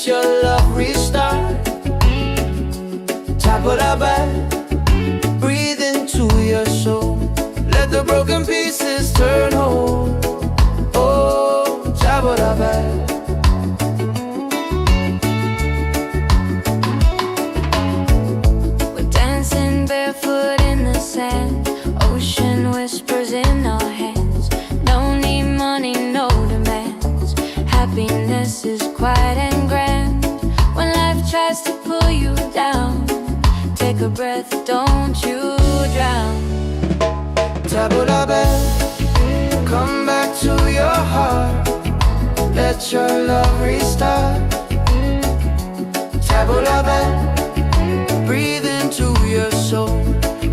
let your love restart. Top of the bed, breathe into your soul. Let the broken pieces turn whole. Oh, top of the bed. We're dancing barefoot in the sand. Ocean whispers in our hands. No need money, no demands. Happiness is quiet and grand. When life tries to pull you down, take a breath, don't you drown. Tabula bed, come back to your heart. Let your love restart. Tabula bed, breathe into your soul.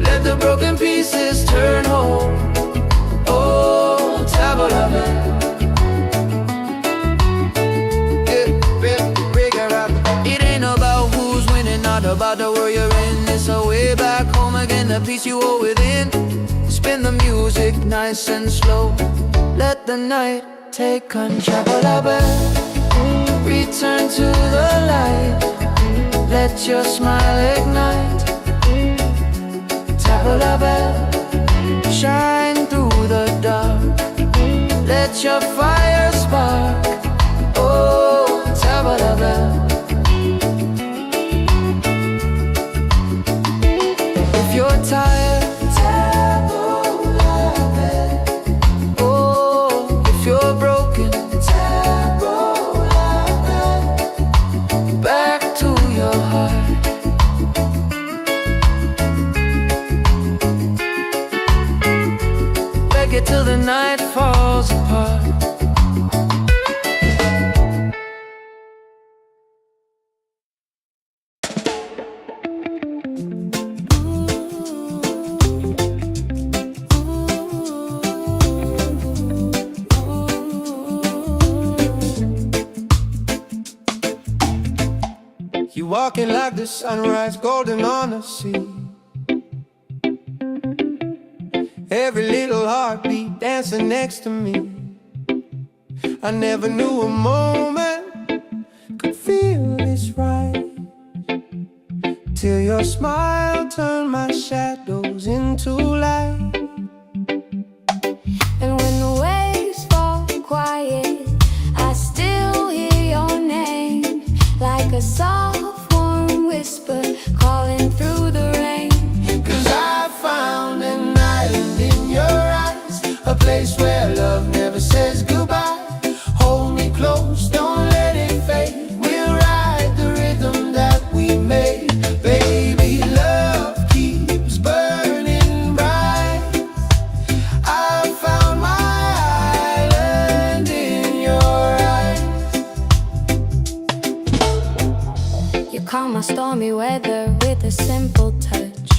Let the broken pieces turn whole. Oh, tabula bed. It ain't about who's winning, not about the world you're in. It's a way back home again, the peace you hold within. Spin the music nice and slow. Let the night take control. Return to the light. Let your smile ignite. Tabula bell, shine through the dark. Let your fire spark. Oh, tabula bell. If you're tired, tabula bell. Oh, if you're broken, tabula bell. Back to your heart. Reggae till the night falls apart. You walking like the sunrise, golden on the sea. Every little heartbeat dancing next to me. I never knew a moment could feel this right, till your smile turned my shadows into light. And when the waves fall quiet, I still hear your name, like a soft warm whisper calling through the rain. 'Cause I found an island in your eyes, a place where love never says goodbye. Hold me close, don't let it fade. We'll ride the rhythm that we made. Baby, love keeps burning bright. I found my island in your eyes. You calm my stormy weather with a simple touch.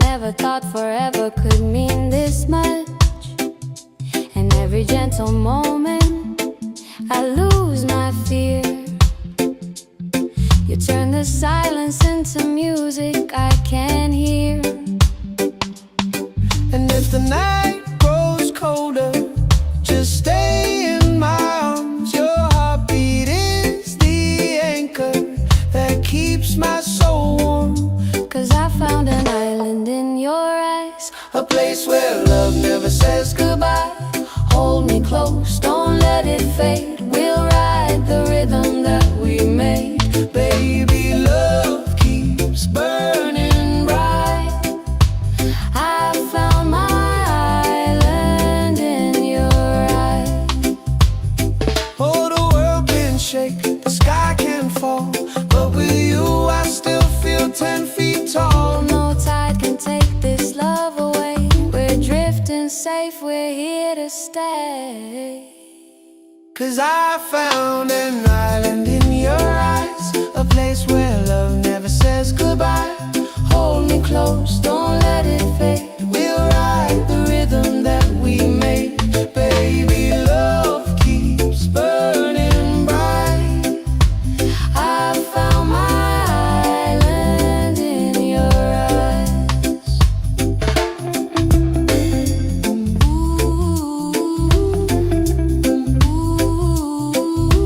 Never thought forever could mean this much. And every gentle moment I lose my fear. You turn the silence into music I can hear. And if the night grows colder, just stay in my arms. Your heartbeat is the anchor that keeps my soul warm. 'Cause I found an island in your eyes, A place where love never says goodbye. hold me close, don't let it fade. We'll ride the rhythm that we made. Baby, love keeps burning bright. I found my island in your eyes. Oh, the world can shake, the sky can fall, but with you I still feel 10 feet tall. No tide can take this love away. We're drifting safe, we're here to stay. 'Cause I found an island in your eyes, a place where love never says goodbye. Hold me close, don't let it fade. We'll ride the rhythm that we made. Baby, love keeps burning bright. I found my island in your eyes. Ooh, ooh, ooh.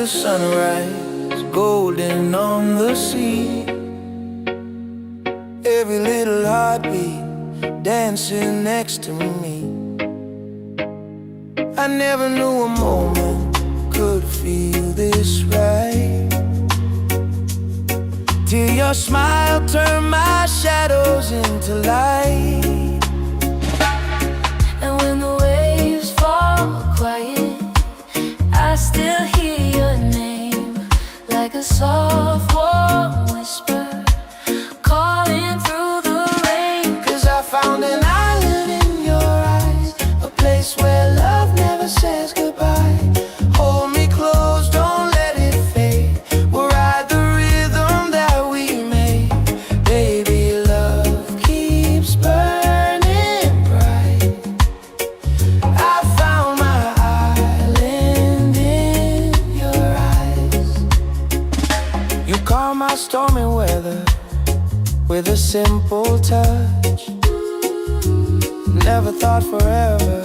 the sunrise, golden on the sea. Every little heartbeat dancing next to me. I never knew a moment could feel this right, till your smile turned my shadows into light. And when the waves fall quiet, I still hear your name, like a soft warm whisper calling through the rain. 'Cause I found an island in your eyes, a place where love never says goodbye. Hold me close, don't let it fade. We'll ride the rhythm that we made. Baby, love keeps burning bright. I found my island in your eyes. You calm my stormy weather with a simple touch. Never thought forever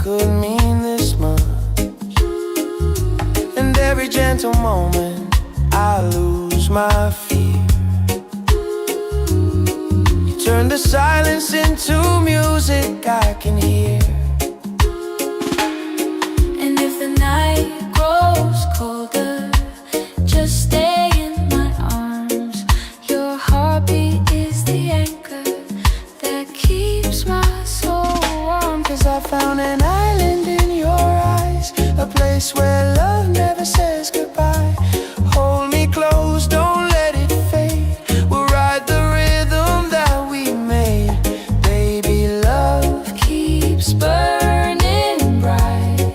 could mean this much. And every gentle moment I lose my fear. You turn the silence into music I can hear. And if the night grows colder, just stay in my arms. Your heartbeat is the anchor that keeps my soul warm. 'Cause I found an island in your eyes, a place where love never says goodbye. Hold me close, don't let it fade. We'll ride the rhythm that we made. Baby, love keeps burning bright.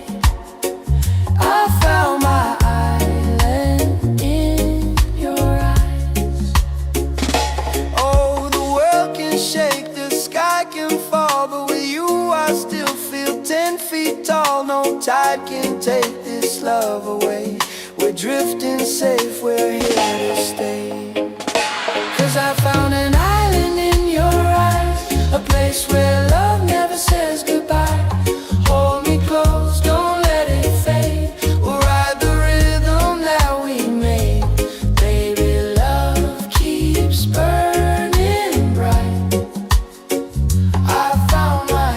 I found my island in your eyes. Oh, the world can shake, the sky can fall, but with you I still feel 10 feet tall. No tide can take this love away. We're drifting safe, we're here to stay. 'Cause I found an island in your eyes, a place where love never says goodbye. Hold me close, don't let it fade. We'll ride the rhythm that we made. Baby, love keeps burning bright. I found my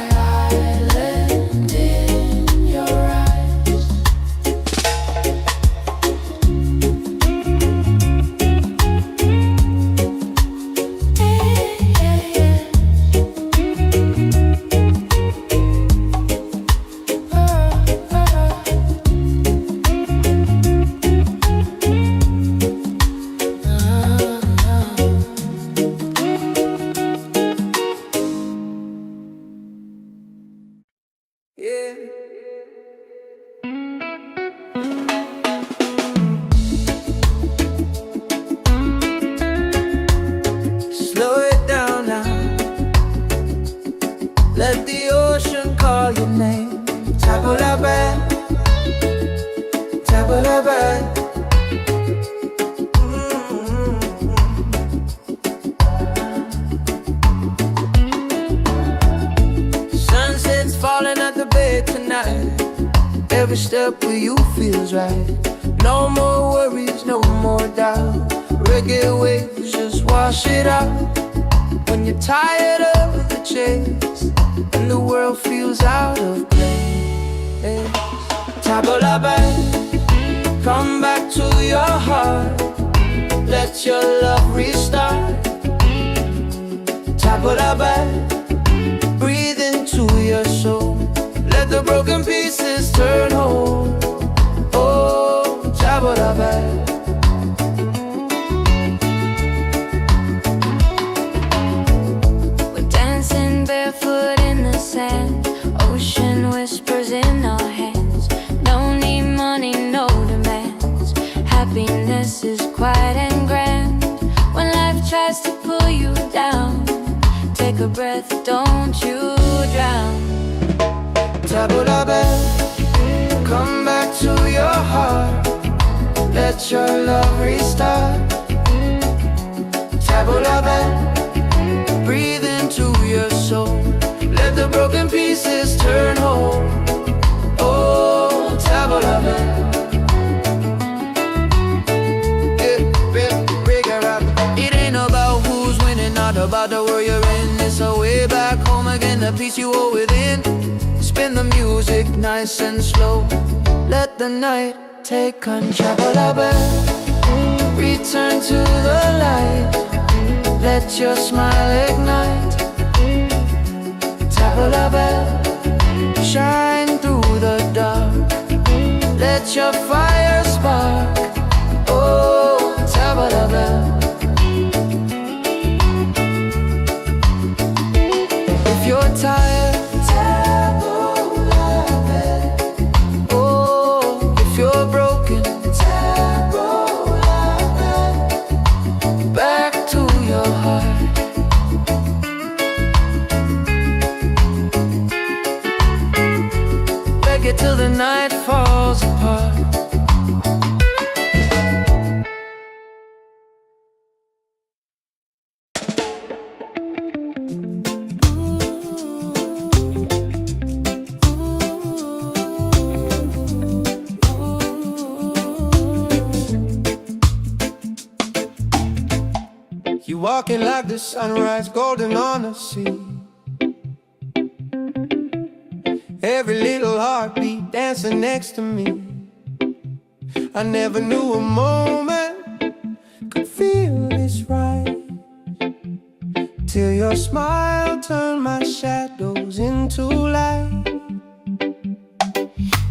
island in your eyes. Yeah. Slow it down now. Let the ocean call your name. Tabula bad, tabula bad. Sunset's falling at the bay tonight. Every step with you feels right. No more worries, no more doubt. Reggae waves just wash it out. When you're tired of the chase and the world feels out of place, tabula bad, come back to your heart. Let your love restart. Tabula bad, breathe into your soul. Let the broken pieces turn whole. Oh, tabula bad. We're dancing barefoot in the sand, ocean whispers in our hands. No need money, no demands. Happiness is quiet and grand. When life tries to pull you down, take a breath, don't you drown. Tabula bad, come back to your heart. Let your love restart. Tabula bad, breathe into your soul. Let the broken pieces turn whole. Oh, tabula bad. the peace you hold within. Spin the music nice and slow. Let the night take control. Return to the light. Let your smile ignite. Tabla bell, shine through the dark. Let your fire spark. Oh, tabla bell. If you're tired, tabla bell. Oh, if you're broken, tabla bell. Back to your heart. Reggae till the night falls apart. You walking like the sunrise, golden on the sea. Every little heartbeat dancing next to me. I never knew a moment could feel this right, till your smile turned my shadows into light.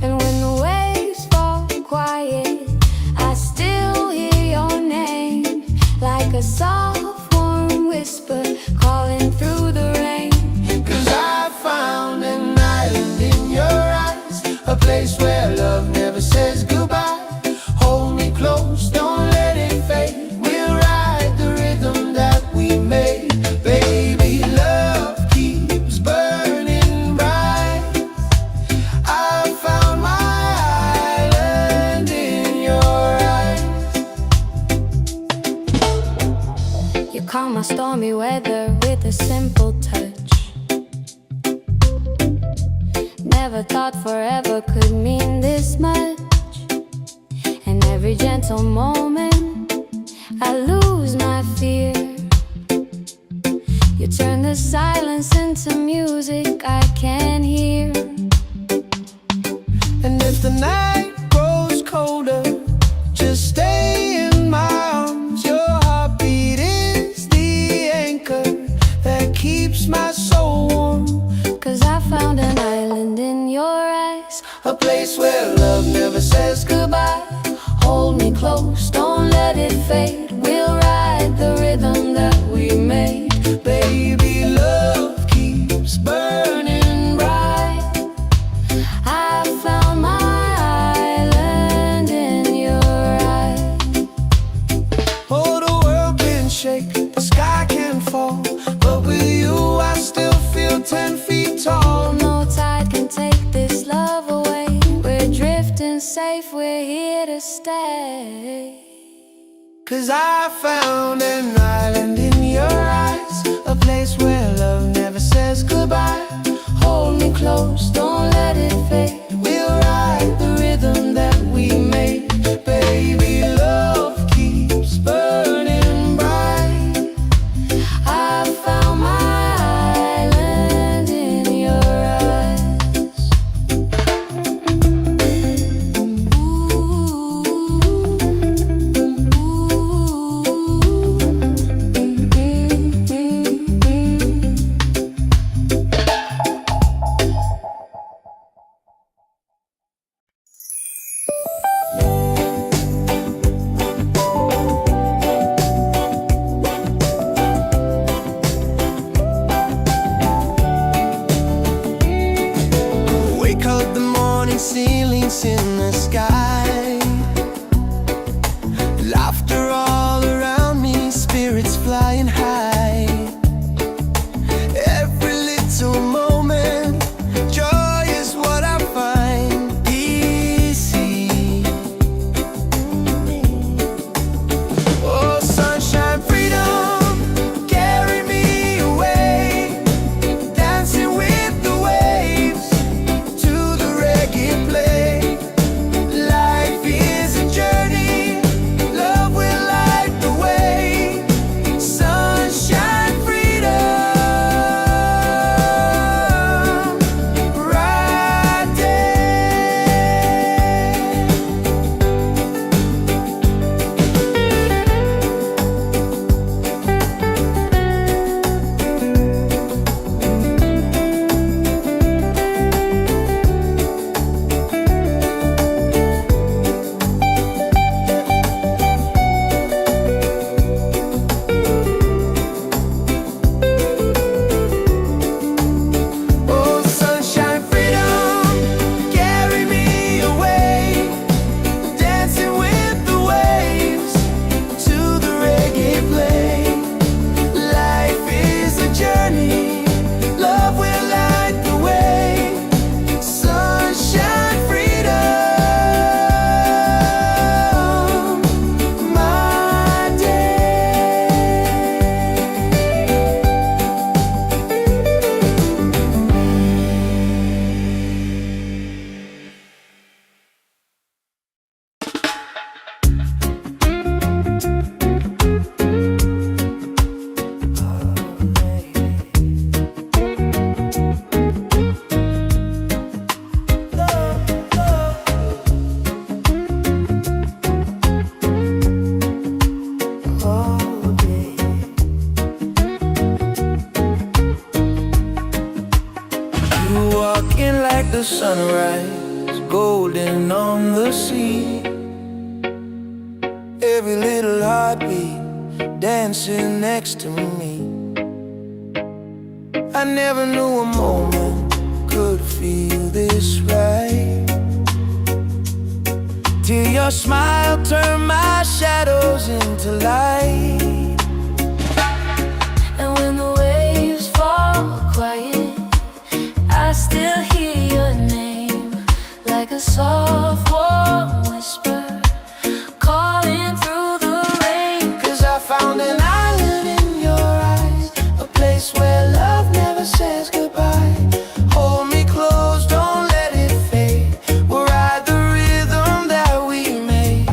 And when the waves fall quiet, I still hear your name, like a soft warm whisper calling through the rain. 'Cause I found an island in your eyes, a place where love never says goodbye. Hold me close, don't let it fade. We'll ride the rhythm that we made. Baby, love keeps burning bright. I found my island in your eyes. You calm my stormy weather with a simple touch. Never thought forever could mean this much. And every gentle moment I lose my fear. You turn the silence into music I can hear. And if the night grows colder, just stay in my arms. Your heartbeat is the anchor that keeps my soul warm. 'Cause I found an island in your eyes, A place where love never says goodbye. hold me close, don't let it fade. We'll ride the rhythm that we made. Baby, love keeps burning bright. I found my island in your eyes. Oh, the world can shake, the sky can fall, but with you I still feel 10 feet tall. No tide can take this love away. We're drifting safe, we're here to stay. 'Cause I found an island in your eyes, a place where love never says goodbye. Hold me close, don't let it fade. We'll ride the rhythm that we made. Baby, love keeps burning bright. I found my island in your eyes. Wake up the morning, ceilings in the sky. Laughter all around me, spirits flying high. Every little moment, joy is what I find easy. Oh, sunshine, freedom, carry me away. Dancing with the waves to the reggae play. Light the sunrise, golden on the sea. Every little heartbeat dancing next to me. I never knew a moment could feel this right, till your smile turned my shadows into light. And when the waves fall quiet, I still hear your name, like a soft warm whisper calling through the rain. 'Cause I found an island in your eyes, a place where love never says goodbye. Hold me close, don't let it fade. We'll ride the rhythm that we made.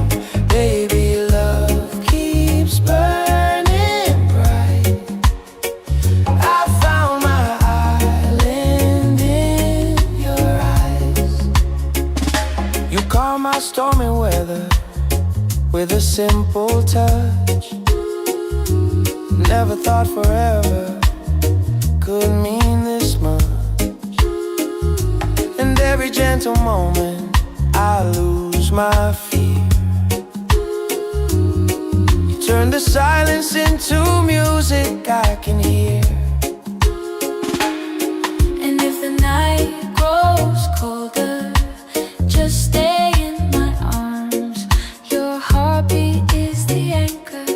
Baby, love keeps burning bright. I found my island in your eyes. You calm my stormy weather with a simple touch. Never thought forever could mean this much. And every gentle moment I lose my fear. You turn the silence into music I can hear. And if the night grows colder, just stay in my arms. Your heartbeat is the anchor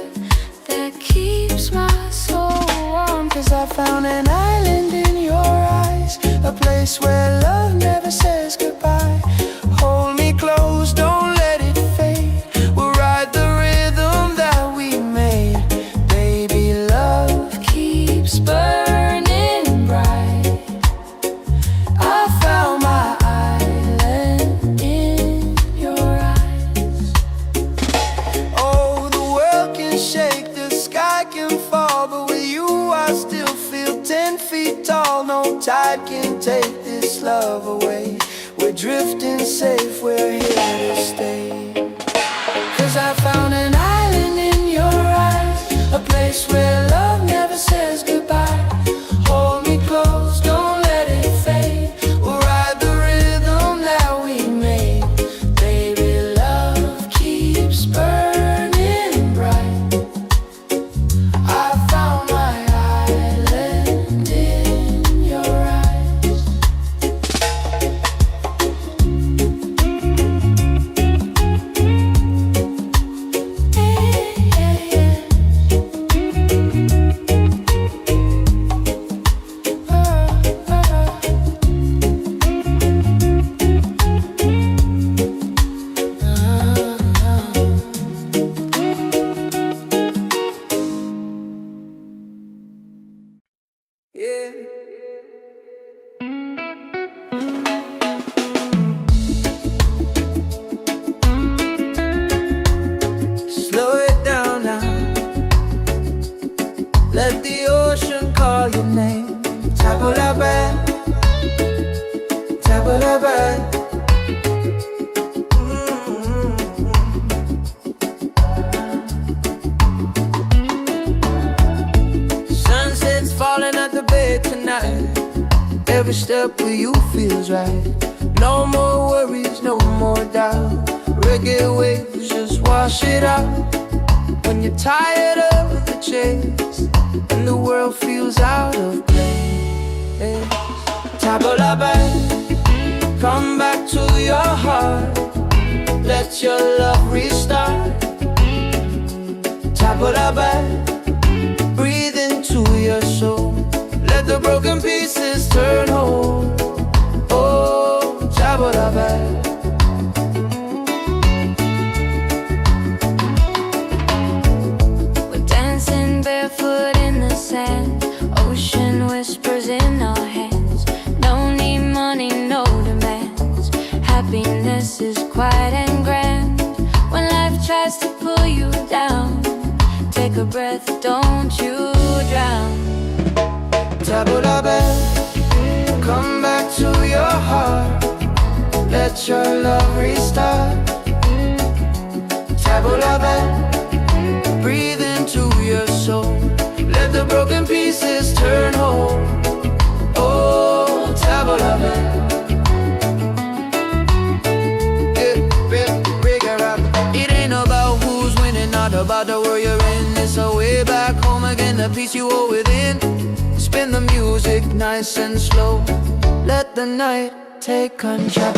that keeps my soul warm. 'Cause I found an island in your eyes, a place where love never says goodbye. Hold me close, don't let it fade. We'll ride the rhythm that we made. Baby, love keeps burning bright. I found my island in your eyes. Oh, the world can shake, the sky can fall, but with you I still feel 10 feet tall. No tide can take this love away. We're drifting safe, we're here to stay. 'Cause I found an island in your eyes, a place where love never says goodbye. Hold me close, don't let it fade. We'll ride the rhythm that we made. Baby, love keeps burning bright. I found my island in your eyes. Yeah. Slow it down now. Let the ocean call your name. Tabula, tabula. Sunset's falling at the bay tonight. Every step with you feels right. No more worries, no more doubt. Reggae waves just wash it out. When you're tired of the chase and the world feels out of place, tabula, come back to your heart. Let your love restart. Tabula, breathe into your soul. Let the broken pieces turn whole. Oh, tabula. We're dancing barefoot in the sand. Ocean whispers in our hands. No need money, no demands. Happiness is quiet and grand. When life tries to pull you down, take a breath, don't you drown. Tabula, come back to your heart. Let your love restart. Tabula, breathe into your soul. Let the broken pieces turn whole. Oh, tabula. peace you hold within. Spin the music nice and slow. Let the night take control.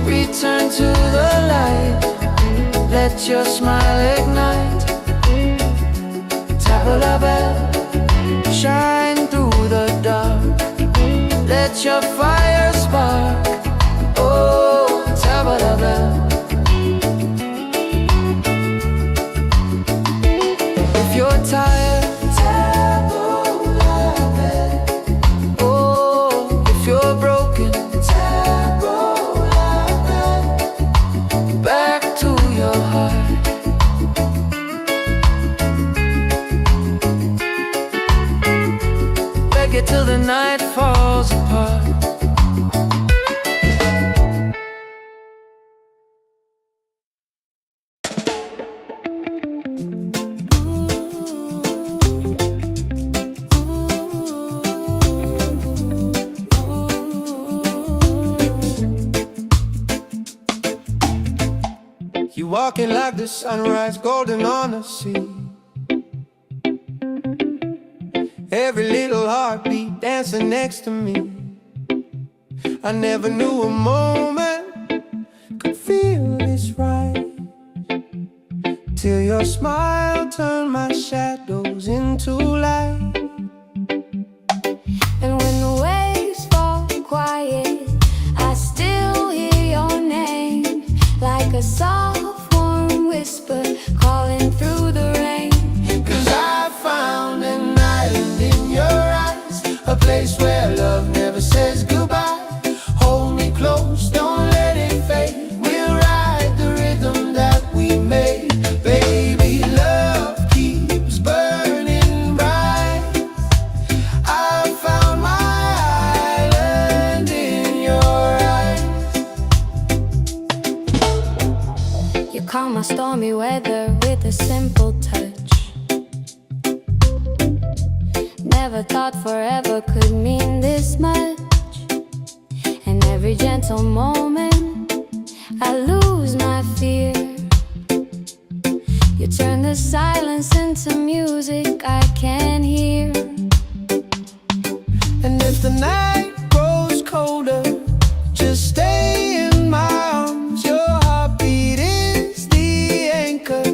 Return to the light. Let your smile ignite. Tabla bell, shine through the dark. Let your fire spark. Oh, tabla bell. If you're tired, tabla bell. Oh, if you're broken, tabla bell. Back to your heart. Reggae till the night falls apart. You walking like the sunrise, golden on the sea. Every little heartbeat dancing next to me. I never knew a moment could feel this right, till your smile turned my shadows into light. And when the waves fall quiet, I still hear your name, like a soft warm whisper calling through the rain. 'Cause I found an island in your eyes, a place where love never says goodbye. Hold me close, don't let it fade. We'll ride the rhythm that we made. Baby, love keeps burning bright. I found my island in your eyes. You calm my stormy weather with a simple touch. Never thought forever could mean this much. And every gentle moment I lose my fear. You turn the silence into music I can hear. And if the night grows colder, just stay in my arms. Your heartbeat is the anchor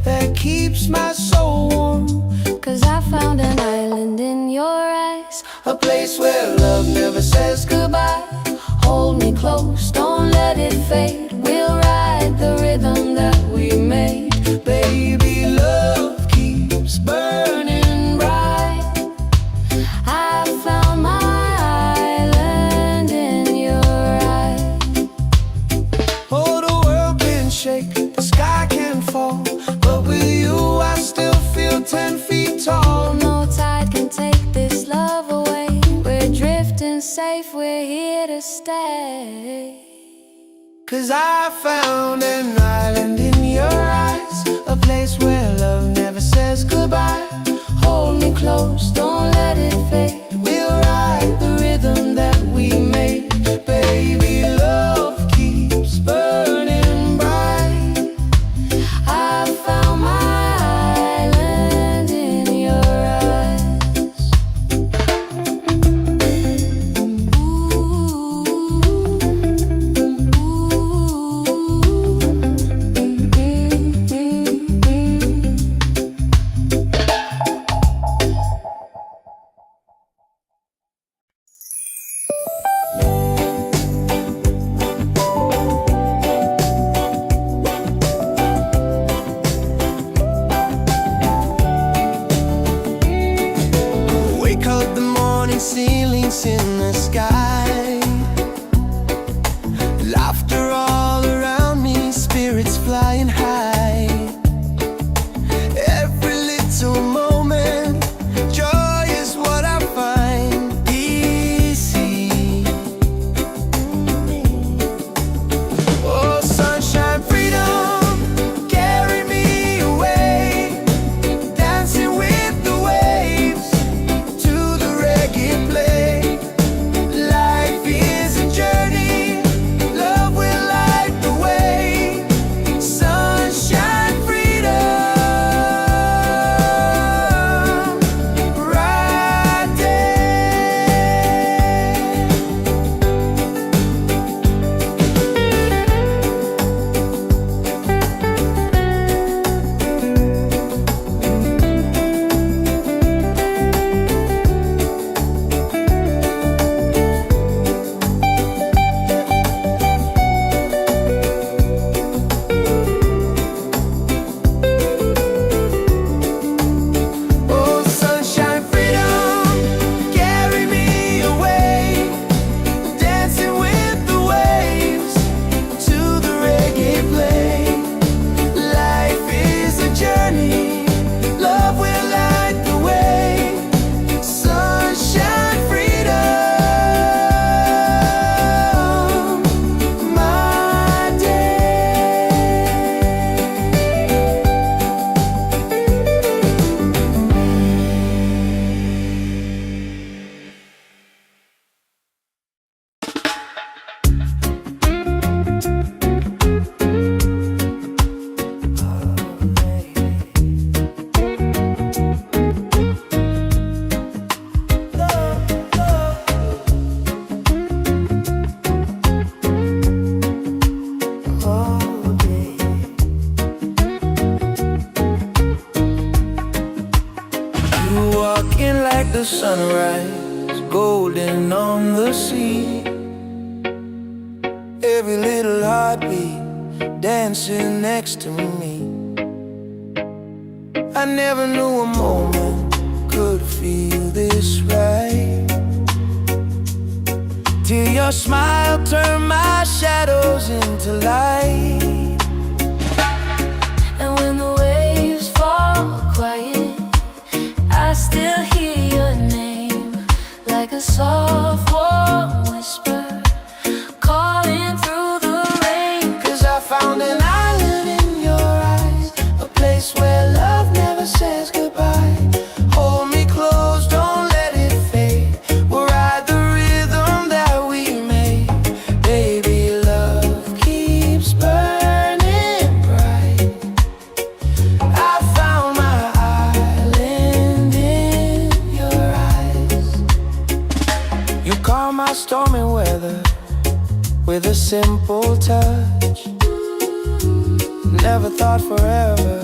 that keeps my soul warm. 'Cause I found an island in your eyes, A place where love never says goodbye. Hold me close, don't let it fade. We'll ride the rhythm that we made. Baby, love keeps burning bright. I found my island in your eyes. Oh, the world can shake, the sky can fall, but with you I still feel 10 feet tall. No tide can take this love away. We're drifting safe, we're here to stay. 'Cause I found an island in your eyes, a place where love never says goodbye. Hold me close, don't let it fade. We'll ride the rhythm that we made. Baby, love keeps burning bright. I found my island in your eyes. Wake up the morning, ceilings in the sky. Laughter all around me, spirits flying high. Every little moment, joy is what I find. Easy. Oh, sunshine, freedom, carry me away. Dancing with the waves to the reggae play. Life golden on the sea. Every little heartbeat dancing next to me. I never knew a moment could feel this right, till your smile turned my shadows into light. And when the waves fall quiet, I still hear your name, like a soft warm whisper calling through the rain. 'Cause I found an island in your eyes, a place where love never says goodbye. Hold me close, don't let it fade. We'll ride the rhythm that we made. Baby, love keeps burning bright. I found my island in your eyes. You calm my stormy weather with a simple touch. Never thought forever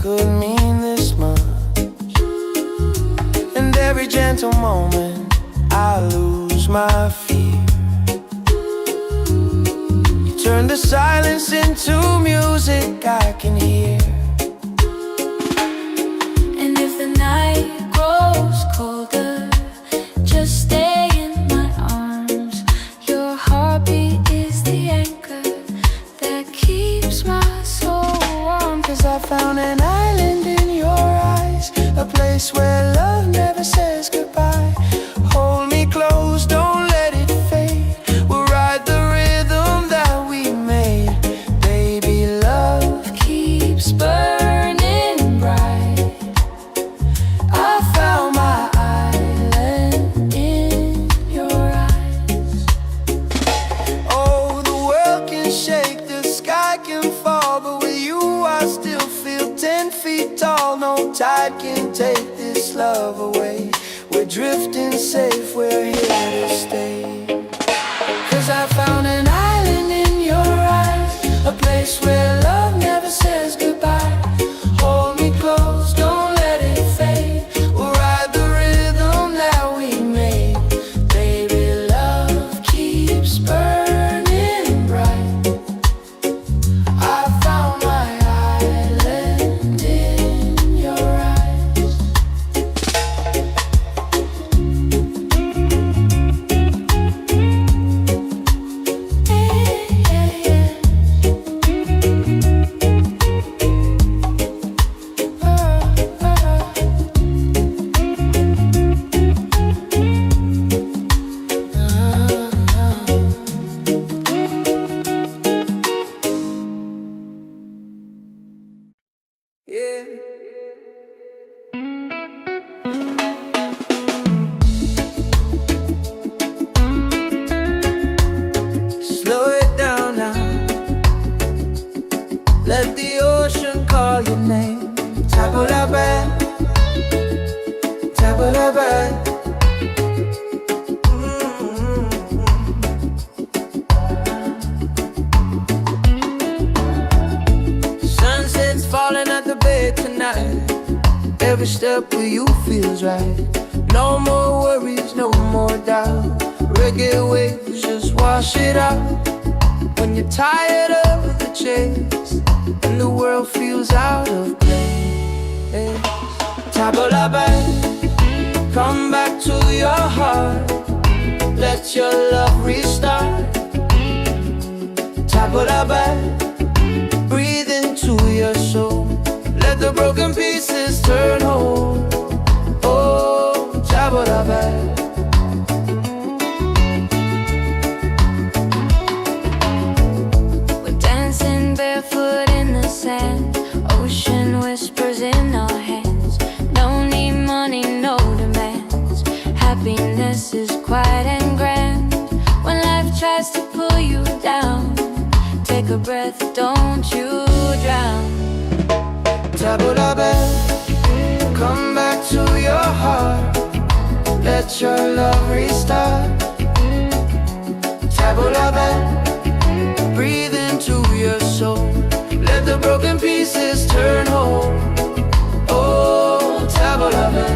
could mean this much. And every gentle moment I lose my fear. You turn the silence into music I can hear. And if the night grows colder, just stay in my arms. Your heartbeat is the anchor that keeps my soul warm. 'Cause I found an island in your eyes, a place where love never says goodbye. Hold me close, don't let it fade. We'll ride the rhythm that we made. Baby, love keeps burning bright. I found my island in your eyes. Oh, the world can shake, the sky can fall, but with you I still feel 10 feet tall. No tide can take this love away. We're drifting safe, we're here to stay. 'Cause I found an island in your eyes, a place where love never says goodbye. Hold me close, don't let it fade. We'll ride the rhythm that we made. Baby, love keeps burning bright. I found my island in your eyes. Yeah. Slow it down now. Let the ocean call your name. Tabulabe, tabulabe. Sunset's falling at the bay tonight. Every step with you feels right. No more worries, no more doubt. Reggae waves just wash it out. When you're tired of the chase and the world feels out of place, Tabulabe, come back to your heart. Let your love restart. Tabulabe, breathe into your soul. Let the broken pieces turn whole. Oh, Tabulabe. We're dancing barefoot in the sand, ocean whispers in our hands. Don't need money, no demands. Happiness is quiet and grand. When life tries to pull you down, take a breath, don't you drown. Tabulabe, come back to your heart. Let your love restart. Tabulabe, breathe into your soul. Let the broken pieces turn whole. Oh, Tabulabe.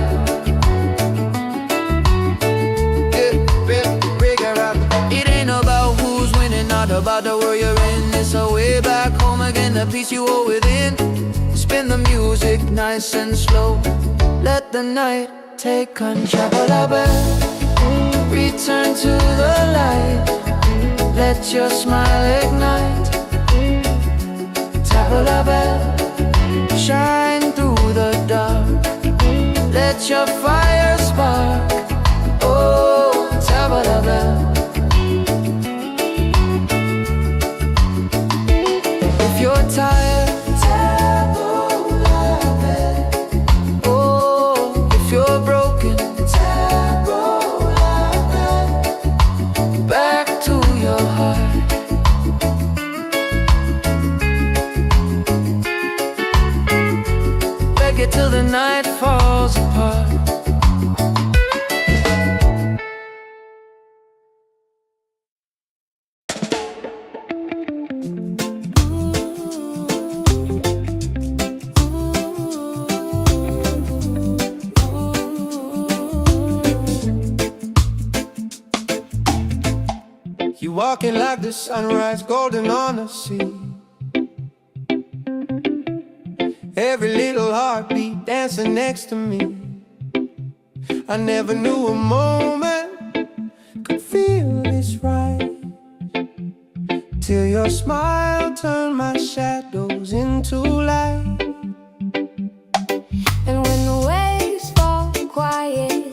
about the world you're in. It's a way back home again, the peace you hold within. Spin the music nice and slow. Let the night take control. Return to the light. Let your smile ignite. Tabla bell, shine through the dark. Let your fire spark. Oh, tabla bell. If you're tired, tabla bell. Oh, if you're broken, tabla bell. Back to your heart. Reggae till the night falls apart. You walking like the sunrise, golden on the sea. Every little heartbeat dancing next to me. I never knew a moment could feel this right, till your smile turned my shadows into light. And when the waves fall quiet,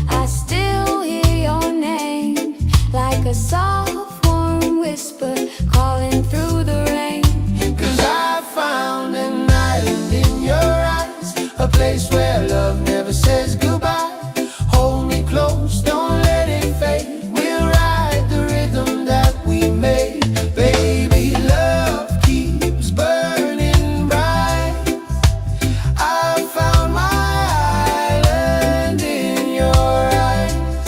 I still hear your name, like a soft warm whisper calling through the rain. 'Cause I found an island in your eyes, a place where love never says goodbye. Hold me close, don't let it fade. We'll ride the rhythm that we made. Baby, love keeps burning bright. I found my island in your eyes.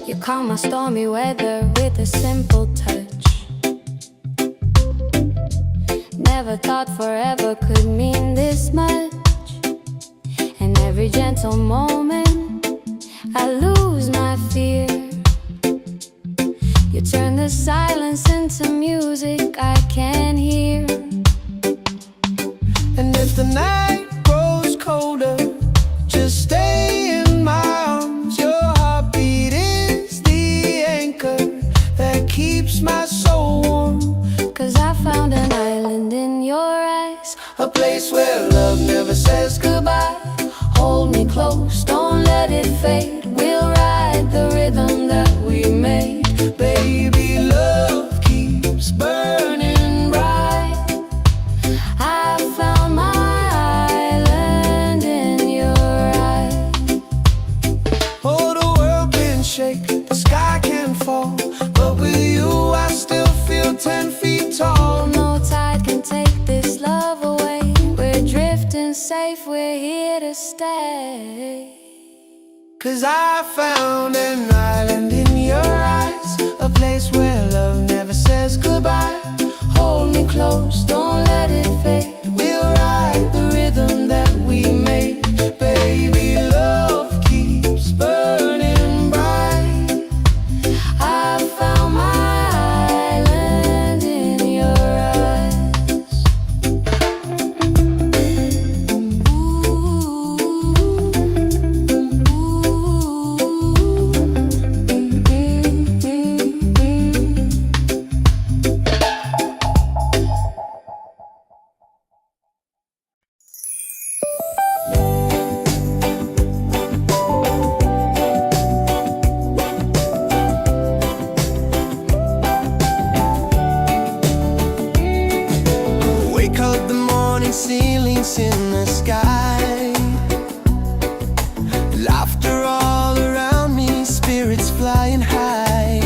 You calm my stormy weather with a simple touch. Never thought forever could mean this much. And every gentle moment I lose my fear. You turn the silence into music I can hear. And if the night grows colder, just stay in my arms. Your heartbeat is the anchor that keeps my soul warm. 'Cause I found an island in your eyes, A place where love never says goodbye. hold me close, don't let it fade. We'll ride the rhythm that we made. Baby, love keeps burning bright. I found my island in your eyes. Oh, the world can shake, the sky can fall, but with you I still feel 10 feet tall. No tide can take this love away. We're drifting safe, we're here to stay. 'Cause I found an island in your eyes, a place where love never says goodbye. Hold me close, don't let it fade. We'll ride the rhythm that we made. Baby, love keeps burning bright. I found my island in your eyes. Wake up the morning, ceilings in the sky. Laughter all around me, spirits flying high.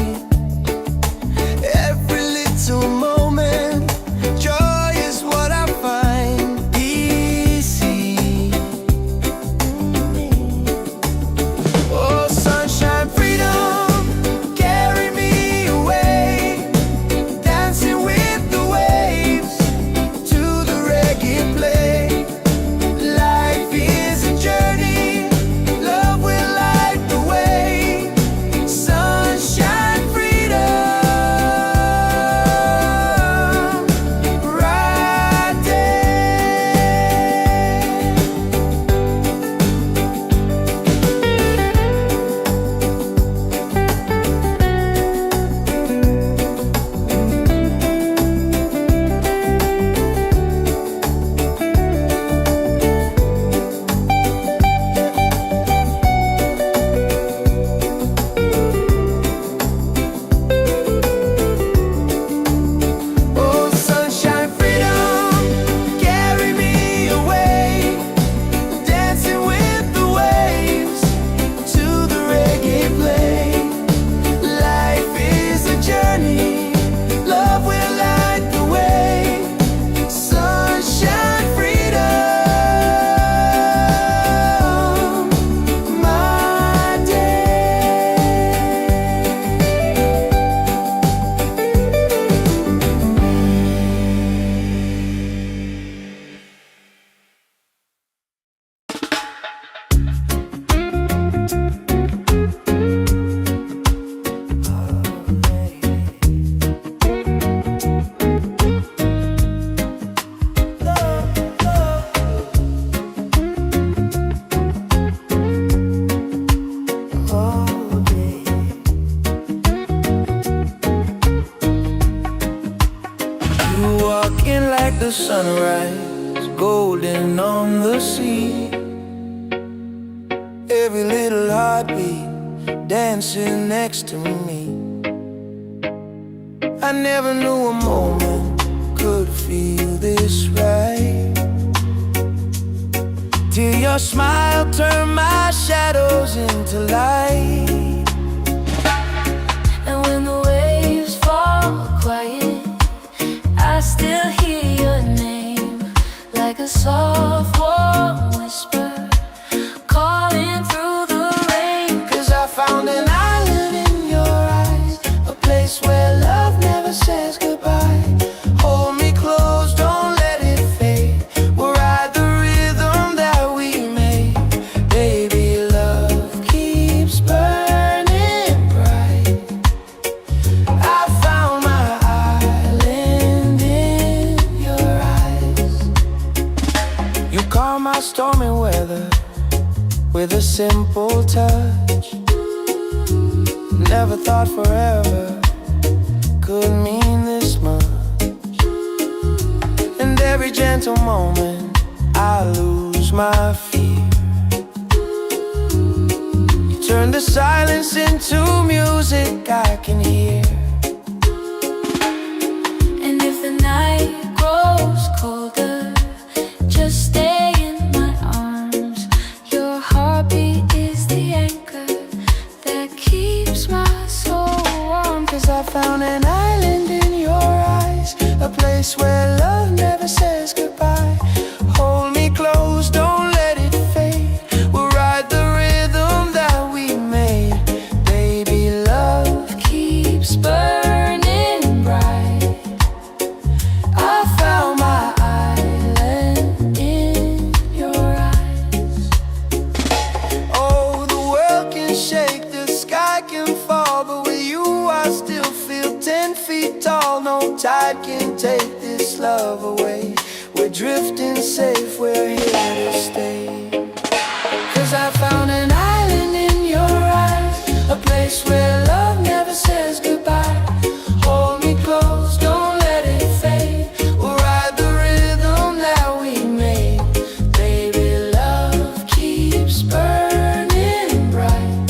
Every little moment, joy is what I find. Easy. Oh, sunshine, freedom, carry me away. Dancing with the waves to the reggae play. Life is a journey, love will the sunrise, golden on the sea. Every little heartbeat dancing next to me. I never knew a moment could feel this right, till your smile turned my shadows into light. And when the waves fall quiet, I still hear your name, like a soft warm whisper calling through the rain. 'Cause I found an island in your eyes, a place where love never says goodbye. Hold me close, don't let it fade. We'll ride the rhythm that we made. Baby, love keeps burning bright. I found my island in your eyes. You calm my stormy weather with a simple touch. Never thought forever could mean this much. And every gentle moment I lose my fear. You turn the silence into music I can hear. And if the night grows colder, just stay in my arms. Your heartbeat is the anchor that keeps my soul warm. 'Cause I found an island in your eyes, a place where love never says goodbye. Hold me close, don't let it fade. We'll ride the rhythm that we made. Baby, love keeps burning bright. I found my island in your eyes. Oh, the world can shake, the sky can fall, but with you I still feel 10 feet tall. No tide can take this love away. We're drifting safe, we're here to stay. 'Cause I found an island in your eyes, a place where love never says goodbye. Hold me close, don't let it fade. We'll ride the rhythm that we made. Baby, love keeps burning bright.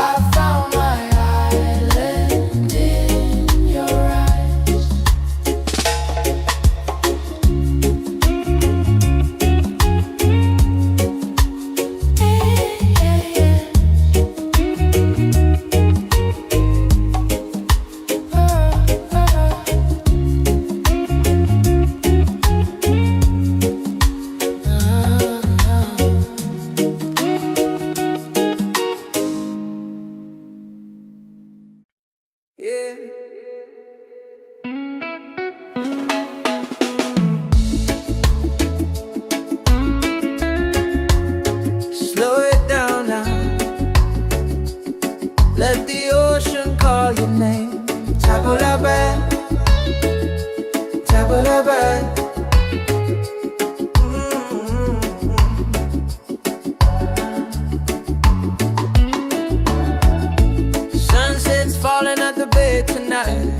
I found my island in your eyes. Yeah. Slow it down now. Let the ocean call your name. Tabula bad, tabula bad. Sunset's falling at the bay tonight.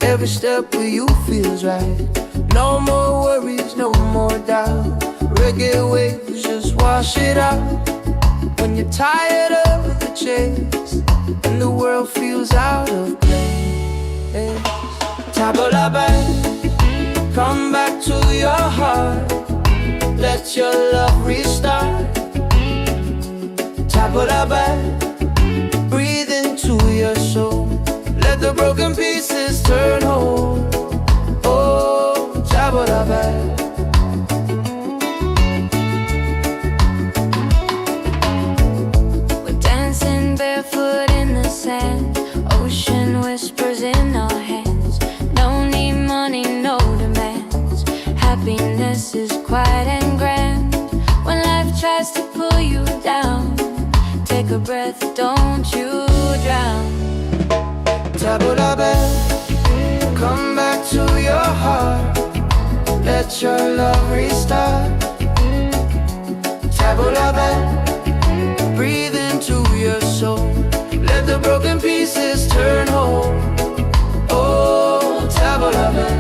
Every step with you feels right. No more worries, no more doubt. Reggae waves just wash it out. When you're tired of the chase and the world feels out of place, tabula bad, come back to your heart. Let your love restart. Tabula bad, breathe into your soul. Let the broken pieces turn whole. Oh, tabula bad. We're dancing barefoot in the sand. Ocean whispers in our hands. No need money, no demands. Happiness is quiet and grand. When life tries to pull you down, take a breath, don't you drown. Tabula bad, come back to your heart. Let your love restart. Tabula bad, breathe into your soul. Let the broken pieces turn whole. Oh, tabula bad.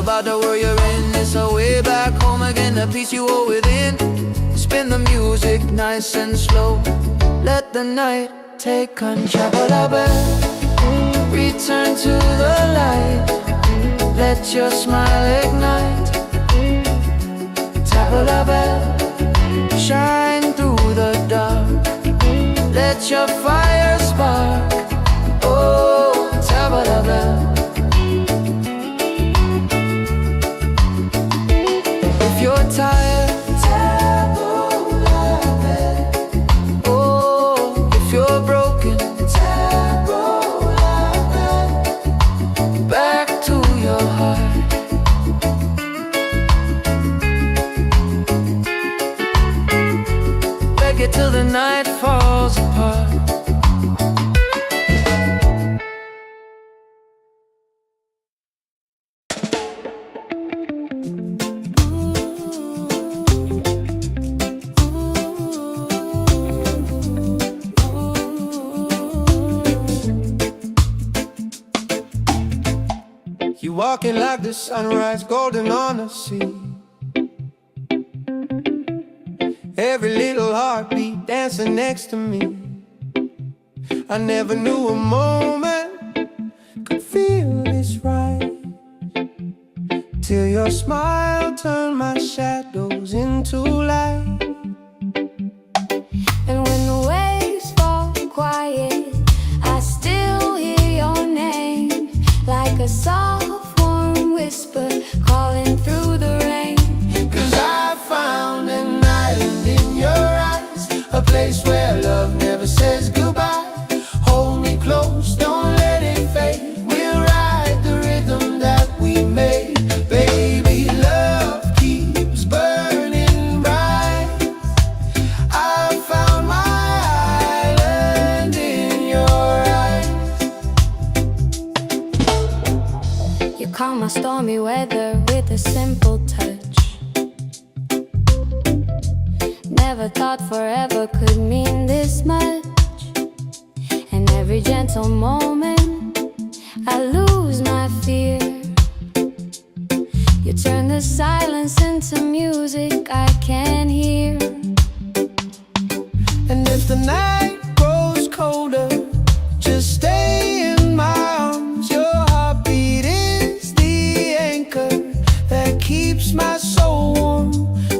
about the world you're in. It's a way back home again, the peace you hold within. Spin the music nice and slow. Let the night take control. Return to the light. Let your smile ignite. Tap a bell, shine through the dark. Let your fire spark. Oh, tap a bell. If you're tired, tap a bell. Oh, if you're broken, tap a bell. Back to your heart. Reggae till the night falls apart. You walking like the sunrise, golden on the sea. Every little heartbeat dancing next to me. I never knew a moment could feel this right, till your smile turned my shadows into light. And when the waves fall quiet, I still hear your name, like a soft warm whisper calling through the rain. 'Cause I found an island in your eyes, a place where love never says goodbye. Hold me close, don't let it fade. We'll ride the rhythm that we made. Baby, love keeps burning bright. I found my island in your eyes. You calm my stormy weather with a simple touch. Never thought forever could mean this much. And every gentle moment I lose my fear. You turn the silence into music I can hear. And if the night grows colder, just stay in my arms. Your heartbeat is the anchor that keeps my soul warm.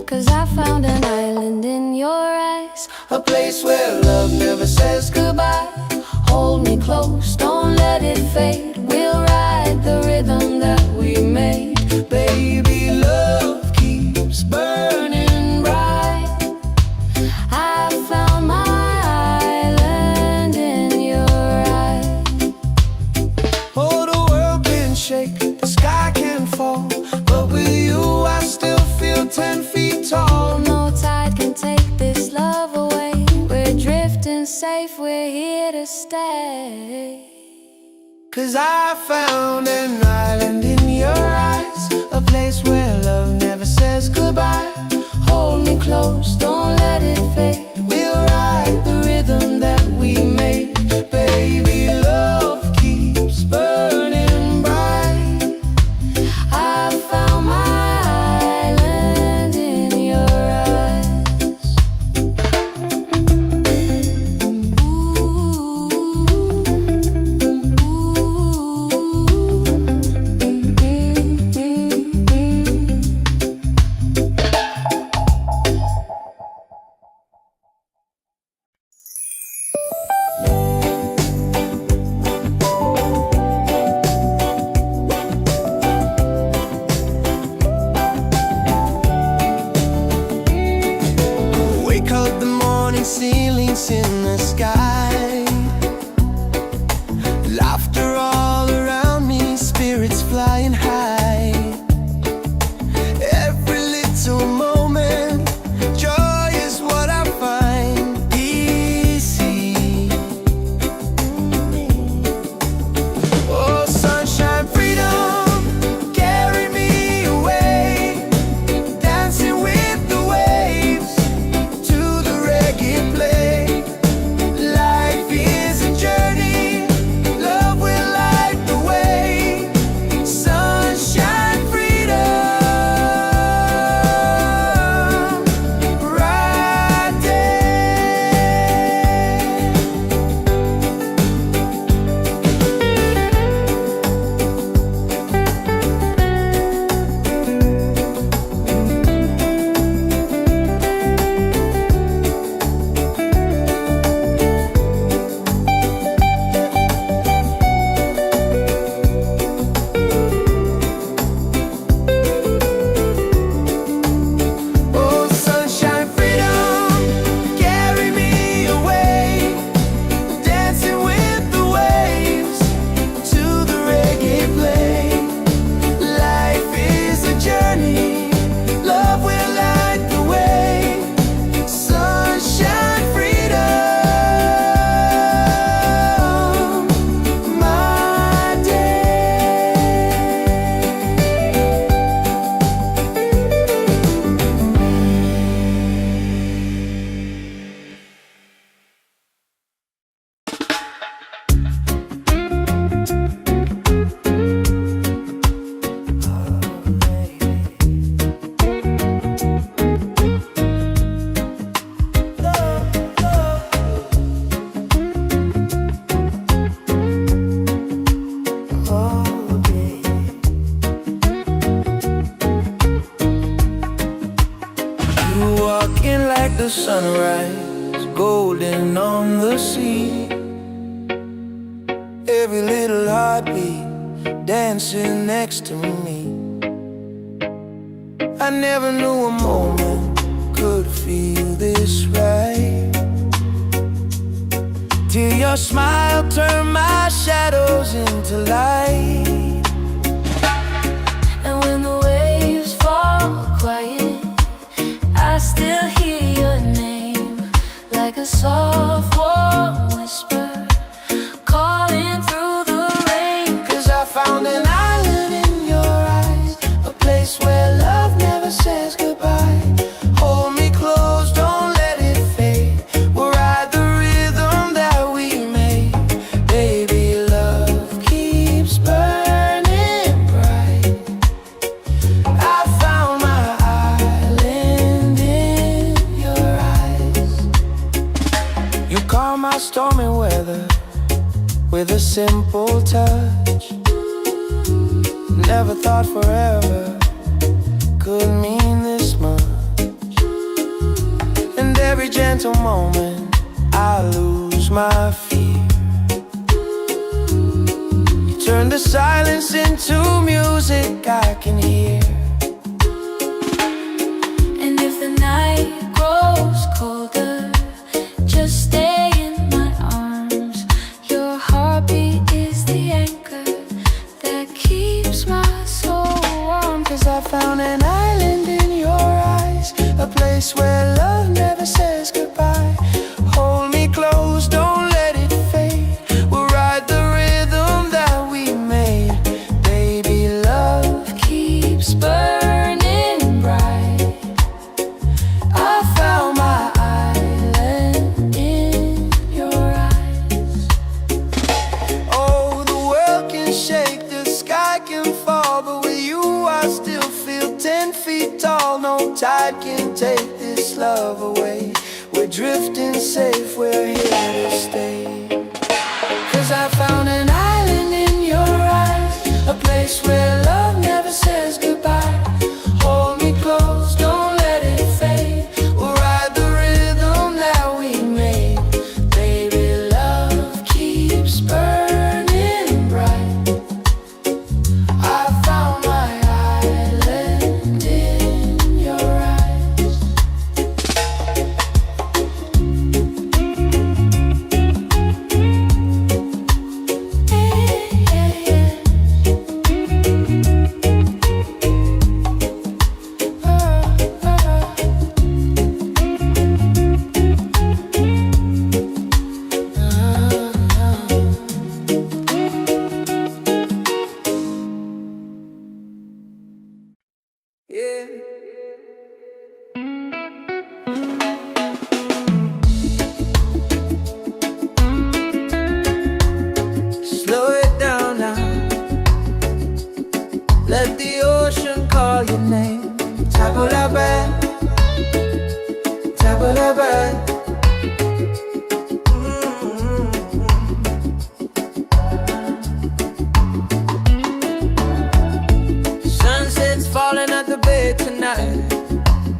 'Cause I found an island in your eyes, A place where love never says goodbye. hold me close, don't let it fade. We'll ride the rhythm that we made. Baby, love keeps burning bright. I found my island in your eyes. Oh, the world can shake, the sky can fall, but with you I still feel 10 feet tall. No tide can take this love away. We're drifting safe, we're here to stay. 'Cause I found an island in your eyes, a place where love never says goodbye. Hold me close, don't let it fade. We'll ride the rhythm that we made. Baby, love keeps burning bright. I found my island in your eyes. Ooh, ooh, ooh. the sunrise, golden on the sea. Every little heartbeat dancing next to me. I never knew a moment could feel this right, till your smile turned my shadows into light. And when the waves fall quiet, I still hear your name, like a soft warm whisper calling through the rain. 'Cause I found an island in your eyes, a place where love never says goodbye. Hold me close, don't let it fade. We'll ride the rhythm that we made. Baby, love keeps burning bright. I found my island in your eyes. You calm my stormy weather with a simple touch. Never thought forever could mean this much. And every gentle moment I lose my fear. You turn the silence into music I can hear. And if the night grows colder, just stay in my arms. Your heartbeat is the anchor that keeps my soul warm. 'Cause I found an island in your eyes, a place where love never says goodbye. Hold me close, don't let it fade. We'll ride the rhythm that we made. Baby, love keeps burning bright. I found my island in your eyes. Oh, the world can shake, the sky can fall, but with you I still feel 10 feet tall. No tide can take this love away. We're drifting safe, we're here to stay. 'Cause I found an island in your eyes, a place where love never says goodbye. Hold me close, don't let it fade. We'll ride the rhythm that we made. Baby, love keeps burning bright. I found my island in your eyes. Yeah. Slow it down now. Let the ocean call your name. Tabula, tabula. Sunset's falling at the bay tonight.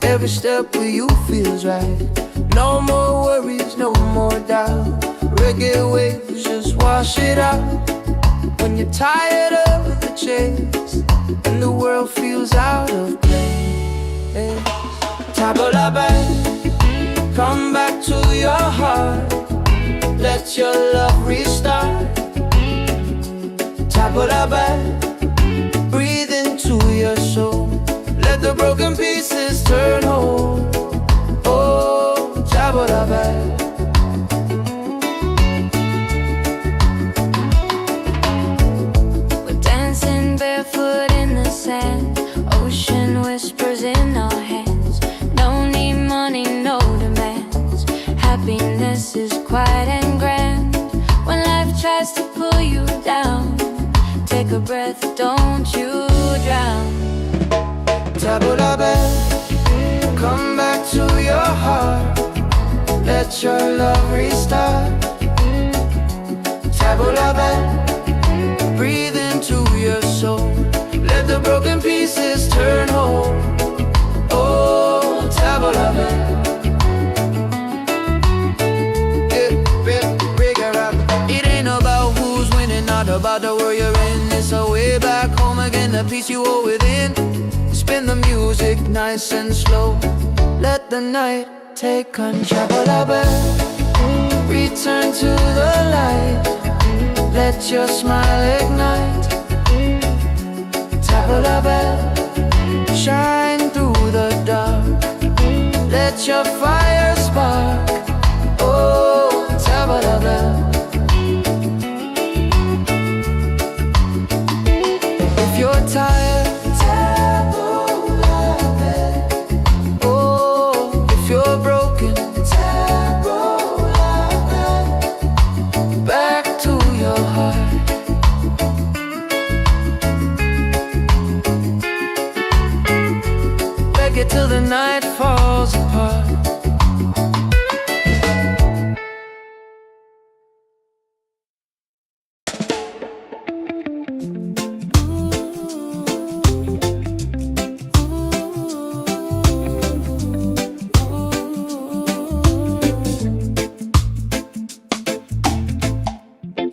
Every step with you feels right. No more worries, no more doubt. Reggae waves just wash it out. When you're tired of the chase and the world feels out of place. Tabula, come back to your heart. Let your love restart. Tabula, breathe into your soul. Let the broken pieces turn whole. Oh, tabula. We're dancing barefoot in the sand, ocean whispers in our hands. No need money, no demands. Happiness is quiet and grand. When life tries to pull you down, take a breath, don't you drown. Tabula, come back to your heart. Let your love restart. Tabula, breathe into your soul. Let the broken pieces turn whole. Oh, tabula. the peace you hold within. Spin the music nice and slow. Let the night take control. Return to the light. Let your smile ignite. Tabla bell, shine through the dark. Let your fire spark. Oh, tabla bell. If you're tired, oh, if you're broken, back to your heart. Reggae till the night falls apart.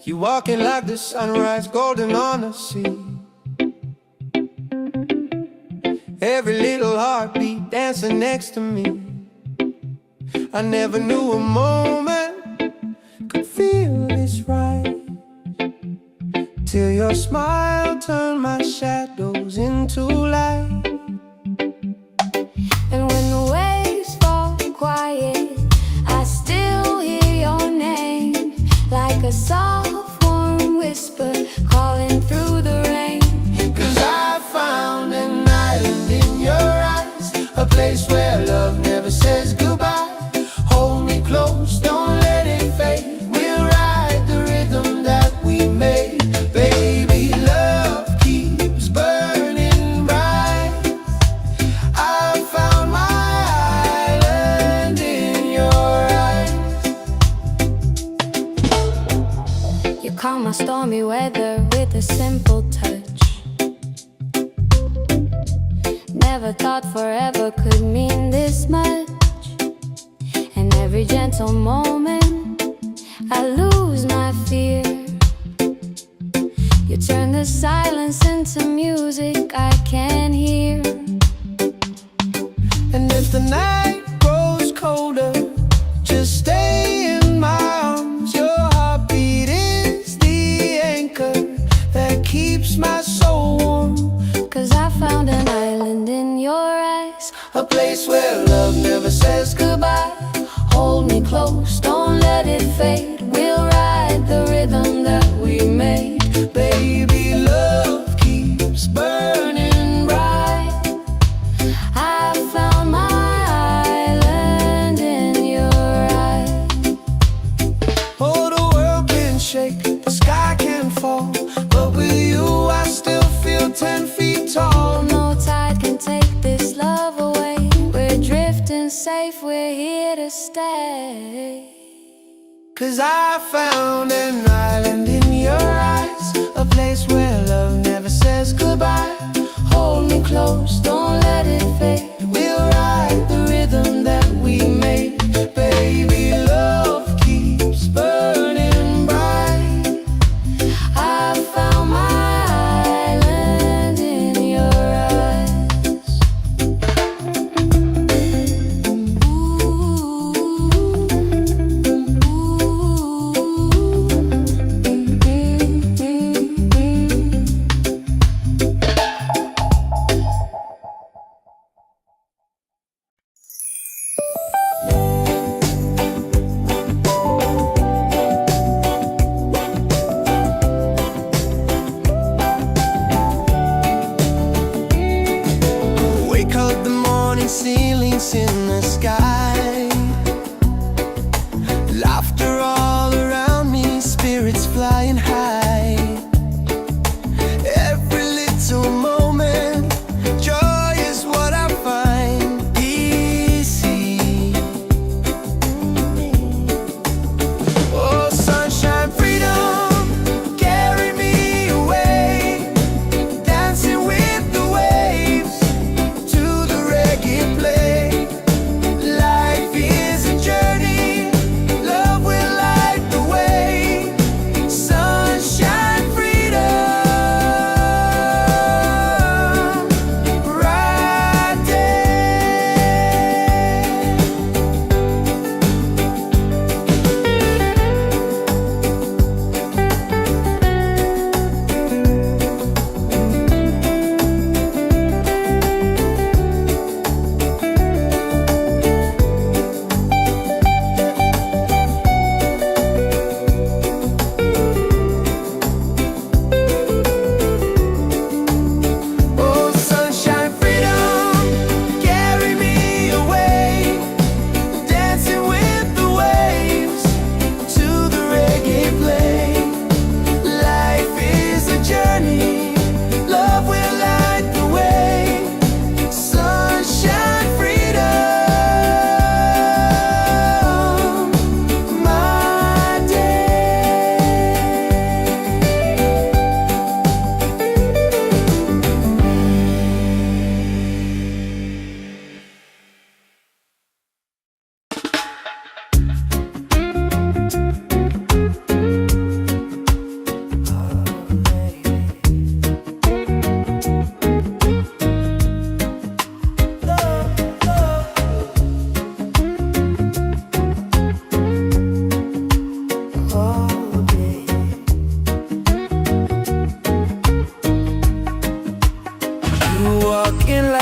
You walking like the sunrise, golden on the sea. Every little heartbeat dancing next to me. I never knew a moment could feel this right, till your smile turned my shadows into light. And when the waves fall quiet, I still hear your name, like a soft warm whisper calling through the rain. 'Cause I found an island in your eyes, a place where love never says goodbye. Hold me close, don't let it fade. We'll ride the rhythm that we made. Baby, love keeps burning bright. I found my island in your eyes. You calm my stormy weather with a simple touch. Never thought forever could mean this much. And every gentle moment I lose my fear. You turn the silence into music I can hear. And if the night grows colder, just stay in my arms. Your heartbeat is the anchor that keeps my soul warm. 'Cause I found an island in your eyes, A place where love never says goodbye. Hold me close, don't let it fade. We'll ride the rhythm that we made. Baby, love keeps burning bright. I found my island in your eyes. Oh, the world can shake, the sky can fall, but with you I still feel 10 feet tall. No tide can take this love away. We're drifting safe, we're here to stay. 'Cause I found an island in your eyes, a place where love never says goodbye. Hold me close, don't let it fade. We'll ride the rhythm that we made. Baby, love keeps burning bright. I found my island in your eyes. Wake up the morning, ceilings in the sky. Laughter all around me, spirits flying high. Every little moment, joy is what I find. Easy. Oh, sunshine, freedom, carry me away. Dancing with the waves to the reggae play.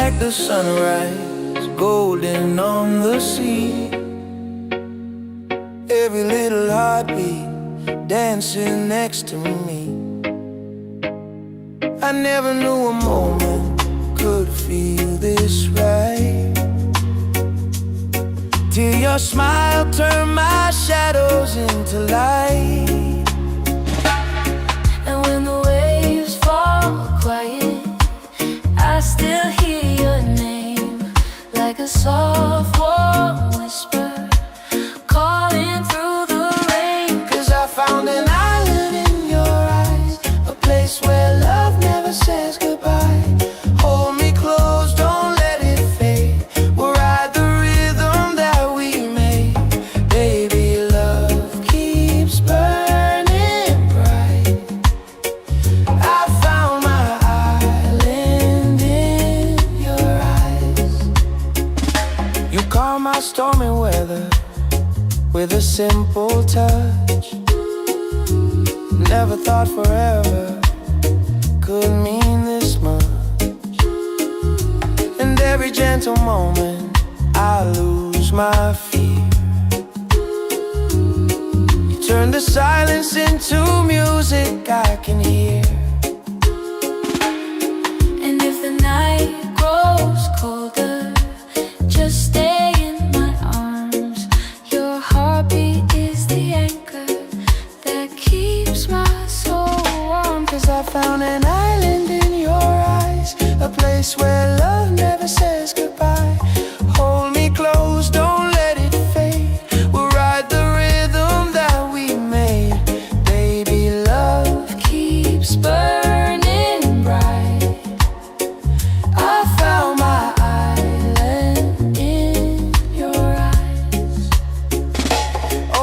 like the sunrise, golden on the sea. Every little heartbeat dancing next to me. I never knew a moment could feel this right, till your smile turned my shadows into light. And when the waves fall quiet, I still hear your name, like a soft warm whisper calling through the rain. 'Cause I found an island in your eyes, a place where love never says goodbye. Hold me close, don't let it fade. We'll ride the rhythm that we made. Baby, love keeps burning bright. I found my island in your eyes. You calm my stormy weather with a simple touch. Never thought forever could mean this much. And every gentle moment I lose my fear. You turn the silence into music I can hear. And if the night grows colder, just stay in my arms. Your heartbeat is the anchor that keeps my soul warm. 'Cause I found an island in your eyes, a place where love never says goodbye. Hold me close, don't let it fade. We'll ride the rhythm that we made. Baby, love keeps burning bright. I found my island in your eyes.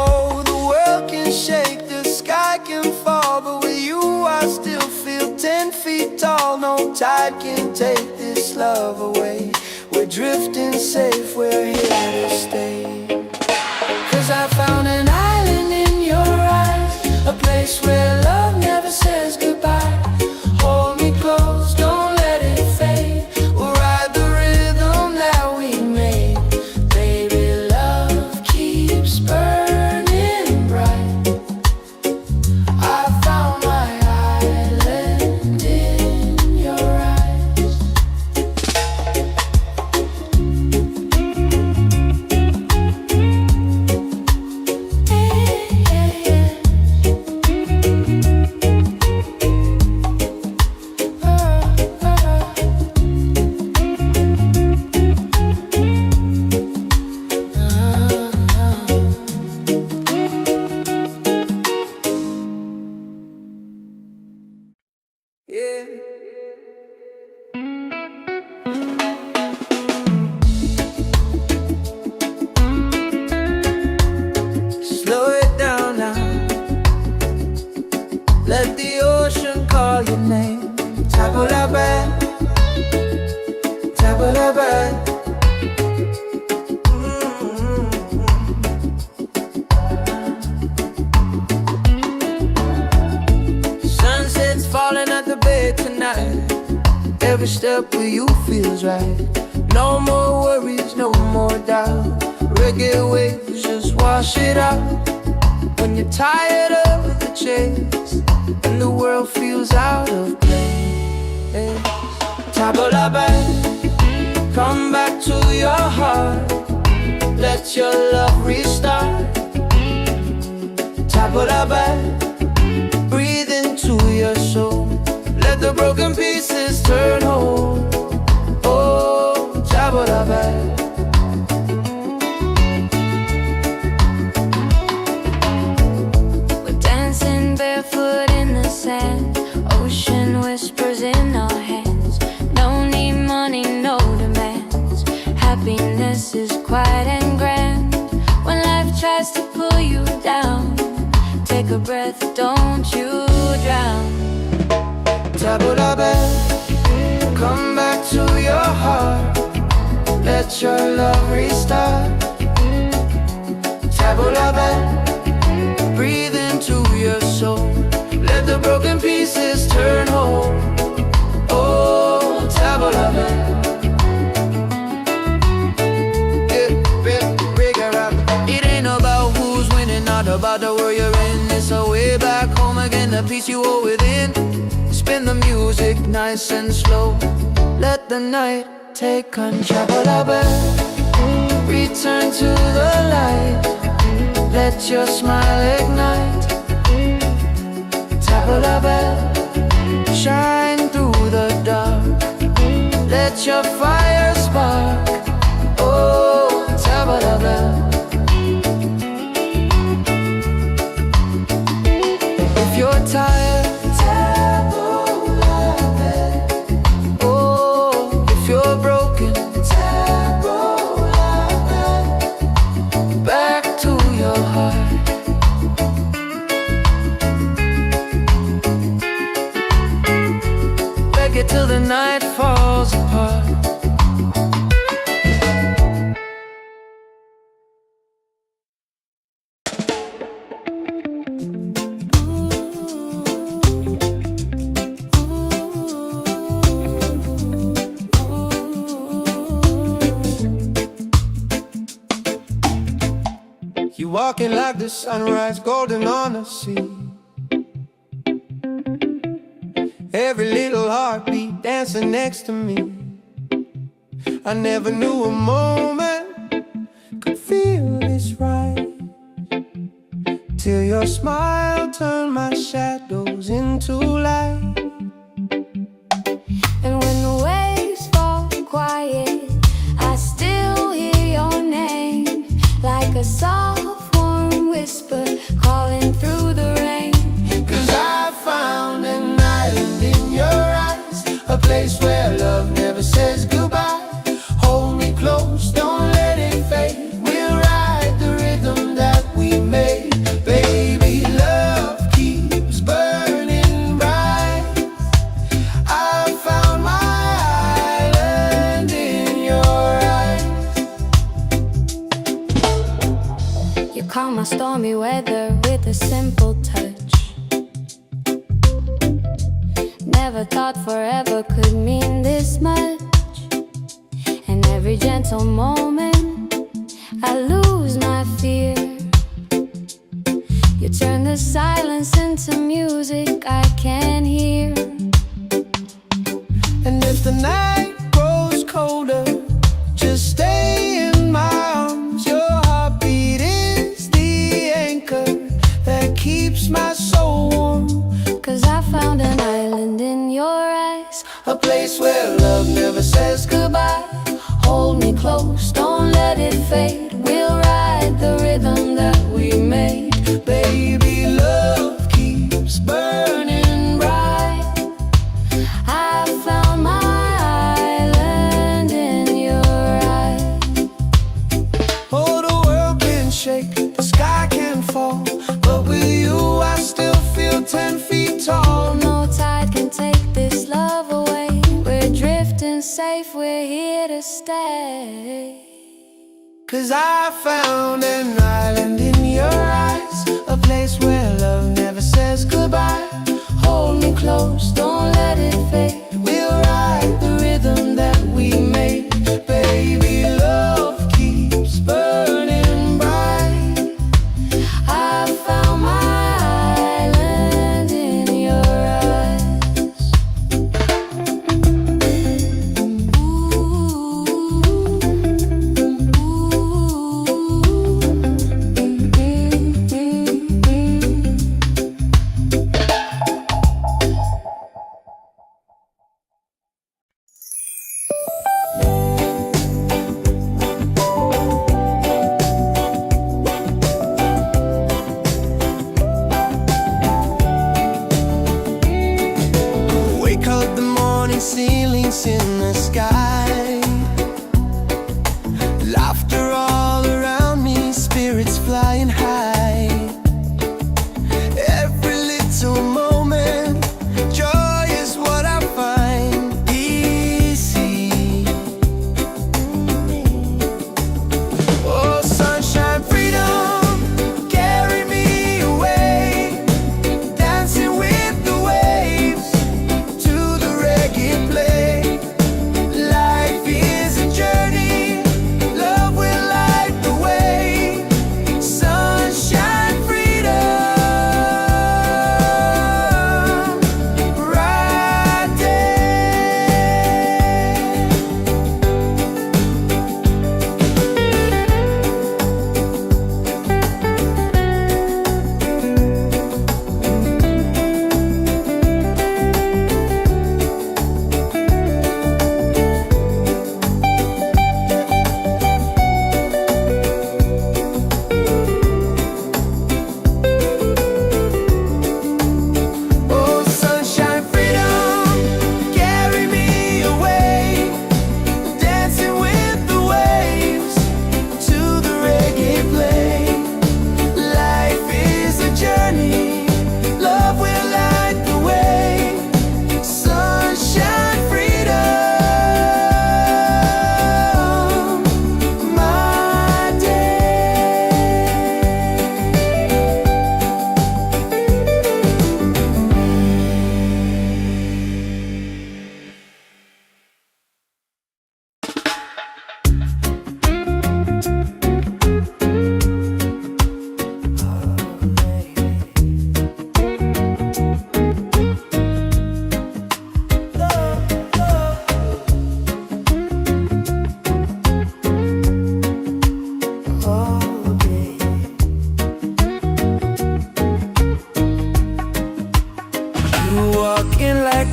Oh, the world can shake, the sky can fall, but with you I still feel 10 feet tall. No tide can take this love away. We're drifting safe, we're here to stay. 'Cause I found an island in your eyes, a place where love never says goodbye. Hold me close, don't let it fade. We'll ride the rhythm that we made. Baby, love keeps burning bright. I found my island in your eyes. Yeah. Slow it down now. Let the ocean call your name. Table la bed, table la bed. Sunset's falling at the bay tonight. Every step with you feels right. No more worries, no more doubt. Reggae waves just wash it out. When you're tired of the chase and the world feels out of place, table la bed, come back to your heart. Let your love restart. Table la bed, breathe into your soul. Let the broken pieces turn whole. Oh, table la bed. We're dancing barefoot in the sand, ocean whispers in our hands. No need money, no demands. Happiness is quiet and grand. When life tries to pull you down, take a breath, don't you drown. Table la bed, come back to your heart. Let your love restart. Table la bed, breathe into your soul. Let the broken pieces turn whole. Oh, table la bed. the peace you hold within. Spin the music nice and slow. Let the night take control. Return to the light. Let your smile ignite. Tabla bell, shine through the dark. Let your fire spark. Oh, tabla bell. If you're tired, tabla bell. Oh, if you're broken, tabla bell. Back to your heart. Reggae till the night falls apart. You walking like the sunrise, golden on the sea. Every little heartbeat dancing next to me. I never knew a moment could feel this right, till your smile turned my shadows into light. And when the waves fall quiet, I still hear your name, like a soft warm whisper calling through the rain. 'Cause I found an island in your eyes, a place where love never says goodbye. Hold me close, don't let it fade. We'll ride the rhythm that we made. Baby, love keeps burning bright. I found my island in your eyes. You calm my stormy weather with a simple touch. Never thought forever could mean this much. And every gentle moment I lose my fear. You turn the silence into music I can hear. And if the night grows colder, just stay in my arms. Your heartbeat is the anchor that keeps my soul warm. 'Cause I found an island in your eyes, A place where love never says goodbye. Hold me close, don't let it fade. We'll ride the rhythm that we made. Baby, love keeps burning bright. I found my island in your eyes. Oh, the world can shake, the sky can fall, but with you I still feel 10 feet tall. No tide can take this love away. We're drifting safe, we're here to stay. 'Cause I found an island in your eyes, a place where love never says goodbye. Hold me close, don't let it fade. We'll ride the rhythm that we made. Baby, love keeps burning bright. I found my island in your eyes.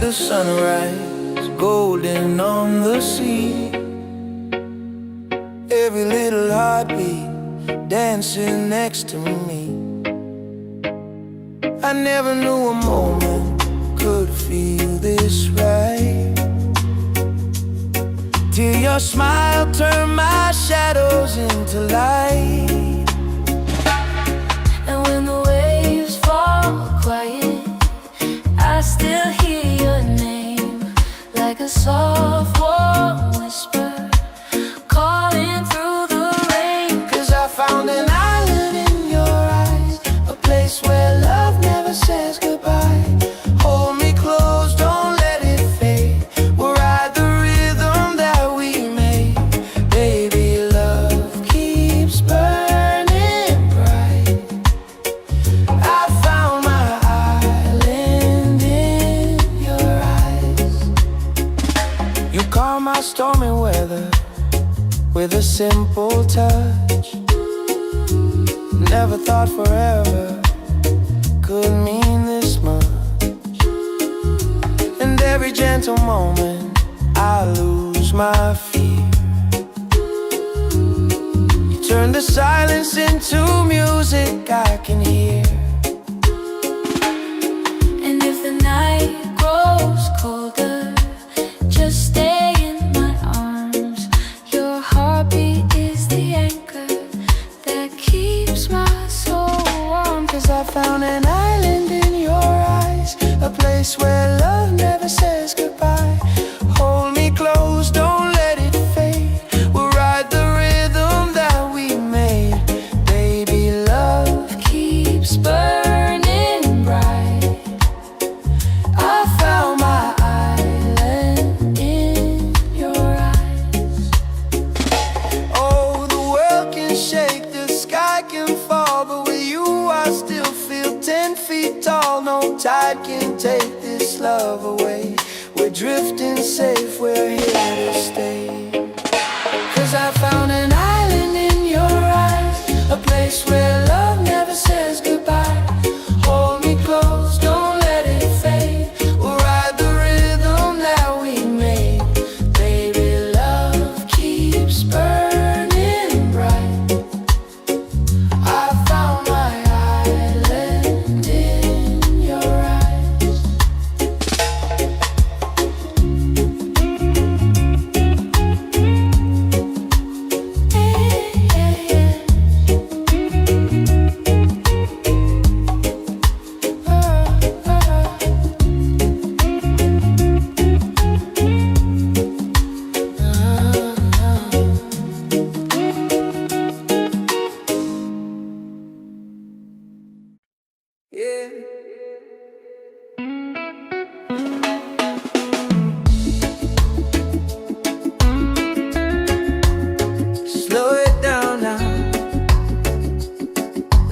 the sunrise, golden on the sea. Every little heartbeat dancing next to me. I never knew a moment could feel this right, till your smile turned my shadows into light. And when the waves fall quiet, I still hear your name, like a soft warm whisper calling through the rain. 'Cause I found an island in your eyes, a place where love never says goodbye. Hold me close, don't let it fade. We'll ride the rhythm that we made. Baby, love keeps burning bright. I found my island in your eyes. You calm my stormy weather with a simple touch. Never thought forever could mean this much. And every gentle moment I lose my fear. You turn the silence into music I can hear. And if the night grows colder, just stay in my arms. Your heartbeat is the anchor that keeps my soul warm. 'Cause I found an island in your eyes, a place where love never says goodbye. Hold me close, don't let it fade. We'll ride the rhythm that we made. Baby, love keeps burning bright. I found my island in your eyes. Oh, the world can shake, the sky can fall, but with you I still feel 10 feet tall. No tide can take this love away. We're drifting safe, we're here to stay. 'Cause I found an island in your eyes, a place where love never says goodbye. Hold me close, don't let it fade. We'll ride the rhythm that we made. Baby, love keeps burning bright. I found my island in your eyes. Yeah. Slow it down now.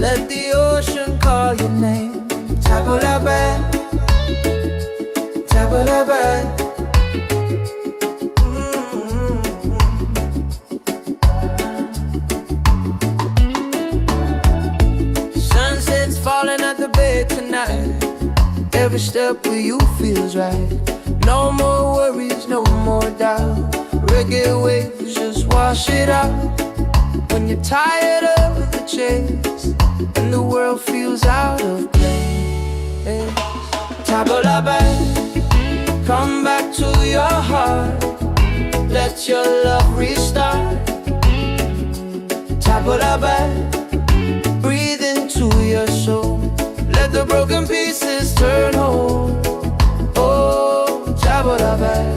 Let the ocean call your name. Table la bed, table la bed. Sunset's falling at the bay tonight. Every step with you feels right. No more worries, no more doubt. Reggae waves just wash it out. When you're tired of the chase and the world feels out of place, table la bed, come back to your heart. Let your love restart. Table la bed, breathe into your soul. Let the broken pieces turn whole. Oh, table la bed.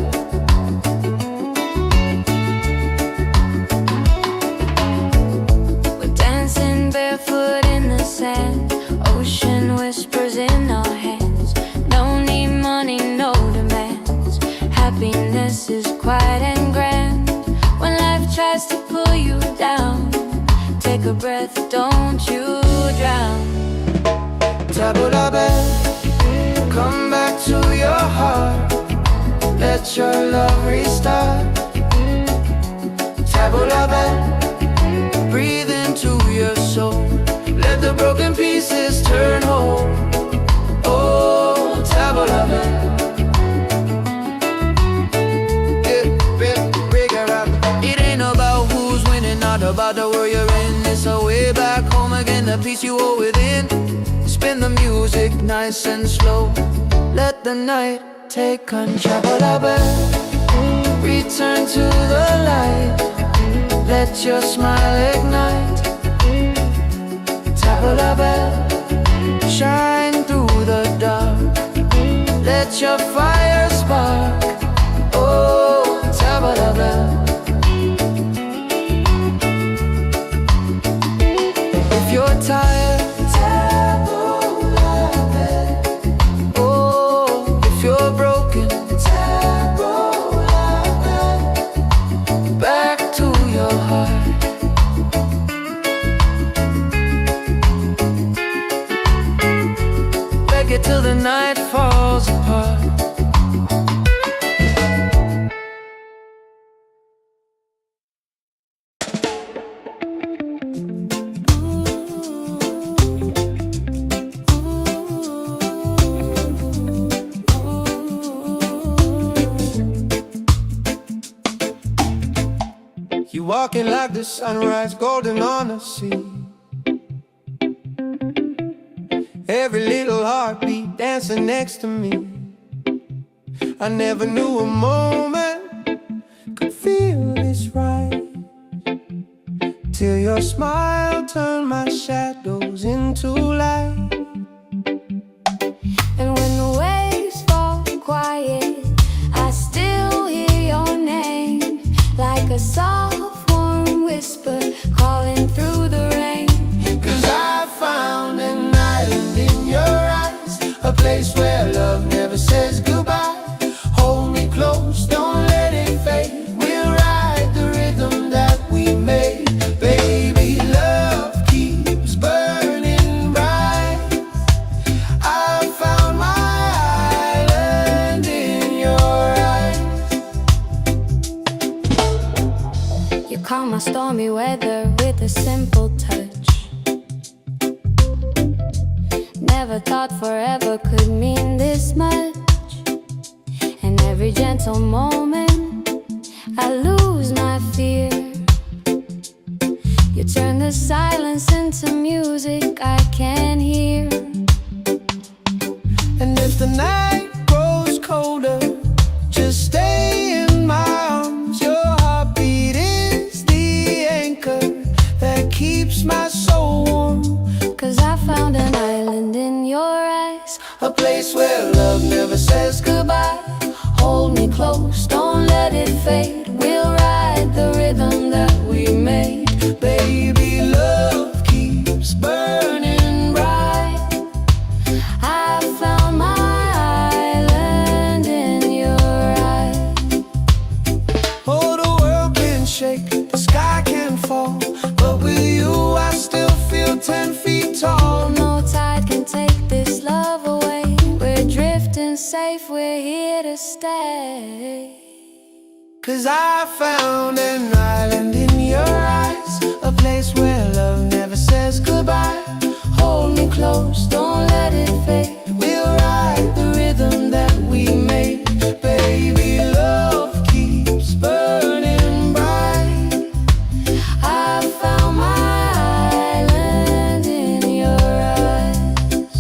We're dancing barefoot in the sand, ocean whispers in our hands. No need money, no demands. Happiness is quiet and grand. When life tries to pull you down, take a breath, don't you drown. Table la bed, come back to your heart. Let your love restart. Table la bed, breathe into your soul. Let the broken pieces turn whole. Oh, table la bed. about the world you're in. It's a way back home again, the peace you hold within. Spin the music nice and slow. Let the night take control. Return to the light. Let your smile ignite. Tap the bell, shine through the dark. Let your fire spark. Oh, tap the bell. If you're tired, tap the bell. Oh, if you're broken, tap the bell. Back to your heart. Reggae till the night falls apart. You walking like the sunrise, golden on the sea. Every little heartbeat dancing next to me. I never knew a moment could feel this right, till your smile turned my shadows into light. And when the waves fall quiet, I still hear your name, like a soft warm whisper calling through the rain. 'Cause I found an island in your eyes, a place where love never says goodbye. Hold me close, don't let it fade. We'll ride the rhythm that we made. Baby, love keeps burning bright. I found my island in your eyes. You calm my stormy weather with a simple touch. Never thought forever could mean this much. And every gentle moment I lose my fear. You turn the silence into music I can hear. And if the night grows colder, just stay in my arms. Your heartbeat is the anchor that keeps my soul warm. 'Cause I found an island in your eyes, A place where love never says goodbye. Hold me close, don't let it fade. We'll ride the rhythm that we made. Baby, love keeps burning bright. I found my island in your eyes. Oh, the world can shake, the sky can fall, but with you I still feel 10 feet tall. No tide can take this love away. We're drifting safe, we're here to stay. 'Cause I found an island in your eyes, a place where love never says goodbye. Hold me close, don't let it fade. We'll ride the rhythm that we made. Baby, love keeps burning bright. I found my island in your eyes.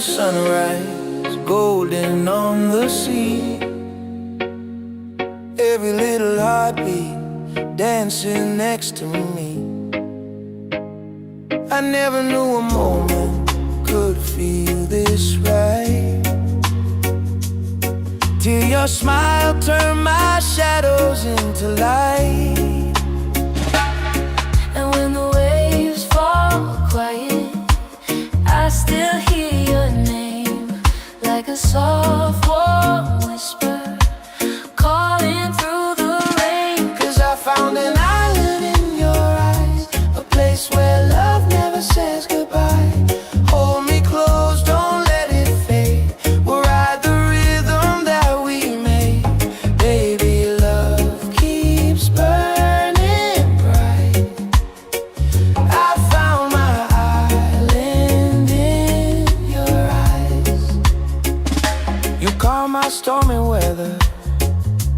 the sunrise, golden on the sea. Every little heartbeat dancing next to me. I never knew a moment could feel this right, till your smile turned my shadows into light. And when the waves fall quiet, I still hear your name, like a soft warm whisper calling through the rain. 'Cause I found an island in your eyes, a place where love never says goodbye. Hold me close, don't let it fade. We'll ride the rhythm that we made. Baby, love keeps burning bright. I found my island in your eyes. You calm my stormy weather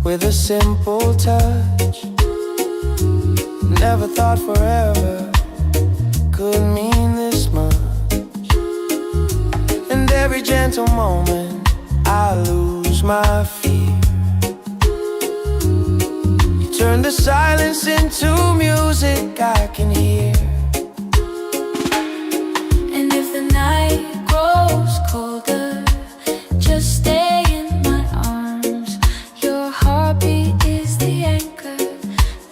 with a simple touch. Never thought forever could mean this much. And every gentle moment I lose my fear. You turn the silence into music I can hear. And if the night grows colder, just stay in my arms. Your heartbeat is the anchor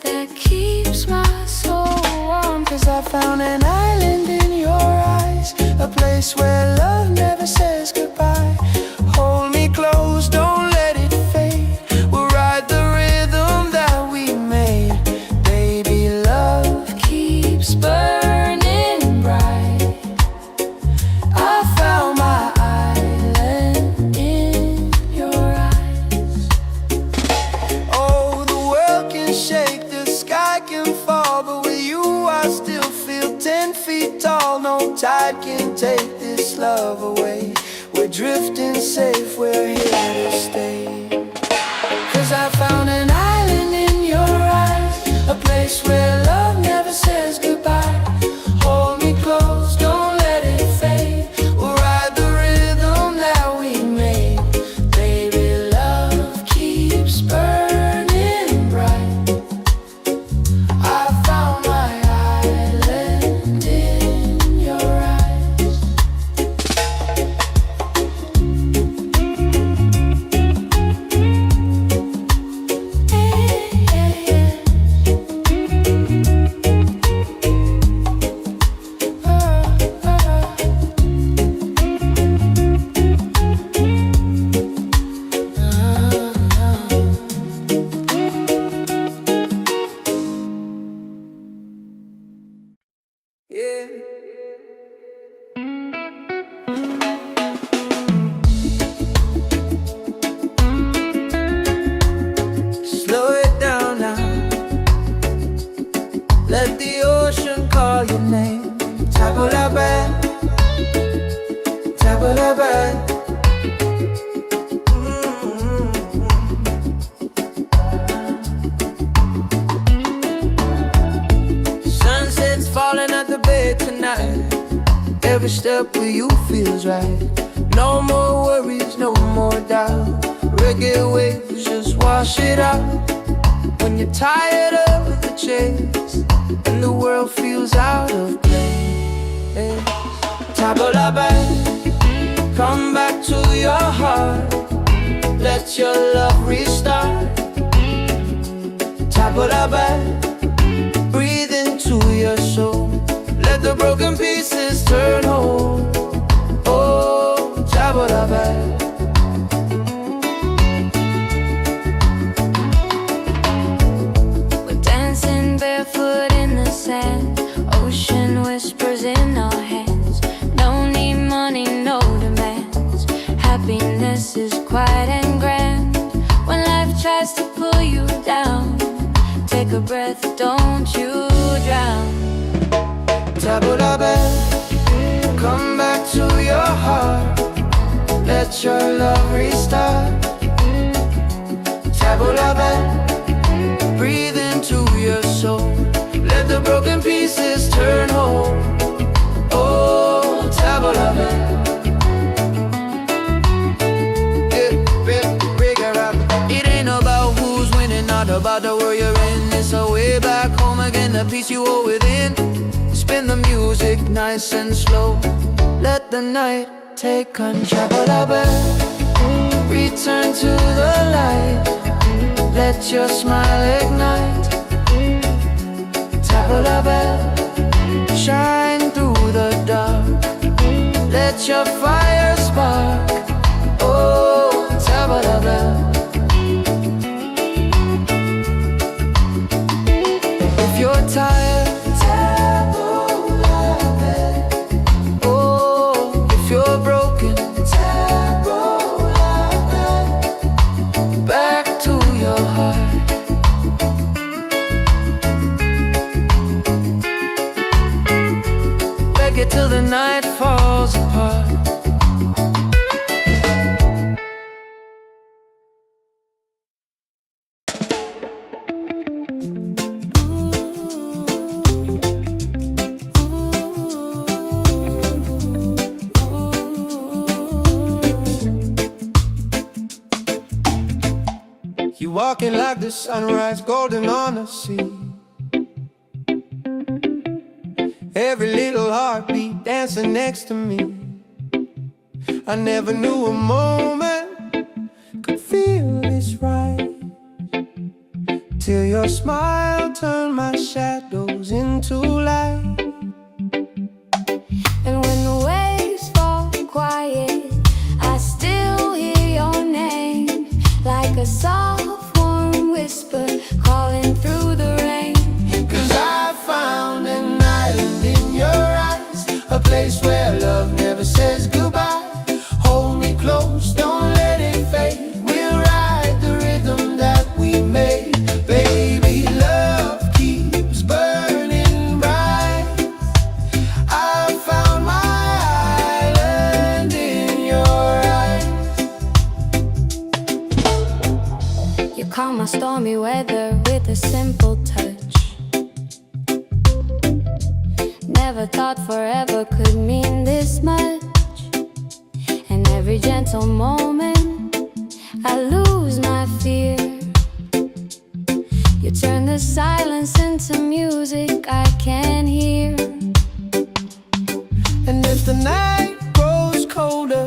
that keeps my soul warm. 'Cause I found an island in your eyes, a place where love never says goodbye. Hold me close, don't let it fade. We'll ride the rhythm that we made. Baby, love Keeps burning bright. I found my island in your eyes. Oh, the world can shake, the sky can fall, but with you I still feel 10 feet tall. No tide can take this love away. We're drifting safe, we're here to stay. 'Cause I found an island in your eyes, a place where love never says goodbye. Hold me close, don't let it fade. We'll ride the rhythm that we made. Baby, love keeps burning bright. I found my island in your eyes. Yeah. Slow it down now. Let the ocean call your name. Tabulaban, tabulaban. Sunset's falling at the bay tonight. Every step with you feels right. No more worries, no more doubt. Reggae waves just wash it out. When you're tired of the chase and the world feels out of place, Tabulaban, come back to your heart. Let your love restart. Tabulaban, breathe into your soul. Let the broken pieces turn whole. Oh, Tabulaban. We're dancing barefoot in the sand. Ocean whispers in our hands. No need money, no demands. Happiness is quiet and grand. When life tries to pull you down, take a breath, don't you drown. Tabulaban, come back to your heart. Let your love restart. Tabulaban, breathe into your soul. Let the broken pieces turn whole. Oh, Tabulaban. the peace you hold within. Spin the music nice and slow. Let the night take control. Return to the light. Let your smile ignite. Tabla, shine through the dark. Let your fire spark. Oh, tabla. If you're tired, oh, if you're broken, back to your heart. Reggae till the night falls apart. You walking like the sunrise, golden on the sea. Every little heartbeat dancing next to me. I never knew a moment could feel this right, till your smile turned my shadows into light. And when the waves fall quiet, I still hear your name, like a soft warm whisper calling through the rain. 'Cause I found an island in your eyes, a place where love never says goodbye. Hold me close, don't let it fade. We'll ride the rhythm that we made. Baby, love keeps burning bright. I found my island in your eyes. You calm my stormy weather with a simple touch. Never thought forever could mean this much. And every gentle moment I lose my fear. You turn the silence into music I can hear. And if the night grows colder,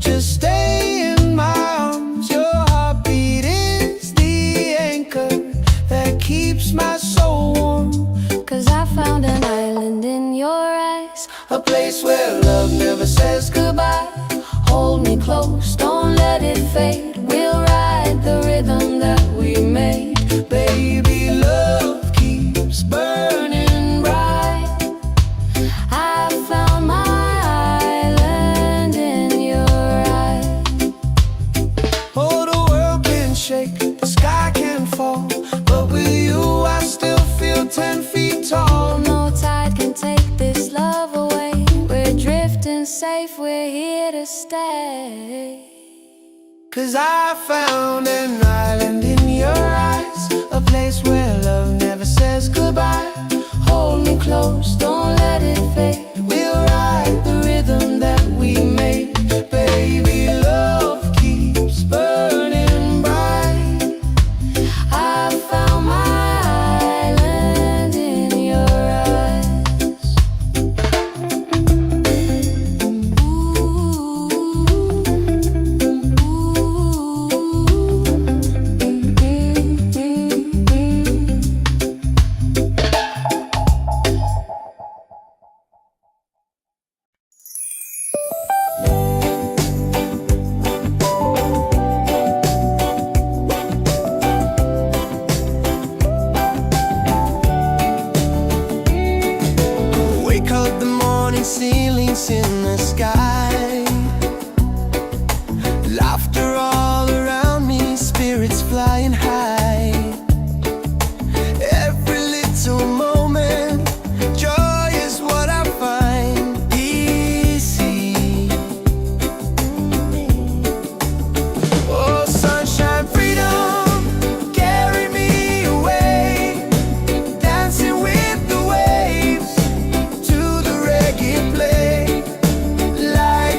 just stay in my arms. Your heartbeat is the anchor that keeps my soul warm. 'Cause I found an island in your eyes, A place where love never says goodbye. Hold me close, don't let it fade. We'll ride the rhythm that we made. Baby, love keeps burning bright. I found my island in your eyes. Oh, the world can shake, the sky can fall, but with you I still feel 10 feet tall. No tide can take this love away. We're drifting safe, we're here to stay. 'Cause I found an island in your eyes, a place where love never says goodbye. Hold me close, don't let it fade. We'll ride the rhythm that we made. Baby, love keeps burning bright. I found my island in your eyes. Wake up the morning, ceilings in the sky. Laughter all around me, spirits flying high. Every little moment, joy is what I find. Easy. Oh, sunshine, freedom, carry me away. Dancing with the waves to the reggae play. Light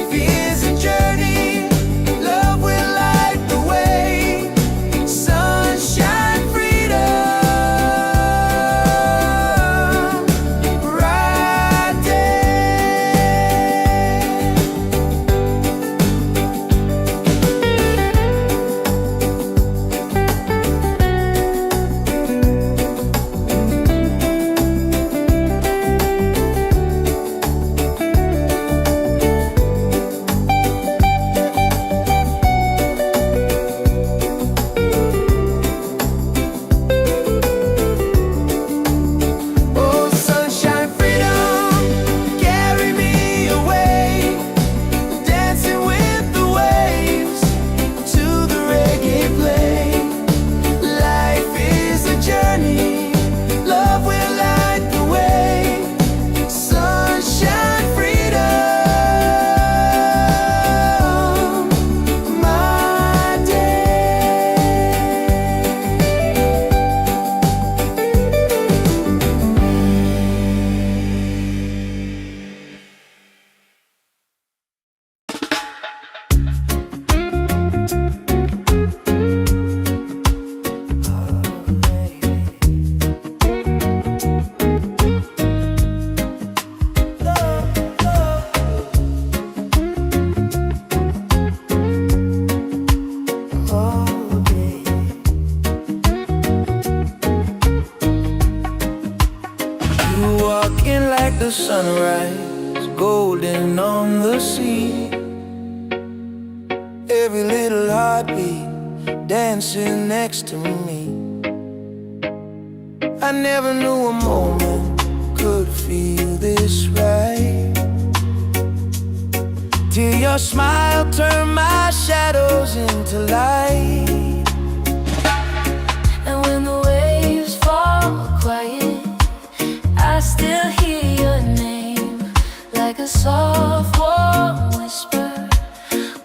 You walking like the sunrise, golden on the sea. Every little heartbeat dancing next to me. I never knew a moment could feel this right, till your smile turned my shadows into light. And when the waves fall quiet, I still hear your name, like a soft warm whisper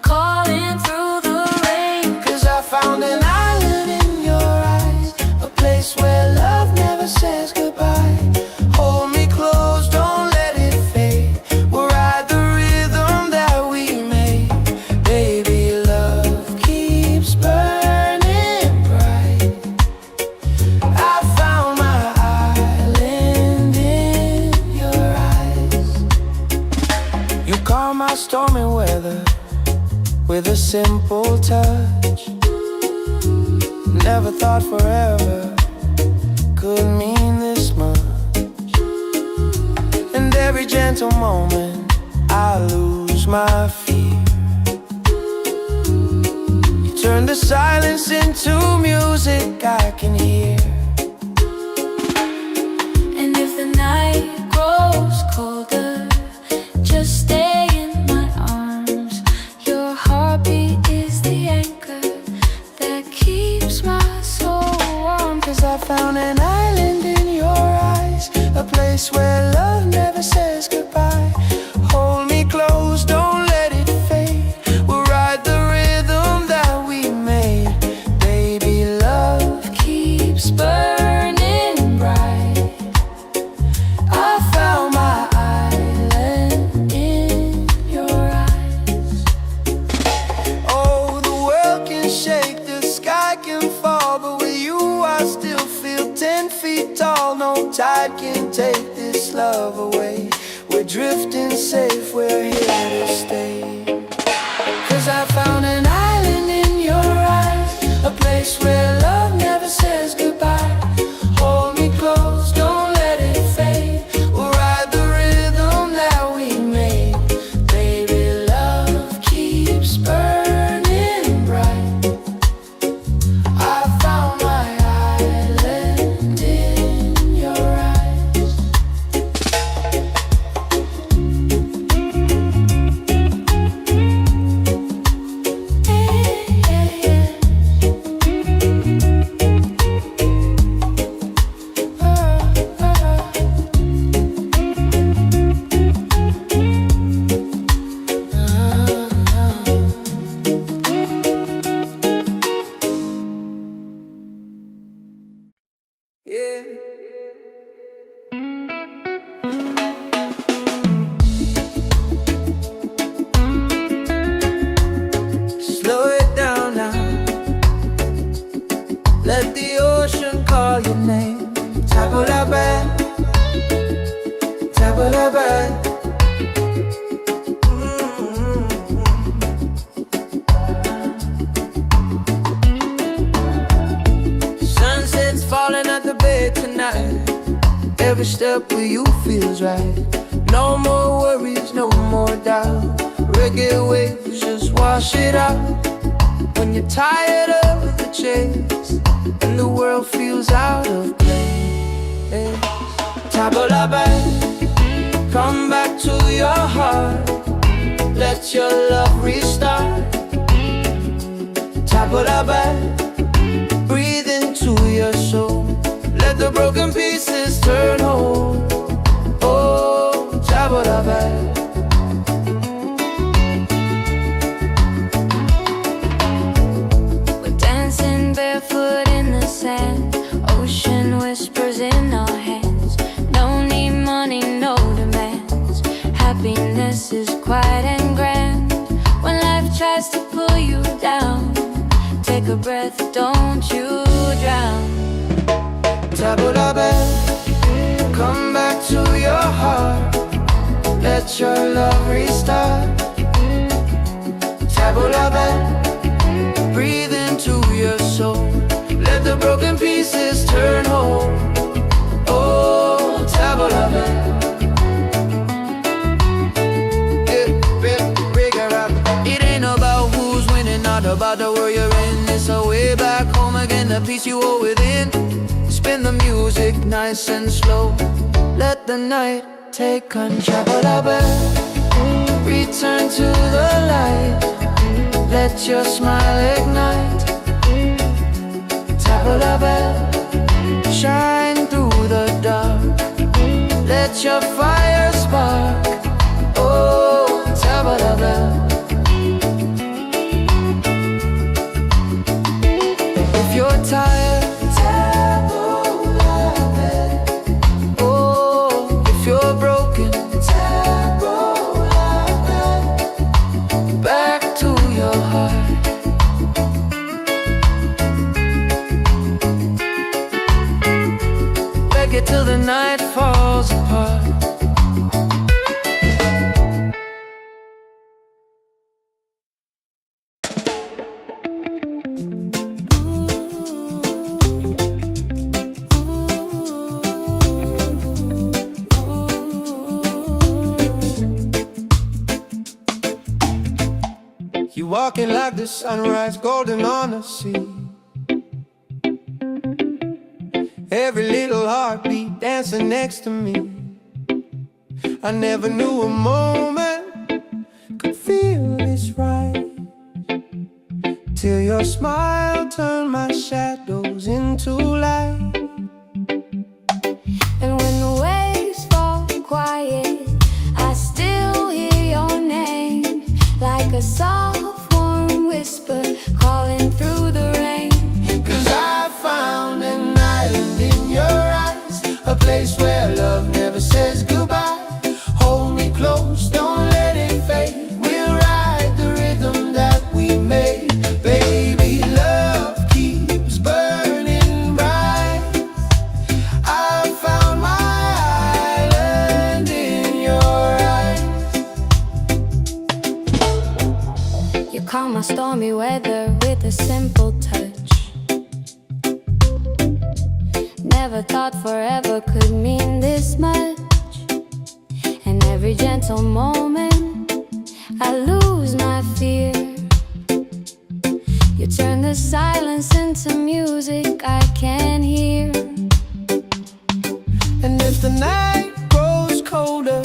calling through the rain. 'Cause I found an island in your eyes, a place where love never says goodbye. Hold me close, don't let it fade. We'll ride the rhythm that we made. Baby, love keeps burning bright. I found my island in your eyes. You calm my stormy weather with a simple touch. Never thought forever could mean this much. And every gentle moment I lose my fear. You turn the silence into music I can hear. And if the night grows colder, just stay in my arms. Your heartbeat is the anchor that keeps my soul warm. 'Cause I found an island in your eyes, a place where love never says goodbye. Hold me close, don't let it fade. We'll ride the rhythm that we made. Baby, love keeps burning bright. I found my island in your eyes. Oh, the world can shake, the sky can fall, but with you I still feel 10 feet tall. No tide can take this love away. We're drifting safe, we're here to stay. 'Cause I found an island in your eyes, a place where love never says goodbye. Hold me close, don't let it fade. We'll ride the rhythm that we made. Baby, love keeps burning bright. I found my island in your eyes. Yeah. Slow it down now. Let the ocean call your name. Table la bed, table la bed. Sunset's falling at the bay tonight. Every step with you feels right. No more worries, no more doubt. Reggae waves just wash it out. When you're tired of the chase and the world feels out of place, table la bed, come back to your heart. Let your love restart. Table la bed, breathe into your soul. Let the broken pieces turn whole. Oh, table la bed. We're dancing barefoot in the sand, ocean whispers in our hands. No need money, no demands. Happiness is quiet and grand. When life tries to pull you down, take a breath, don't you drown. Table la bed, come back to your heart. Let your love restart. Table la bed, breathe into your soul. Let the broken pieces turn whole. Oh, table la again the peace you hold within. Spin the music nice and slow. Let the night take control. Return to the light. Let your smile ignite. Tap the bell, shine through the dark. Let your fire spark. Oh, tap the bell. If you're tired, tap the bell. Oh, if you're broken, tap the bell. Back to your heart. Reggae till the night falls apart. You walking like the sunrise, golden on the sea. Every little heartbeat dancing next to me. I never knew a moment could feel this right, till your smile turned my shadows into light. And when the waves fall quiet, I still hear your name, like a soft warm whisper calling through the rain. 'Cause I found an island in your eyes, a place where love never says goodbye. Hold me close, don't let it fade. We'll ride the rhythm that we made. Baby, love keeps burning bright. I found my island in your eyes. You calm my stormy weather with a simple touch. Never thought forever could mean this much. And every gentle moment I lose my fear. You turn the silence into music I can hear. And if the night grows colder,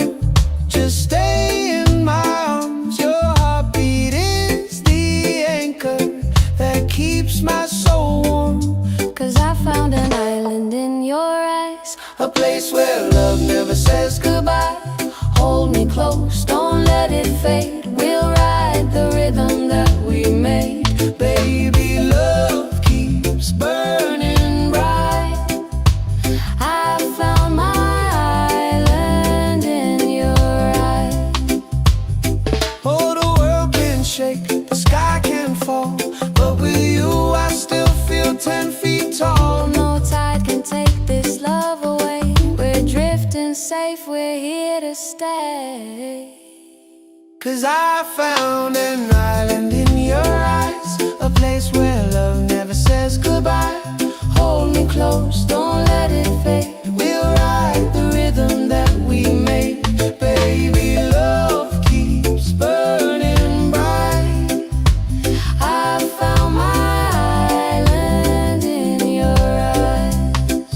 just stay in my arms. Your heartbeat is the anchor that keeps my soul warm. 'Cause I found an island in your eyes, A place where love never says goodbye. Hold me close, don't let it fade. We'll ride the rhythm that we made. Baby, love keeps burning bright. I found my island in your eyes. Oh, the world can shake, the sky can fall, but with you I still feel 10 feet tall. No tide can take this love away. We're drifting safe, we're here to stay. 'Cause I found an island in your eyes, a place where love never says goodbye. Hold me close, don't let it fade. We'll ride the rhythm that we made. Baby, love keeps burning bright. I found my island in your eyes.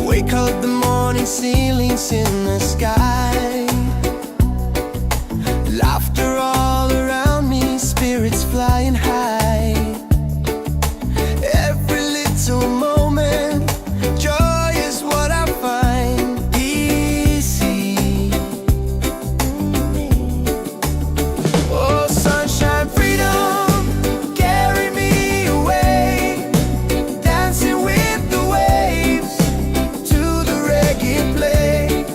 Wake up the morning ceilings in the sky. Laughter all around me, spirits flying high. Every little moment, joy is what I find. Easy. Oh, sunshine, freedom, carry me away. Dancing with the waves to the reggae play.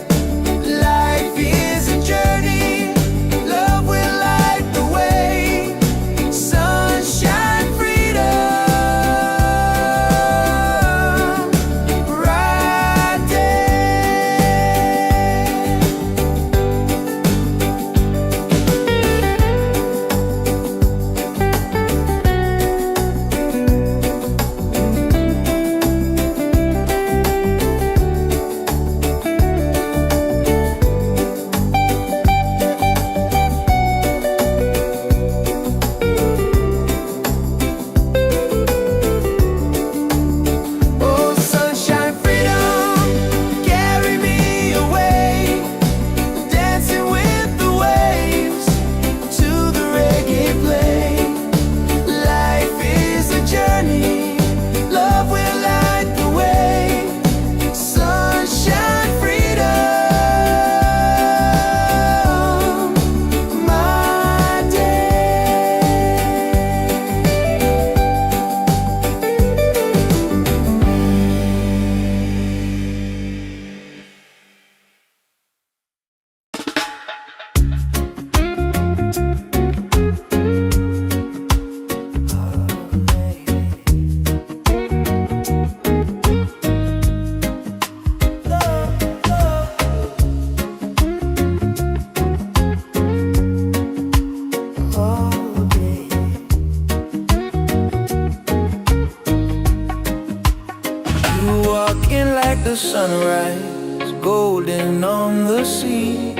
sunrise, golden on the sea.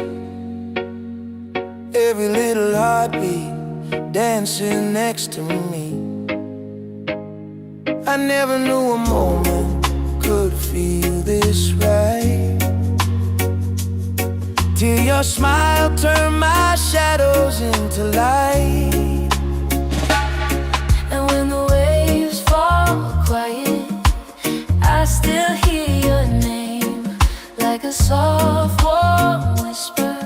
Every little heartbeat dancing next to me. I never knew a moment could feel this right, till your smile turned my shadows into light. And when the waves fall quiet, I still hear your name, like a soft warm whisper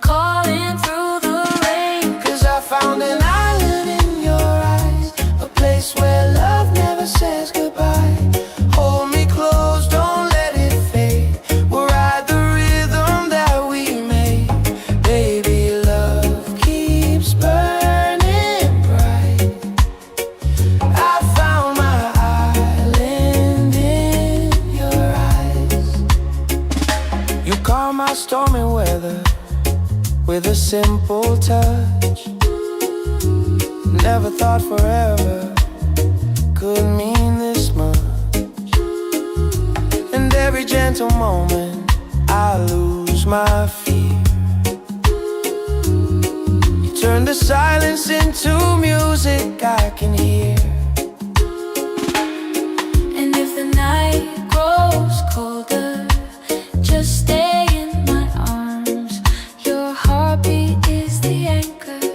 calling through the rain. 'Cause I found an island in your eyes, a place where love never says goodbye. Hold me close, don't let it fade. We'll ride the rhythm that we made. Baby, love keeps burning bright. I found my island in your eyes. You calm my stormy weather with a simple touch. Never thought forever could mean this much. And every gentle moment I lose my fear. You turn the silence into music I can hear. And if the night grows colder, just stay in my arms. Your heartbeat is the anchor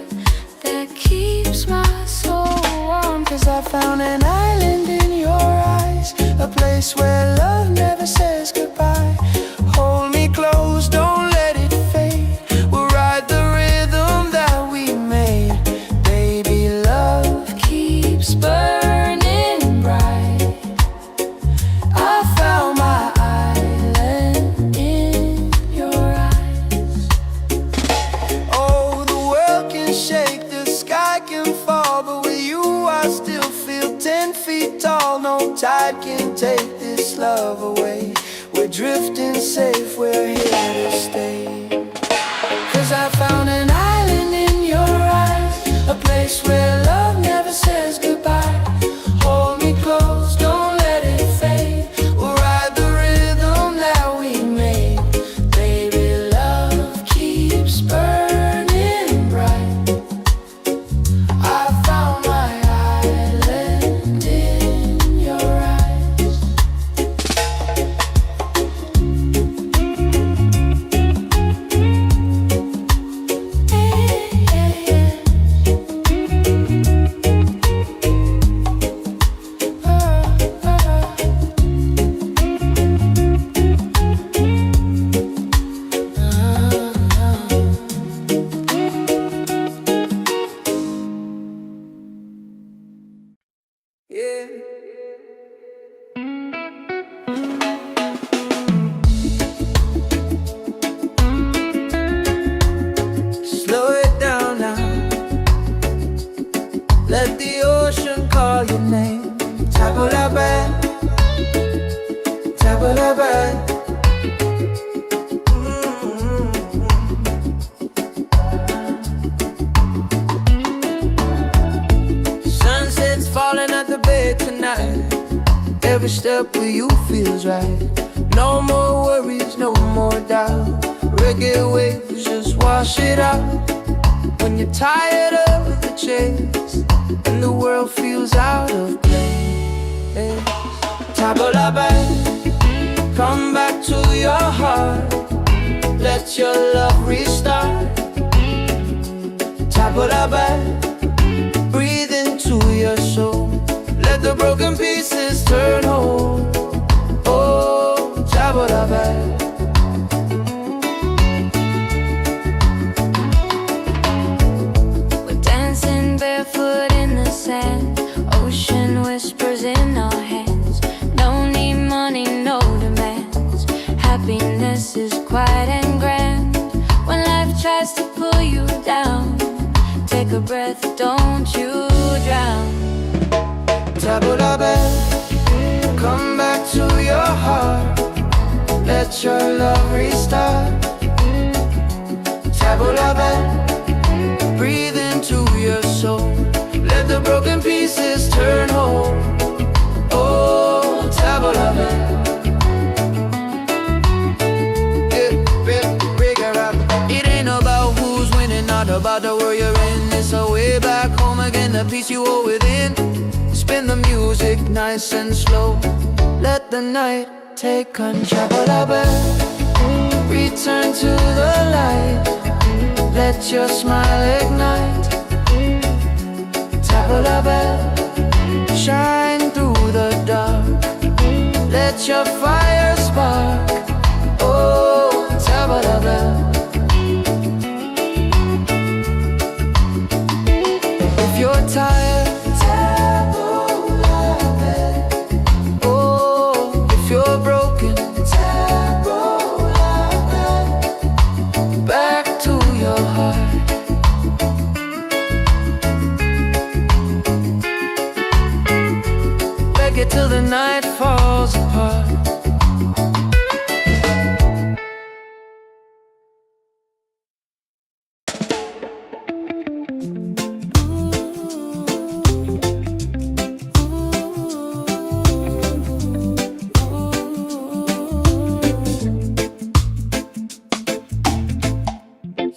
that keeps my soul warm. 'Cause I found an island in your eyes, a place where love never says goodbye. Hold me close, don't let it fade. We'll ride the rhythm that we made. Baby, love keeps burning bright. I found my island in your eyes. Oh, the world can shake, the sky can fall, but with you I still feel 10 feet tall. No tide can take this love away. We're drifting safe, we're here to stay. 'Cause I found an island in your eyes, a place where love never says goodbye. Hold me close, don't let it fade. We'll ride the rhythm that we made. Baby, love keeps burning bright. I found my island in your eyes. Yeah. Slow it down now. Let the ocean call your name. Table la bed, table la bed. Sunset's falling at the bed tonight. Every step with you feels right. No more worries, no more doubt. Reggae waves just wash it out. When you're tired of the chase and the world feels out of place, table la bed, come back to your heart. Let your love restart. Table la bed, breathe into your soul. Let the broken pieces turn whole. Oh, table la bed. We're dancing barefoot in the sand, ocean whispers in our hands. No need money, no demands. Happiness is quiet and grand. When life tries to pull you down, take a breath, don't you drown. Table la bed, come back to your heart. Let your love restart. Table la bed, breathe into your soul. Let the broken pieces turn whole. Oh, table la bed. the peace you hold within. Spin the music nice and slow. Let the night take control. Return to the light. Let your smile ignite. Tabla bell, shine through the dark. Let your fire spark. Oh, tabla bell. If you're tired, tabla bell. Oh, if you're broken, tabla bell. Back to your heart. Reggae till the night falls apart.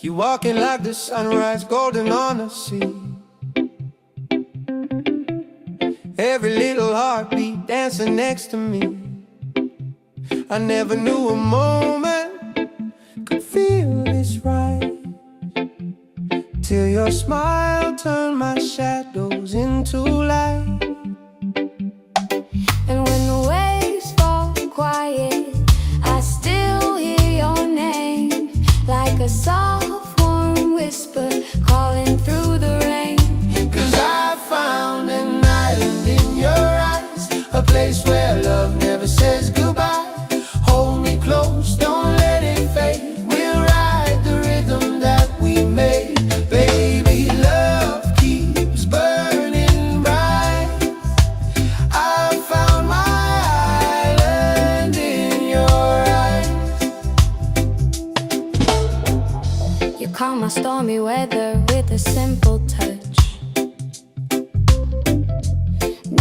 You walking like the sunrise, golden on the sea. Every little heartbeat dancing next to me. I never knew a moment could feel this right, till your smile turned my shadows into light. And when the waves fall quiet, I still hear your name, like a soft warm whisper calling through the rain. 'Cause I found an island in your eyes, a place where love never says goodbye. Hold me close, don't let it fade. We'll ride the rhythm that we made. Baby, love keeps burning bright. I found my island in your eyes. You calm my stormy weather with a simple touch.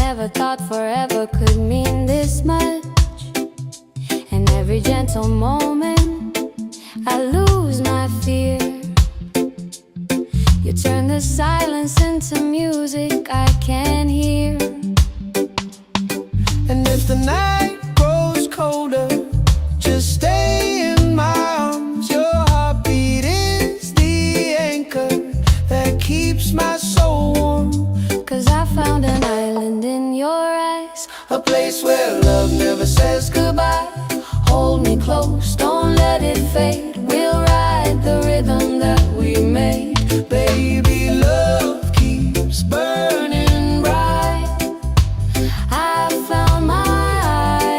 Never thought forever could mean this much. And every gentle moment I lose my fear. You turn the silence into music I can hear. And if the night grows colder, just stay in my arms. Your heartbeat is the anchor that keeps my soul warm. 'Cause I found an island in your eyes, A place where love never says goodbye. hold me close, don't let it fade. We'll ride the rhythm that we made. Baby, love keeps burning bright. I found my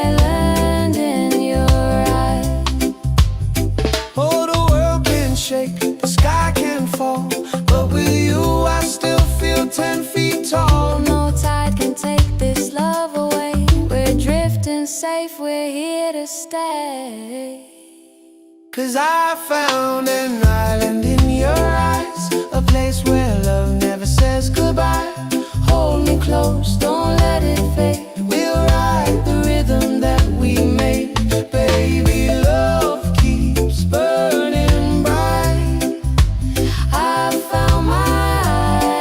island in your eyes. Oh, the world can shake, the sky can fall, but with you I still feel 10 feet tall. No tide can take this love away. We're drifting safe, we're here to stay. 'Cause I found an island in your eyes, a place where love never says goodbye. Hold me close, don't let it fade. We'll ride the rhythm that we made. Baby, love keeps burning bright. I found my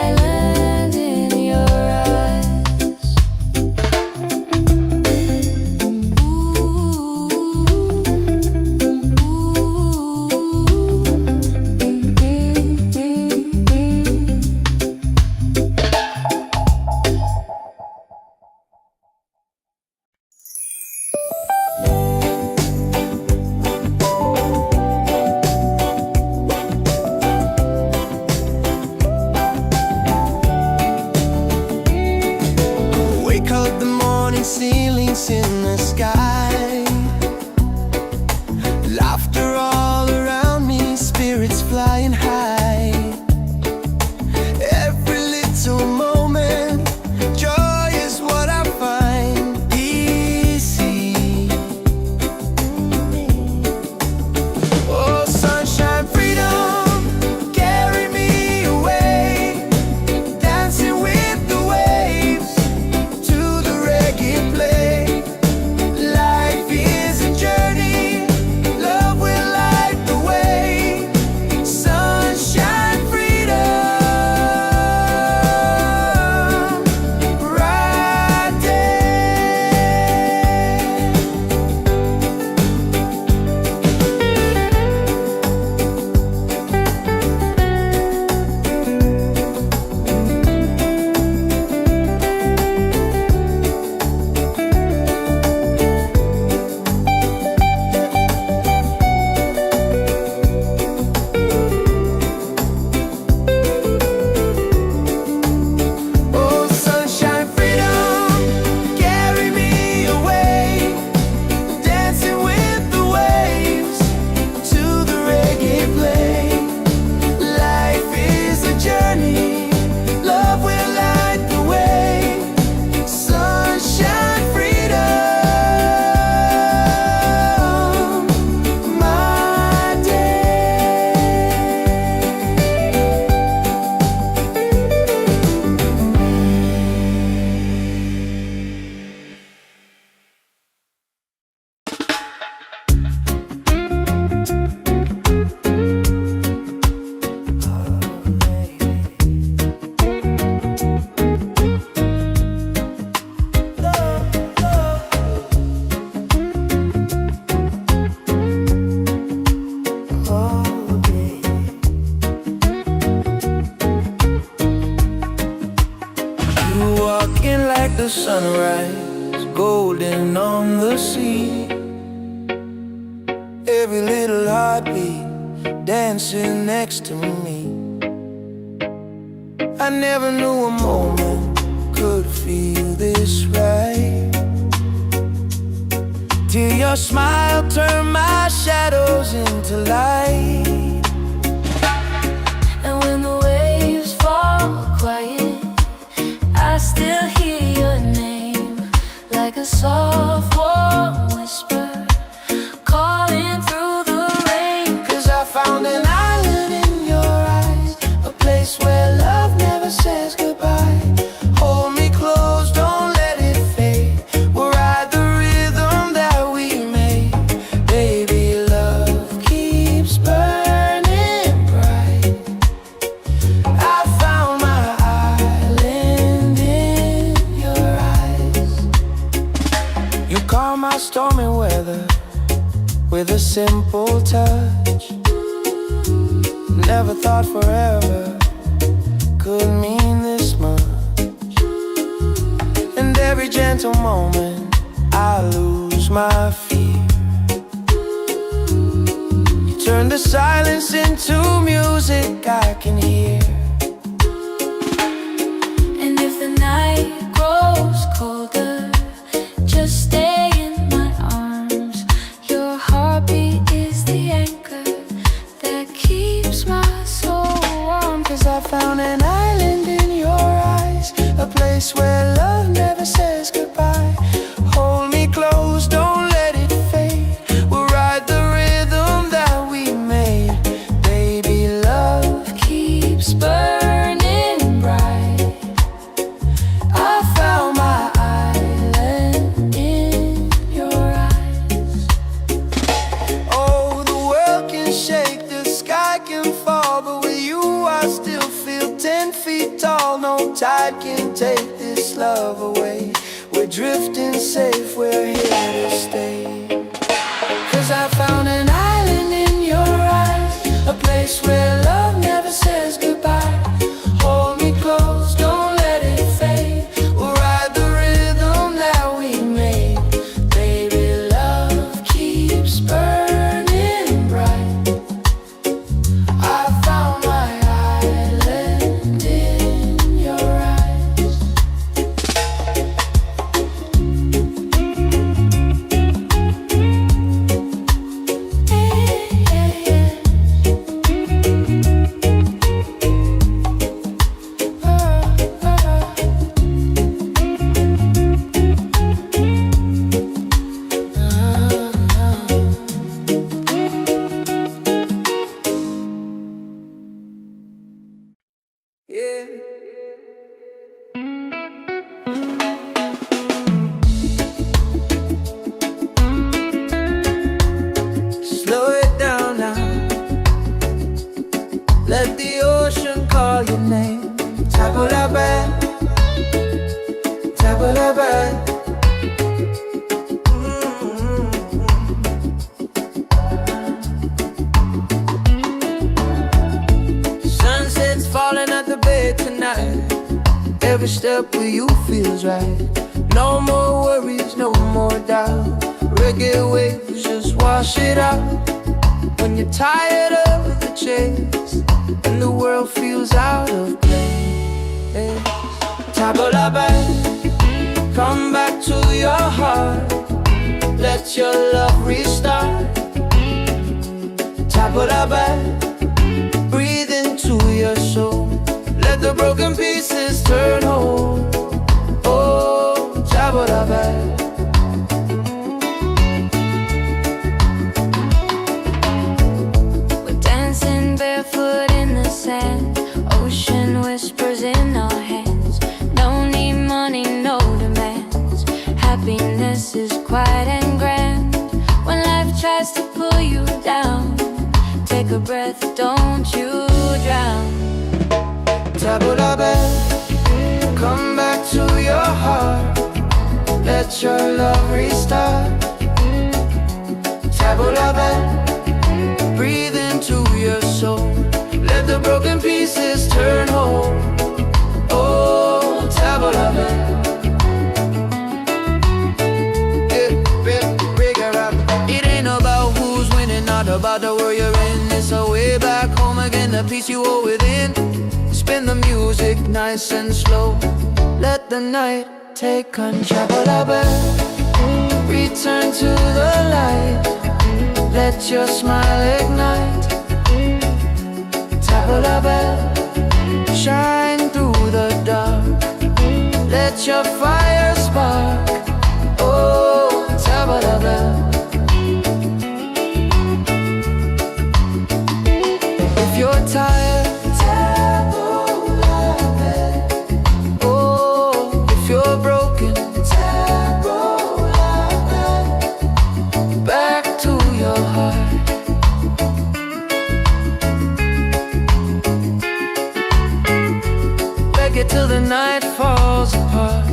island in your eyes. the sunrise, golden on the sea. Every little heartbeat dancing next to me. I never knew a moment could feel this right, till your smile turned my shadows into light. And when the waves fall quiet, I still hear your name, like a soft warm whisper calling through the rain. 'Cause I found an island in your eyes, a place where love never says goodbye. Hold me close, don't let it fade. We'll ride the rhythm that we made. Baby, love keeps burning bright. I found my island in your eyes. You calm my stormy weather with a simple touch. Never thought forever could mean this much. And every gentle moment I lose my fear. You turn the silence into music I can hear. And if the night grows colder, just stay in my arms. Your heartbeat is the anchor that keeps my soul warm. 'Cause I found an island in your eyes, a place where love never says goodbye. Hold me close, don't let it fade. We'll ride the rhythm that we made. Baby, love Keeps burning bright. I found my island in your eyes. Oh, the world can shake, the sky can fall, but with you I still feel 10 feet tall. No tide can take this love away. We're drifting safe, we're here to stay. 'Cause I found an island in your eyes, a place where love never says goodbye. Hold me close, don't let it fade. We'll ride the rhythm that we made. Baby, love keeps burning bright. I found my island in your eyes. Yeah. Slow it down now. Let the ocean call your name. Tabulaban, tabulaban. Sunset's falling at the bay tonight. Every step with you feels right. No more worries, no more doubt. Reggae waves just wash it out. When you're tired of the chase and the world feels out of place, Tabulaban, come back to your heart. Let your love restart. Tabulaban, breathe into your soul. Let the broken pieces turn whole. Oh, Tabulaban. We're dancing barefoot in the sand. Ocean whispers in our hands. No need money, no demands. Happiness is quiet and grand. When life tries to pull you down, take a breath, don't you drown. Tabulaban, come back to your heart. Let your love restart. Tabulaban, breathe into your soul. Let the broken pieces turn whole. Oh, Tabulaban. matter where you're in, it's a way back home again, the peace you hold within. Spin the music nice and slow, let the night take control. Return to the light, let your smile ignite. Tap a bell, shine through the dark, let your fire spark. Oh, tap a bell. If you're tired, tap a bell. Oh, if you're broken, tap a bell. Back to your heart. Reggae till the night falls apart.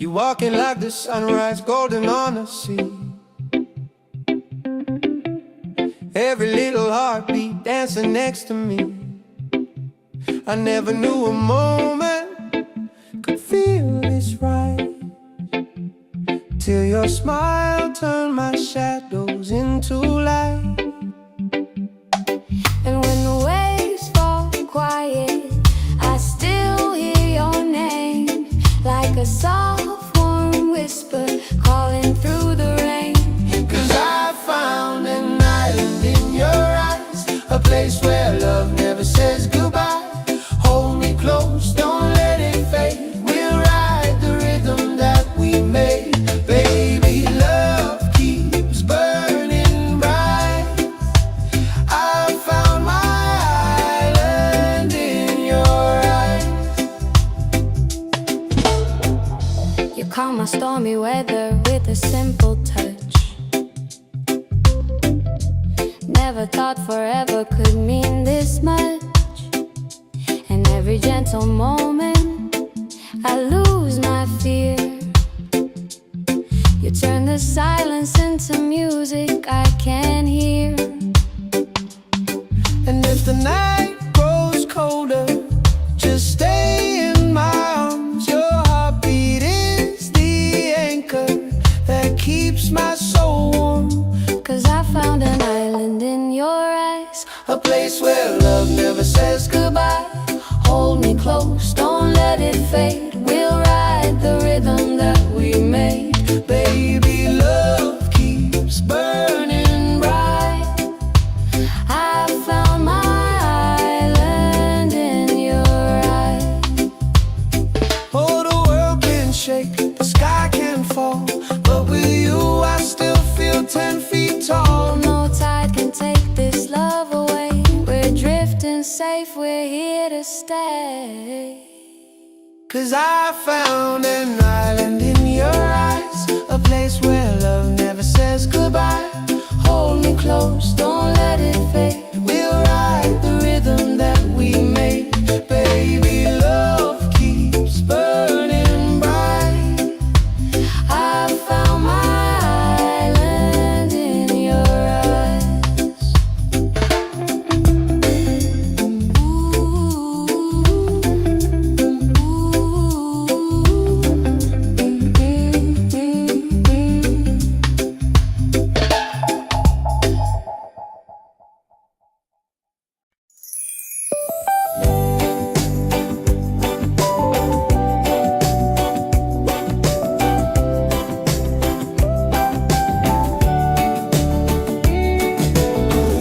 You walking like the sunrise, golden on the sea. Every little heartbeat dancing next to me. I never knew a moment could feel this right, till your smile turned my shadows into light. And when the waves fall quiet, I still hear your name, like a soft warm whisper calling through the rain. 'Cause I found an island in your eyes, a place where love never says goodbye. Hold me close, don't let it fade. We'll ride the rhythm that we made. Baby, love keeps burning bright. I found my island in your eyes. You calm my stormy weather with a simple touch. Never thought forever could mean this much. And every gentle moment I lose my fear. You turn the silence into music I can hear. And if the night grows colder, just stay in my arms. Your heartbeat is the anchor that keeps my soul warm. 'Cause I found an island in your eyes, A place where love never says goodbye. Hold me close, don't let it fade. We'll ride the rhythm that we made. Baby, love keeps burning bright. I found my island in your eyes. Oh, the world can shake, the sky can fall, but with you I still feel 10 feet tall. No tide can take this love away. We're drifting safe, we're here to stay. 'Cause I found an island in your eyes, a place where love never says goodbye. Hold me close, don't let it fade. We'll ride the rhythm that we made. Baby, love keeps burning bright. I found my island in your eyes.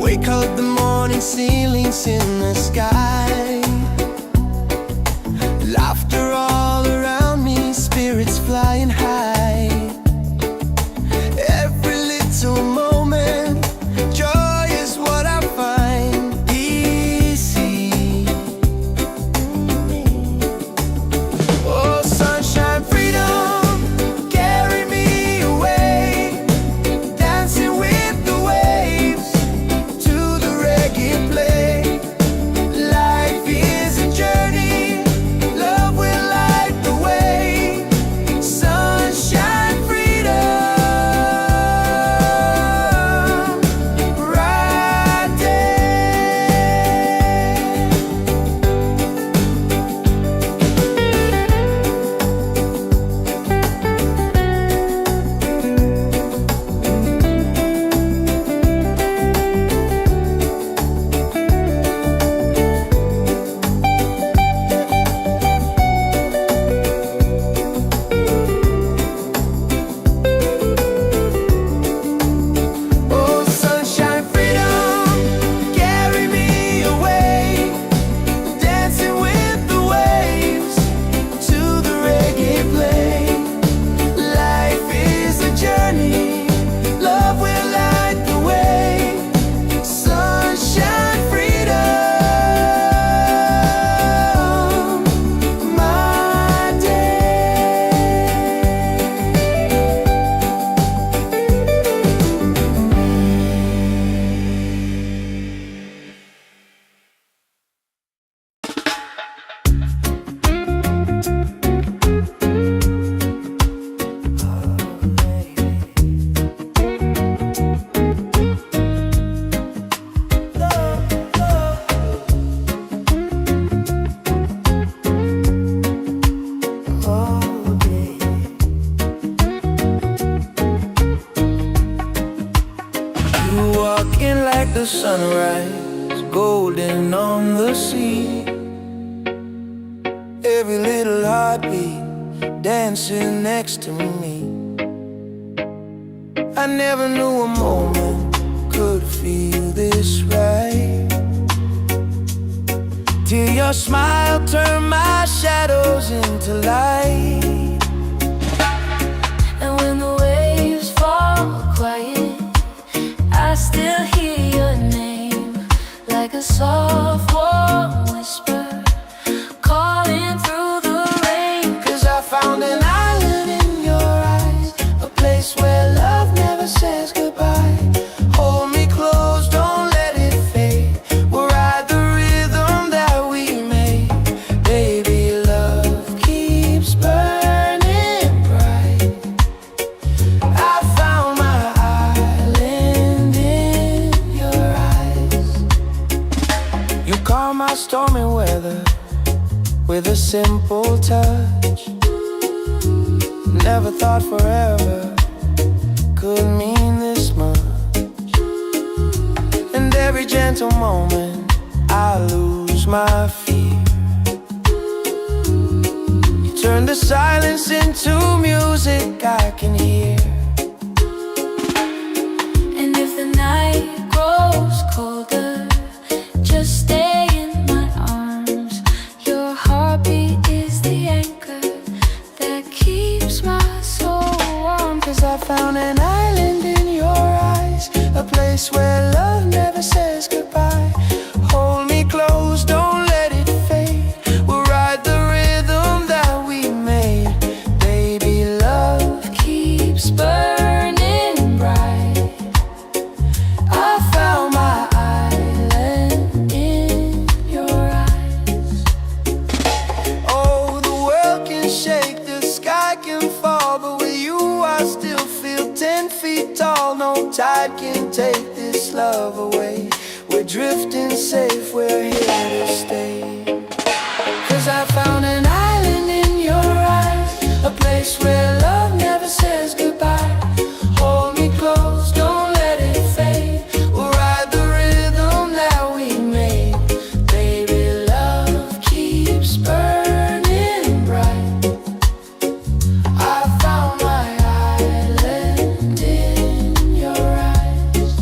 Wake up the morning, ceilings in the sky. Laughter all around me, spirits flying high. Every little moment, joy is what I find. Easy. Oh, sunshine, freedom, carry me away. Dancing with the waves to the reggae play. Life is a journey, love will light the way. Sunshine, freedom. the sunrise, golden on the sea. Every little heartbeat dancing next to me. I never knew a moment could feel this right, till your smile turned my shadows into light. And when the waves fall quiet, I still hear your name, like a soft warm whisper calling through the rain. 'Cause I found an island in your eyes, a place where love never says goodbye. Hold me close, don't let it fade. We'll ride the rhythm that we made. Baby, love keeps burning bright. I found my island in your eyes. You calm my stormy weather with a simple touch. Never thought forever could mean this much. And every gentle moment I lose my fear. You turn the silence into music I can hear. And if the night grows colder, just stay in my arms. Your heartbeat is the anchor that keeps my soul warm. 'Cause I found an island in your eyes, a place where love never says goodbye. Hold me close, don't let it fade. We'll ride the rhythm that we made. Baby, love keeps burning bright. I found my island in your eyes. Oh, the world can shake, the sky can fall, but with you I still feel 10 feet tall. No tide can take this love away. We're drifting safe, we're here to stay. 'Cause I found an island in your eyes, a place where love never says goodbye. Hold me close, don't let it fade. We'll ride the rhythm that we made. Baby, love keeps burning bright. I found my island in your eyes.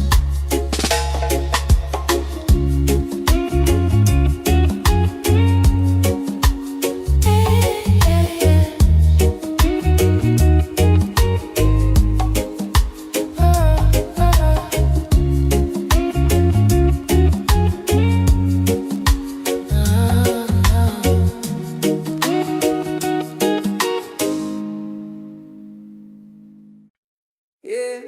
Yeah.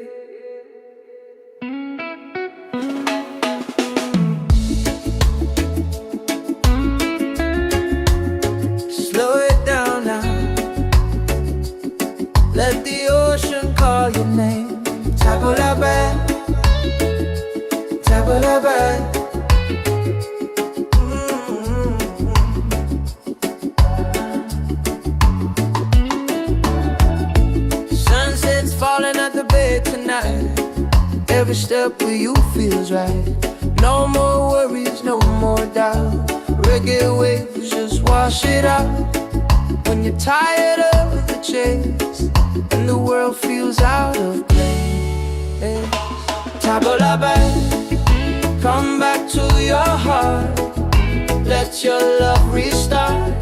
Slow it down now. Let the ocean call your name. Tabula-ba, tabula-ba. Sunset's falling at the bay tonight. Every step with you feels right. No more worries, no more doubt. Reggae waves just wash it out. When you're tired of the chase and the world feels out of place, Tabula-ba, come back to your heart. Let your love restart.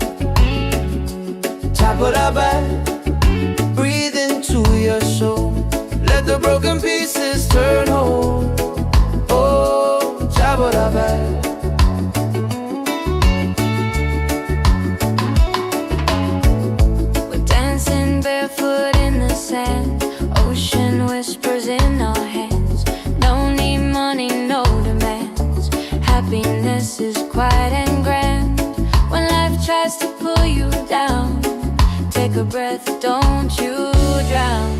Tabula-ba, breathe into your soul. Let the broken pieces turn whole. Oh, Tabula-ba. We're dancing barefoot in the sand, ocean whispers in our hands. No need money, no demands. Happiness is quiet and grand. When life tries to pull you down, take a breath, don't you drown.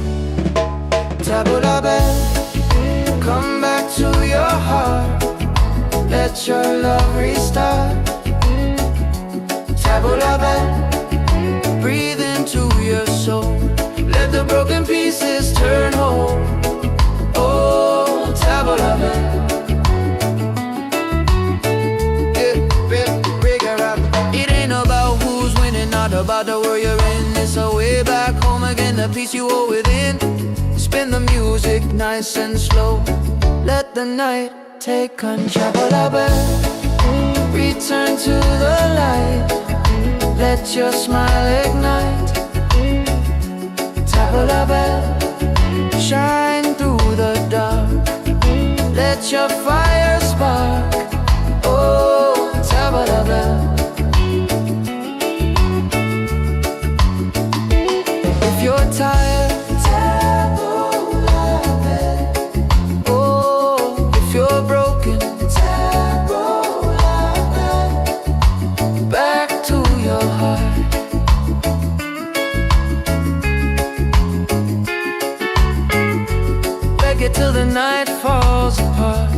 Tabula-ba, come back to your heart. Let your love restart. Tabula-ba, breathe into your soul. Let the broken pieces turn whole. Oh, Tabula-ba. peace you hold within. Spin the music nice and slow. Let the night take control. Return to the light. Let your smile ignite. Table a bell, shine through the dark. Let your fire spark. Oh, table a bell. If you're tired, table a bell. Oh, if you're broken, table a bell. Back to your heart. Reggae till the night falls apart.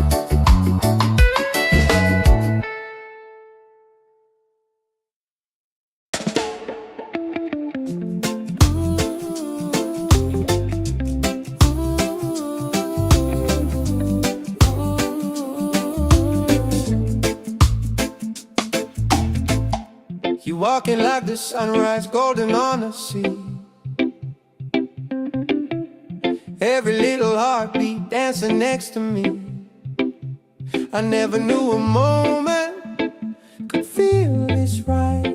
You walking like the sunrise, golden on the sea. Every little heartbeat dancing next to me. I never knew a moment could feel this right,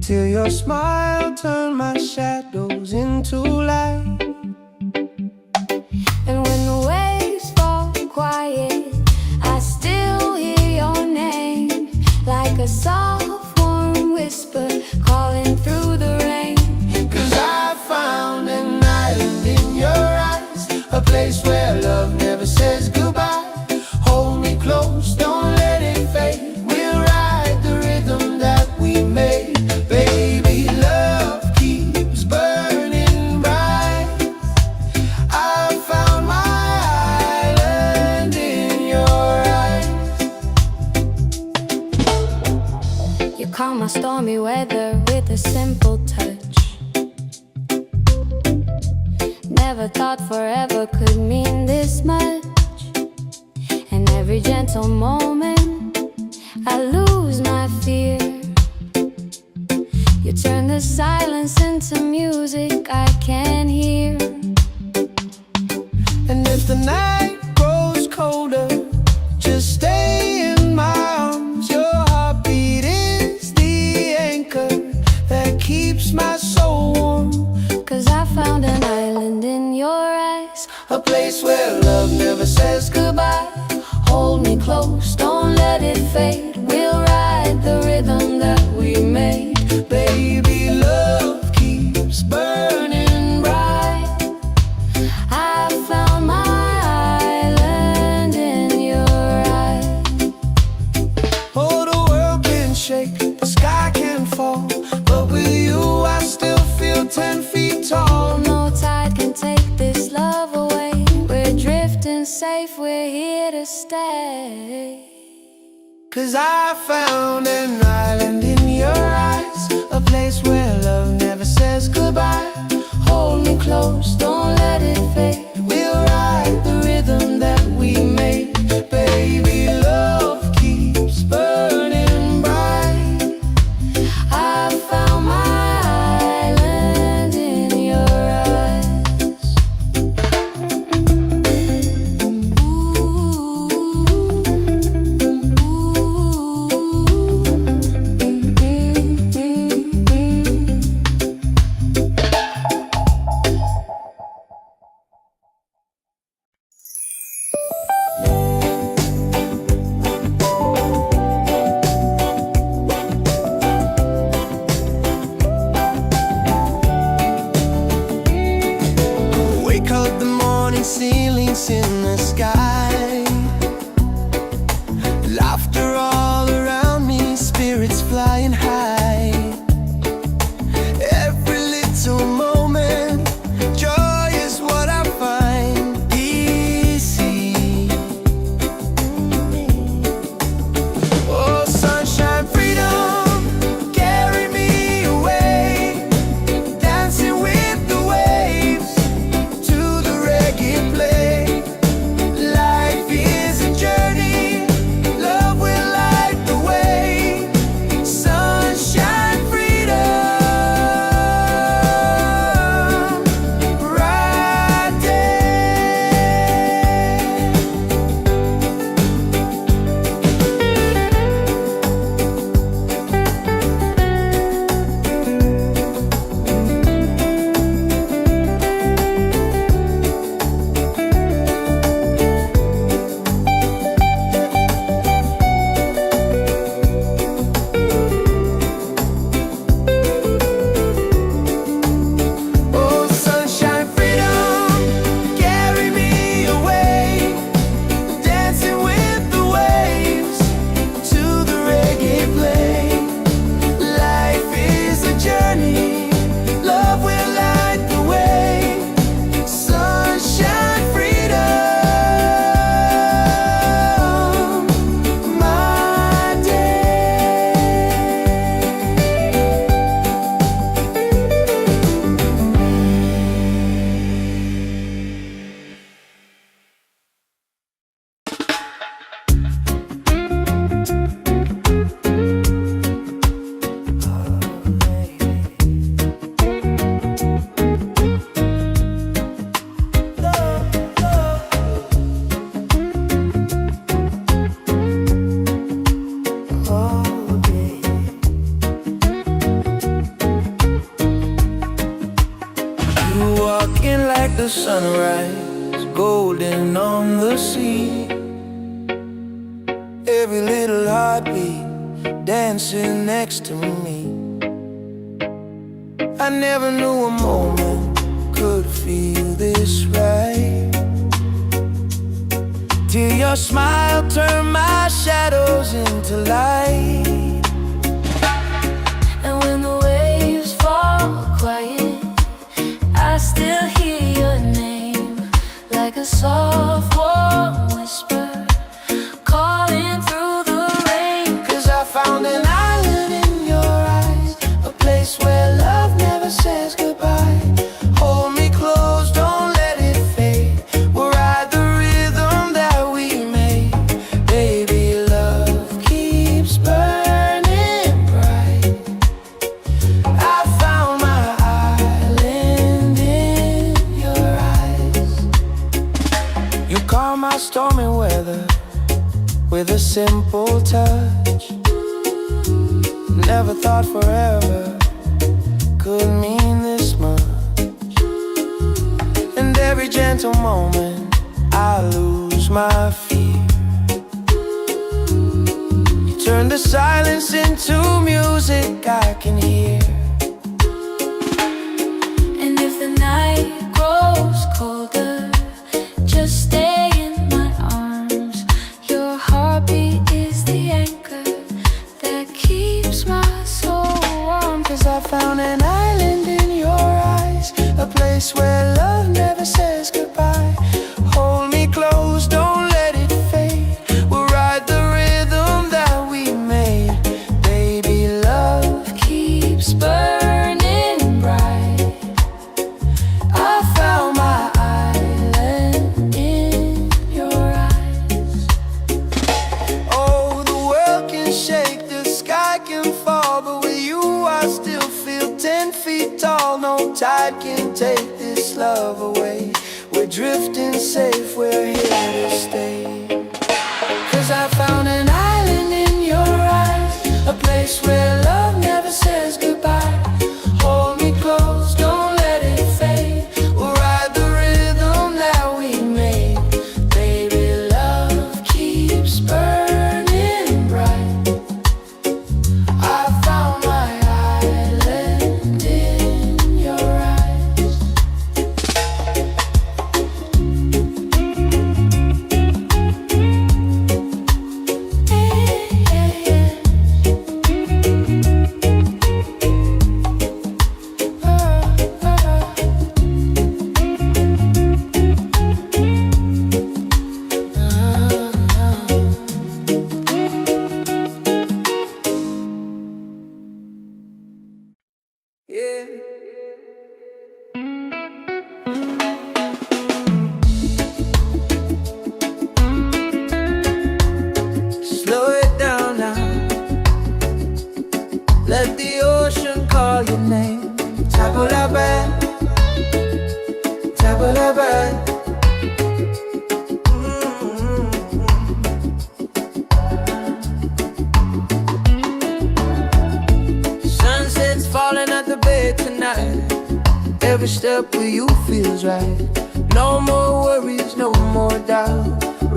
till your smile turned my shadows into light. And when the waves fall quiet, I still hear your name, like a soft warm whisper calling through the rain. 'Cause I found an island in your eyes, a place where love never says goodbye. Hold me close, don't let it fade. We'll ride the rhythm that we made. Baby, love keeps burning bright. I found my island in your eyes. You calm my stormy weather with a simple touch. Never thought forever could mean this much. And every gentle moment I lose my fear. You turn the silence into music I can hear. And if the night grows colder, just stay in my arms. Your heartbeat is the anchor that keeps my soul warm. 'Cause I found an island in your eyes, A place where love never says goodbye. Hold me close, don't let it fade. We'll ride the rhythm that we made. Baby, love keeps burning bright. I found my island in your eyes. Oh, the world can shake, the sky can fall, but with you I still feel 10 feet tall. No tide can take this love away. We're drifting safe, we're here to stay. 'Cause I found an island in your eyes, a place where love never says goodbye. Hold me close, don't let it fade. We'll ride the rhythm that we made. Baby, love keeps burning bright. I found my island in your eyes. Wake up the morning ceilings in the sky. Laughter all around me, spirits flying high. Every little moment, joy is what I find easy. Oh, sunshine, freedom, carry me away. Dancing with the waves to the reggae play. Light sunrise, golden on the sea. Every little heartbeat dancing next to me. I never knew a moment could feel this right, till your smile turned my shadows into light. And when the waves fall quiet, I still hear your name, like a soft warm whisper calling through the rain. 'Cause I found an island in your eyes, a place where love never says goodbye. Hold me close, don't let it fade. We'll ride the rhythm that we made. Baby, love keeps burning bright. I found my island in your eyes. You calm my stormy weather with a simple touch. Never thought forever could mean this much. And every gentle moment I lose my fear. You turn the silence into music I can hear. And if the night grows colder, just stay in my arms. Your heartbeat is the anchor that keeps my soul warm. 'Cause I found an island in your eyes, a place where love never says goodbye. Hold me close, don't let it fade. We'll ride the rhythm that we made. Baby, love keeps burning bright. I found my island in your eyes. Oh, the world can shake, the sky can fall, but with you I still feel 10 feet tall. No tide can take this love away. We're drifting safe, we're here to stay. 'Cause I found an island in your eyes, a place where love never says goodbye. Hold me close, don't let it fade. We'll ride the rhythm that we made. Baby, love keeps burning bright. I found my island in your eyes. Yeah. Slow it down now. Let the ocean call your name. Tabula-bad, tabula-bad. Sunset's falling at the bay tonight. Every step with you feels right. No more worries, no more doubt.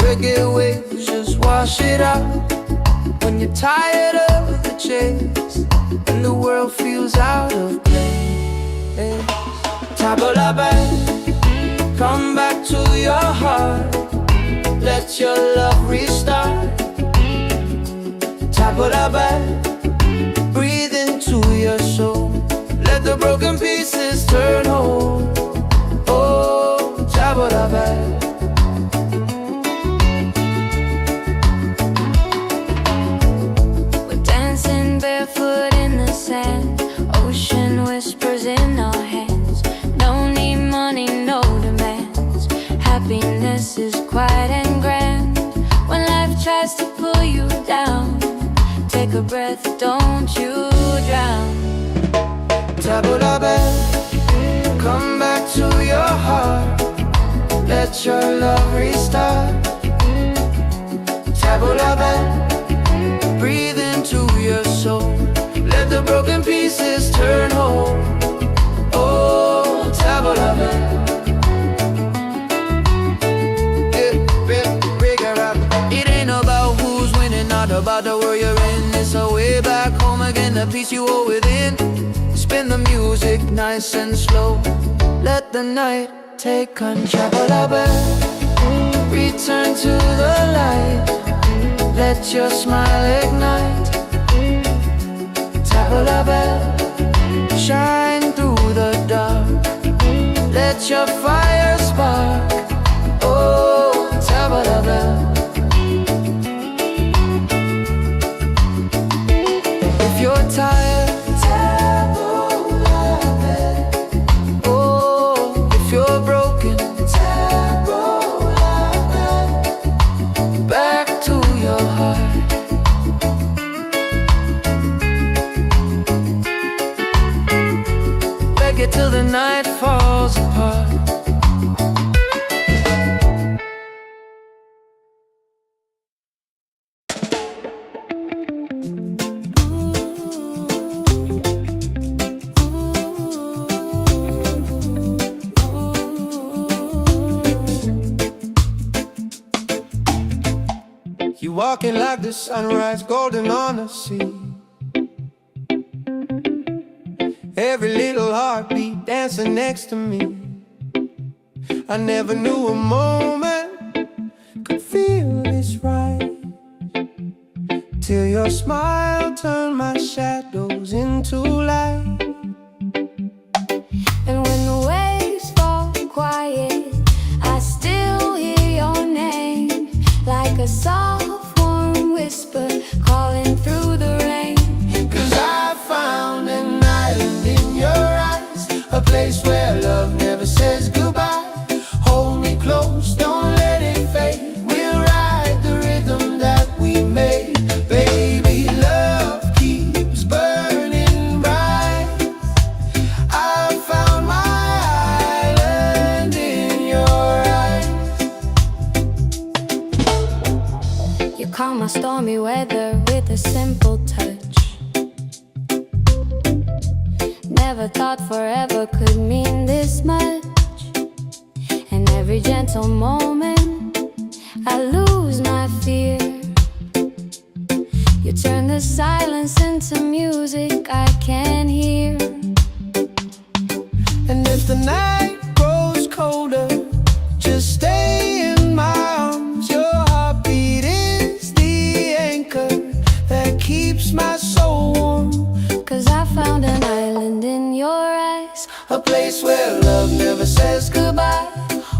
Reggae waves just wash it out. When you're tired of the chase and the world feels out of place, tabula-bad, come back to your heart. Let your love restart. Tabula-bad, breathe into your soul. Let the broken pieces turn whole. Oh, tabula-bad. We're dancing barefoot in the sand, ocean whispers in our hands. No need money, no demands. Happiness is quiet and grand. When life tries to pull you down, take a breath, don't you drown. Tabula-bad, come back to your heart. Let your love restart. Tabula-bad, breathe into your soul. Let the broken pieces turn whole. Oh, tabula-bad. the peace you hold within. Spin the music nice and slow. Let the night take control. Return to the light. Let your smile ignite. Tabla bell, shine through the dark. Let your fire spark. Oh, tabla bell. If you're tired, tabla bell. Oh, if you're broken, tabla bell. Back to your heart. Reggae till the night falls apart. You walking like the sunrise, golden on the sea. Every little heartbeat dancing next to me. I never knew a moment could feel this right, till your smile turned my shadows into light. And when the waves fall quiet, I still hear your name, like a soft warm whisper calling through the rain. 'Cause I found an island in your eyes, a place where love never says goodbye. Hold me close, don't let it fade. We'll ride the rhythm that we made. Baby, love keeps burning bright. I found my island in your eyes. You calm my stormy weather with a simple touch. Never thought forever could mean this much. And every gentle moment I lose my fear. You turn the silence into music I can hear. And if the night grows colder, just stay in my arms. Your heartbeat is the anchor that keeps my soul warm. 'Cause I found an island in your eyes, A place where love never says goodbye.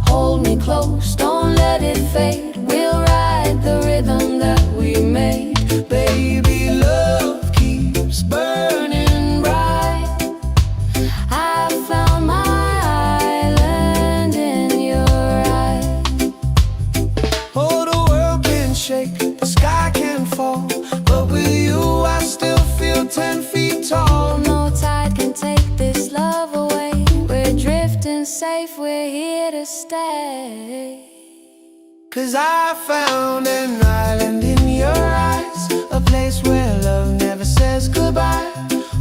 hold me close, don't let it fade. We'll ride the rhythm that we made. Baby, love keeps burning bright. I found my island in your eyes. Oh, the world can shake, the sky can fall, but with you I still feel 10 feet tall. No tide can take this love away. We're drifting safe, we're here to stay. 'Cause I found an island in your eyes, a place where love never says goodbye.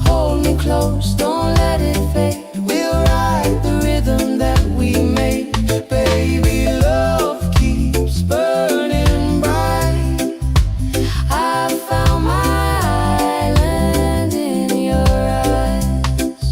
Hold me close, don't let it fade. We'll ride the rhythm that we made. Baby, love keeps burning bright. I found my island in your eyes.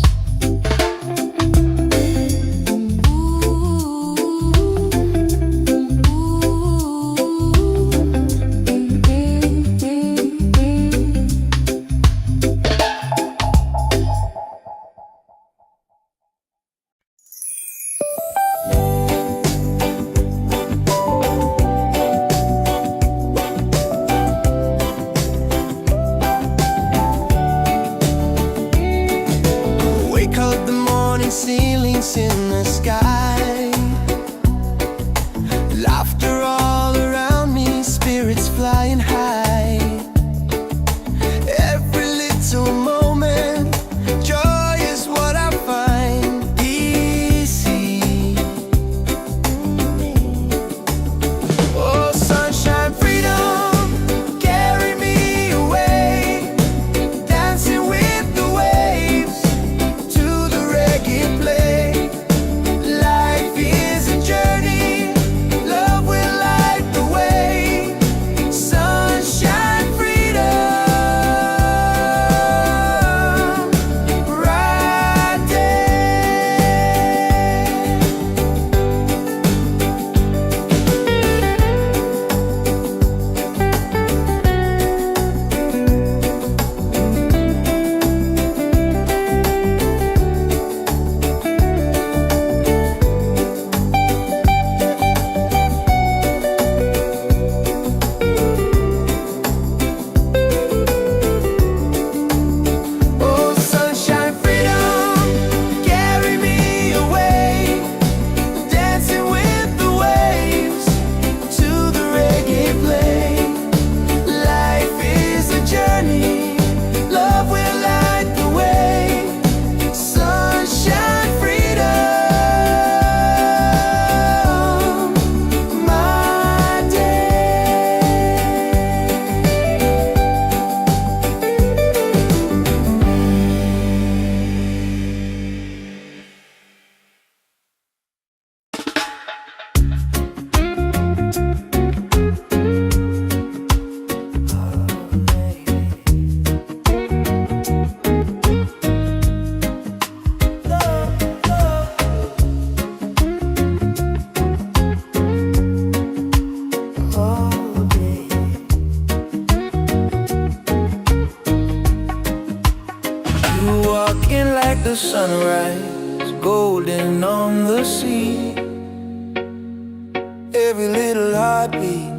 the sunrise, golden on the sea. Every little heartbeat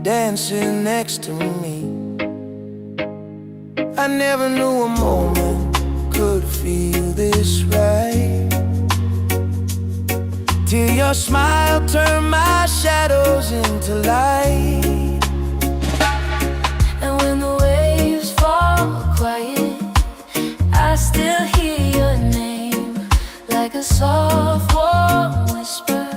dancing next to me. I never knew a moment could feel this right, till your smile turned my shadows into light. And when the waves fall quiet, I still hear your name, like a soft warm whisper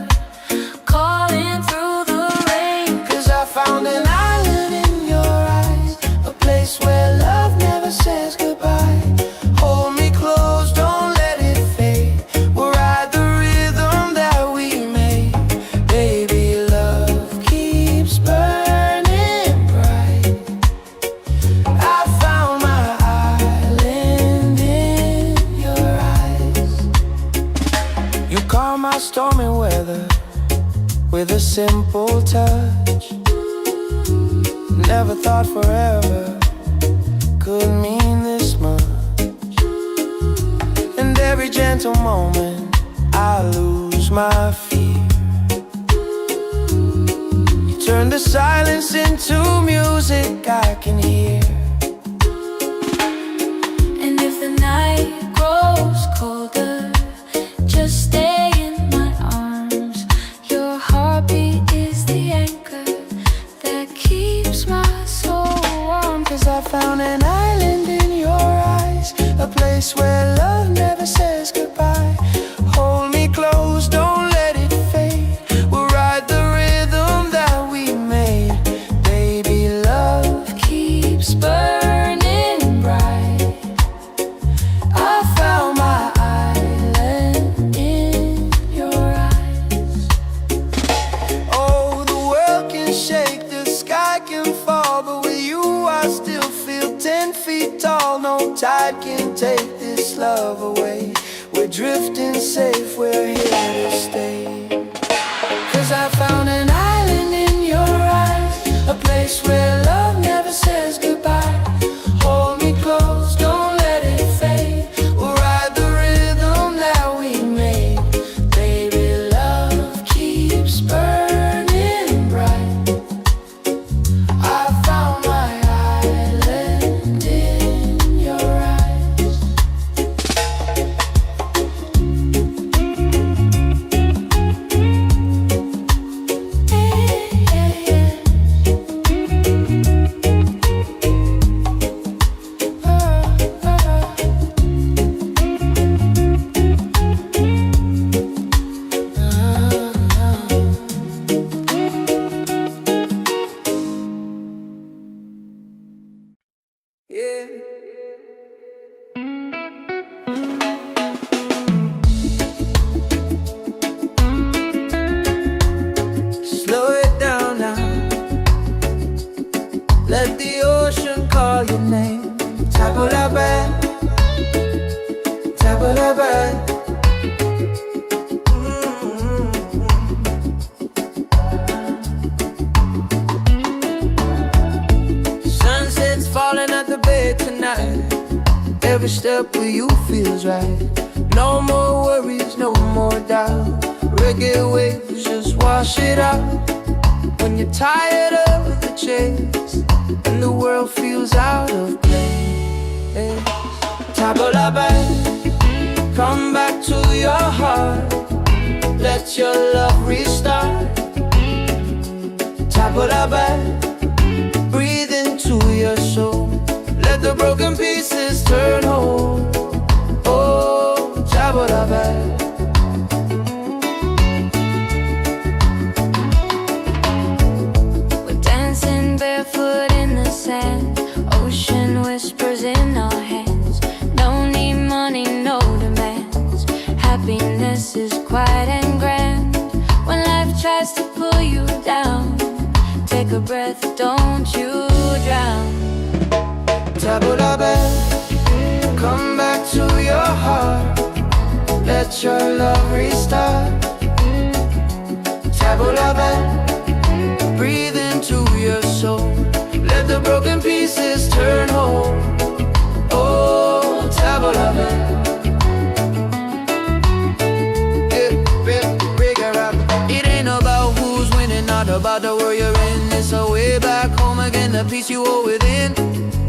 calling through the rain. 'Cause I found an island in your eyes, a place where love never says goodbye. Hold me close, don't let it fade. We'll ride the rhythm that we made. Baby, love keeps burning bright. I found my island in your eyes. You calm my stormy weather with a simple touch. Never thought forever could mean this much. And every gentle moment I lose my fear. You turn the silence into music I can hear. And if the night grows colder, just stay in my arms. Your heartbeat is the anchor that keeps my soul warm. 'Cause I found an island in your eyes, a place where love never says goodbye. Hold me close, don't let it fade. We'll ride the rhythm that we made. Baby, love Keeps burning bright. I found my island in your eyes. Oh, the world can shake, the sky can fall, but with you I still feel 10 feet tall. No tide can take this love away. We're drifting safe, we're here to stay. 'Cause I found an island in your eyes, a place where love never says goodbye. Hold me close, don't let it fade. We'll ride the rhythm that we made. Baby, love keeps burning bright. I found my island in your eyes. Yeah. Slow it down now. Let the ocean call your name. Tabula bad, tabula bad. Sunset's falling at the bay tonight. Every step with you feels right. No more worries, no more doubt. Reggae waves just wash it out. When you're tired of the chase and the world feels out of place, tabula bad, come back to your heart. Let your love restart. Tabula bad, breathe into your soul. Let the broken pieces turn whole. Oh, tabula bad. We're dancing barefoot in the sand. Ocean whispers in our hands. No need money, no demands. Happiness is quiet and grand. When life tries to pull you down, take a breath, don't you drown. Tabula bad, come back to your heart. Let your love restart. Tabula bad, breathe into your soul. Let the broken pieces turn whole. Oh, tabula bad. about the world you're in. It's a way back home again, the peace you hold within.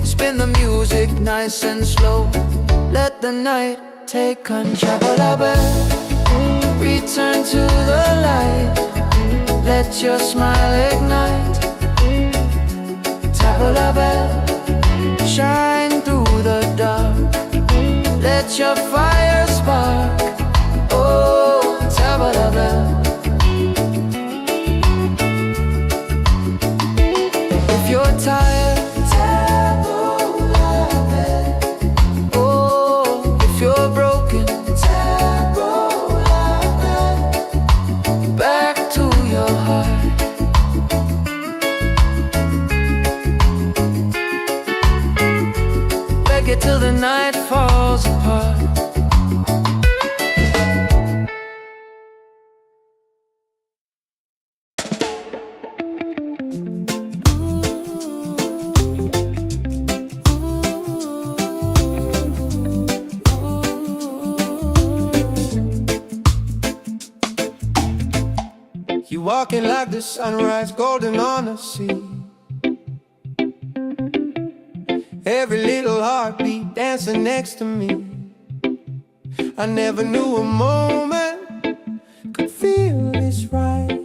Spin the music nice and slow. Let the night take control. Return to the light. Let your smile ignite. Tap la bell, shine through the dark. Let your fire spark. Oh, tap la bell. If you're tired, tap la bell. Oh, if you're broken, tap la bell. Back to your heart. Reggae till the night falls apart. You walking like the sunrise, golden on the sea. Every little heartbeat dancing next to me. I never knew a moment could feel this right,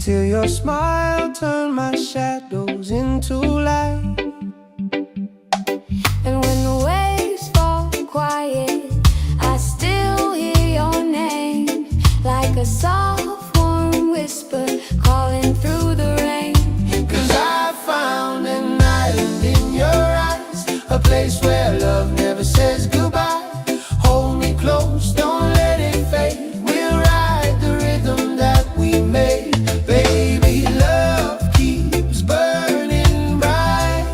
till your smile turned my shadows into light. And when the waves fall quiet, I still hear your name, like a soft warm whisper calling through the rain. 'Cause I found an island in your eyes, a place where love never says goodbye. Hold me close, don't let it fade. We'll ride the rhythm that we made. Baby, love keeps burning bright.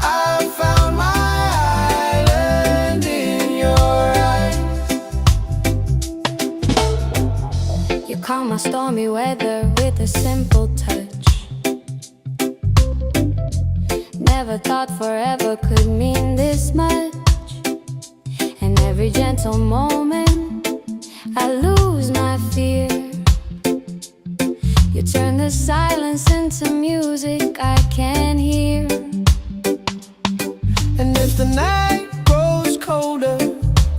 I found my island in your eyes. You calm my stormy weather with a simple touch. Never thought forever could mean this much. And every gentle moment I lose my fear. You turn the silence into music I can hear. And if the night grows colder,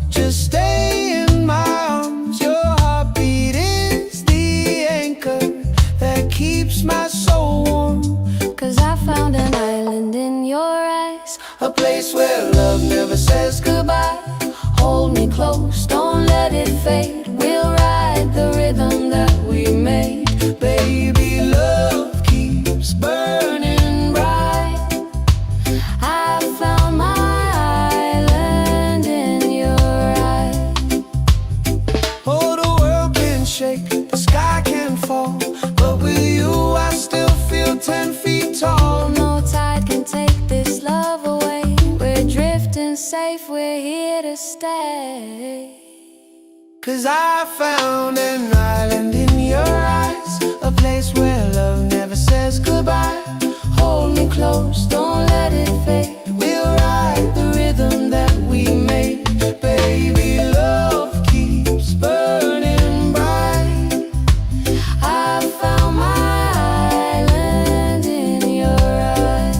just stay in my arms. Your heartbeat is the anchor that keeps my soul warm. 'Cause I found an island in your eyes, A place where love never says goodbye. Hold me close, don't let it fade. We'll ride the rhythm that we made. Baby, love keeps burning bright. I found my island in your eyes. Oh, the world can shake, the sky can fall, but with you I still feel 10 feet tall. No tide can take this love away. We're drifting safe, we're here to stay. 'Cause I found an island in your eyes, a place where love never says goodbye. Hold me close, don't let it fade. We'll ride the rhythm that we made. Baby, love keeps burning bright. I found my island in your eyes.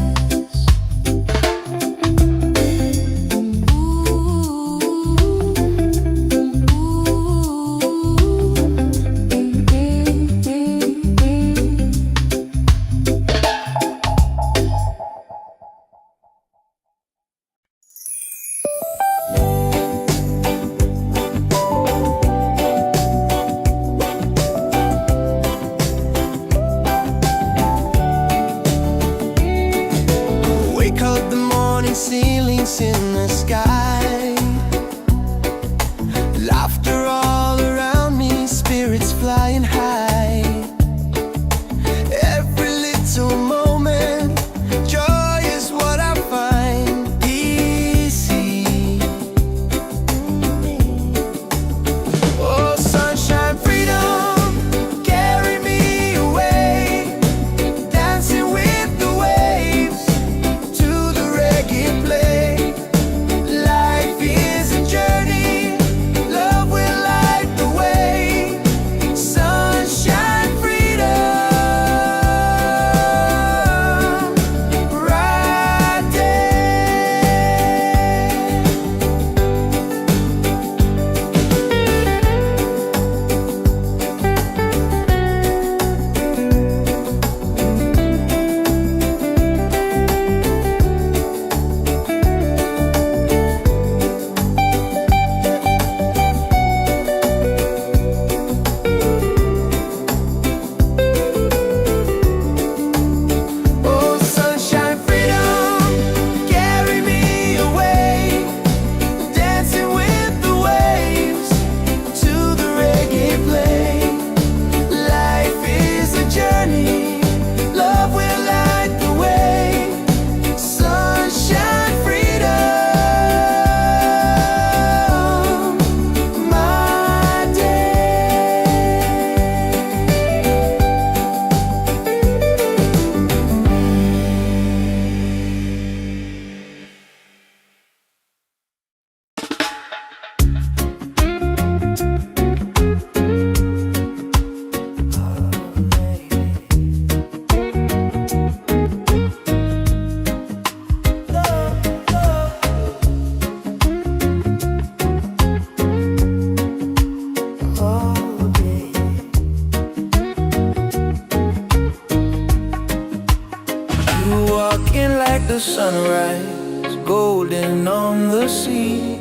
the sunrise, golden on the sea.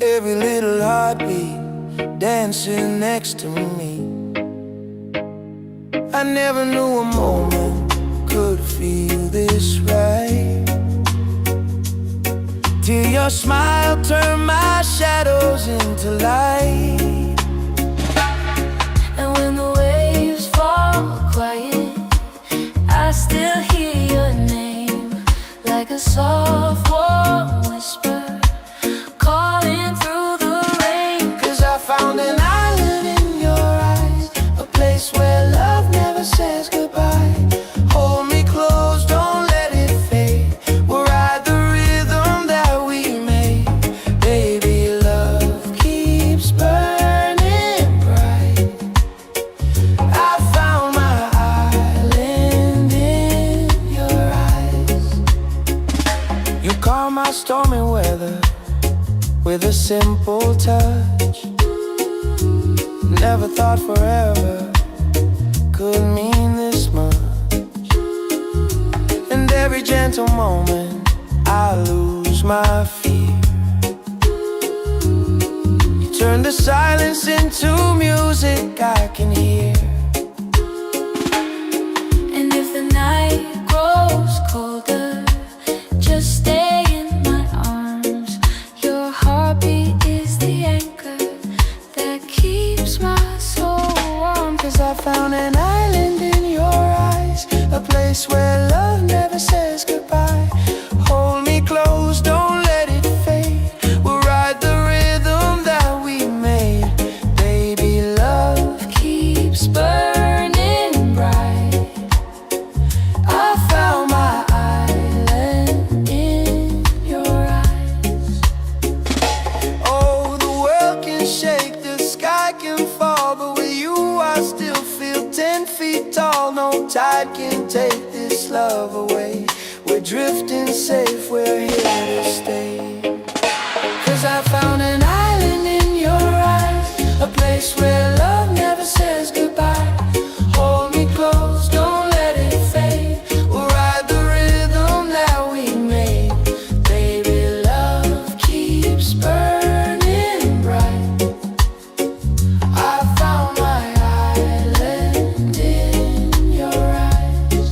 Every little heartbeat dancing next to me. I never knew a moment could feel this right, till your smile turned my shadows into light. And when the waves fall quiet, I still hear your name, like a soft warm whisper calling through the rain. 'Cause I found an island in your eyes, a place where love never says goodbye. Hold me close, don't let it fade. We'll ride the rhythm that we made. Baby, love keeps burning bright. I found my island in your eyes. You calm my stormy weather with a simple touch. Never thought forever could mean this much. And every gentle moment I lose my fear. You turn the silence into music I can hear. And if the night grows colder, just stay in my arms. Your heartbeat is the anchor that keeps my soul warm. 'Cause I found an island in your eyes, a place where love never says goodbye. Hold me close, don't let it fade. We'll ride the rhythm that we made. Baby, love keeps burning bright. I found my island in your eyes. Oh, the world can shake, the sky can fall, but with you I still feel 10 feet tall. No tide can take this love away. We're drifting safe, we're here to stay. 'Cause I found an island in your eyes, a place where love never says goodbye. Hold me close, don't let it fade. We'll ride the rhythm that we made. Baby, love keeps burning bright. I found my island in your eyes.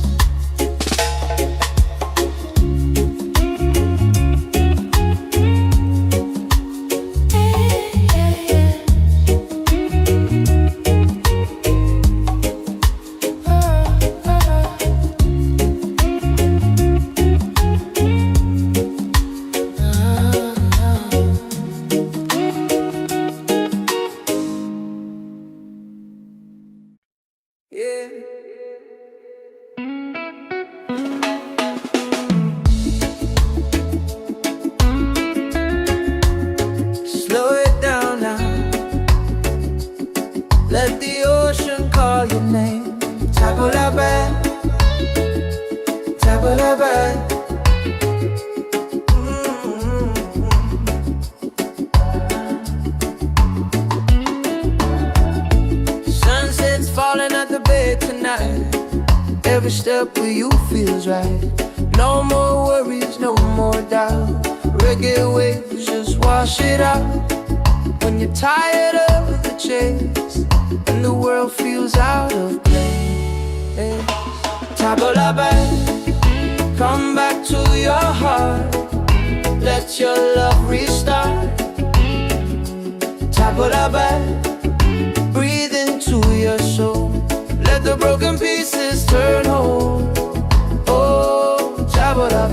Yeah. Slow it down now. Let the ocean call your name. Tabula, tabula. Sunset's falling at the bay tonight. Every step with you feels right. No more worries, no more doubt. Reggae waves just wash it out. When you're tired of the chase and the world feels out of place, tabula, come back to your heart. Let your love restart. Tabula, breathe into your soul. Let the broken pieces turn whole. Oh, tabula,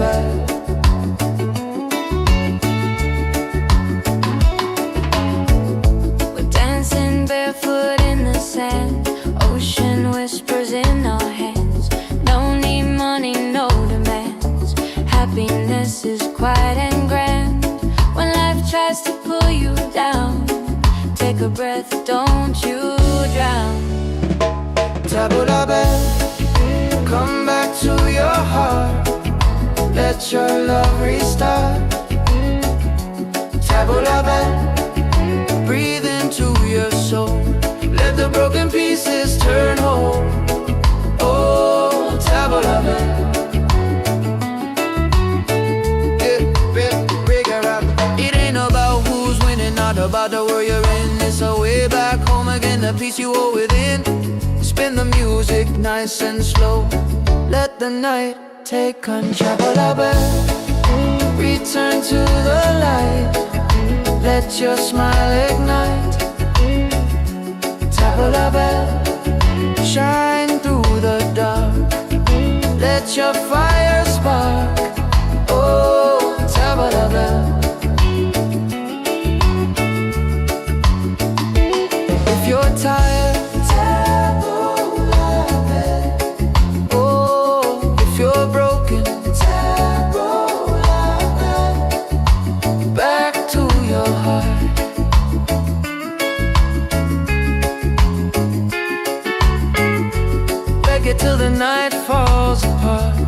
We're dancing barefoot in the sand. Ocean whispers in our hands. No need money, no demands. Happiness is quiet and grand. When life tries to pull you down, take a breath, don't you drown. tabula, come back to your heart. Let your love restart. Tabula, breathe into your soul. Let the broken pieces turn whole. Oh, tabula, inner peace you hold within. Spin the music nice and slow. Let the night take control. Return to the light. Let your smile ignite. Tabla bell, shine through the dark. Let your fire spark. Oh, tabla bell. If you're tired, tabla bell. Oh, if you're broken, tabla bell. Back to your heart. Reggae till the night falls apart.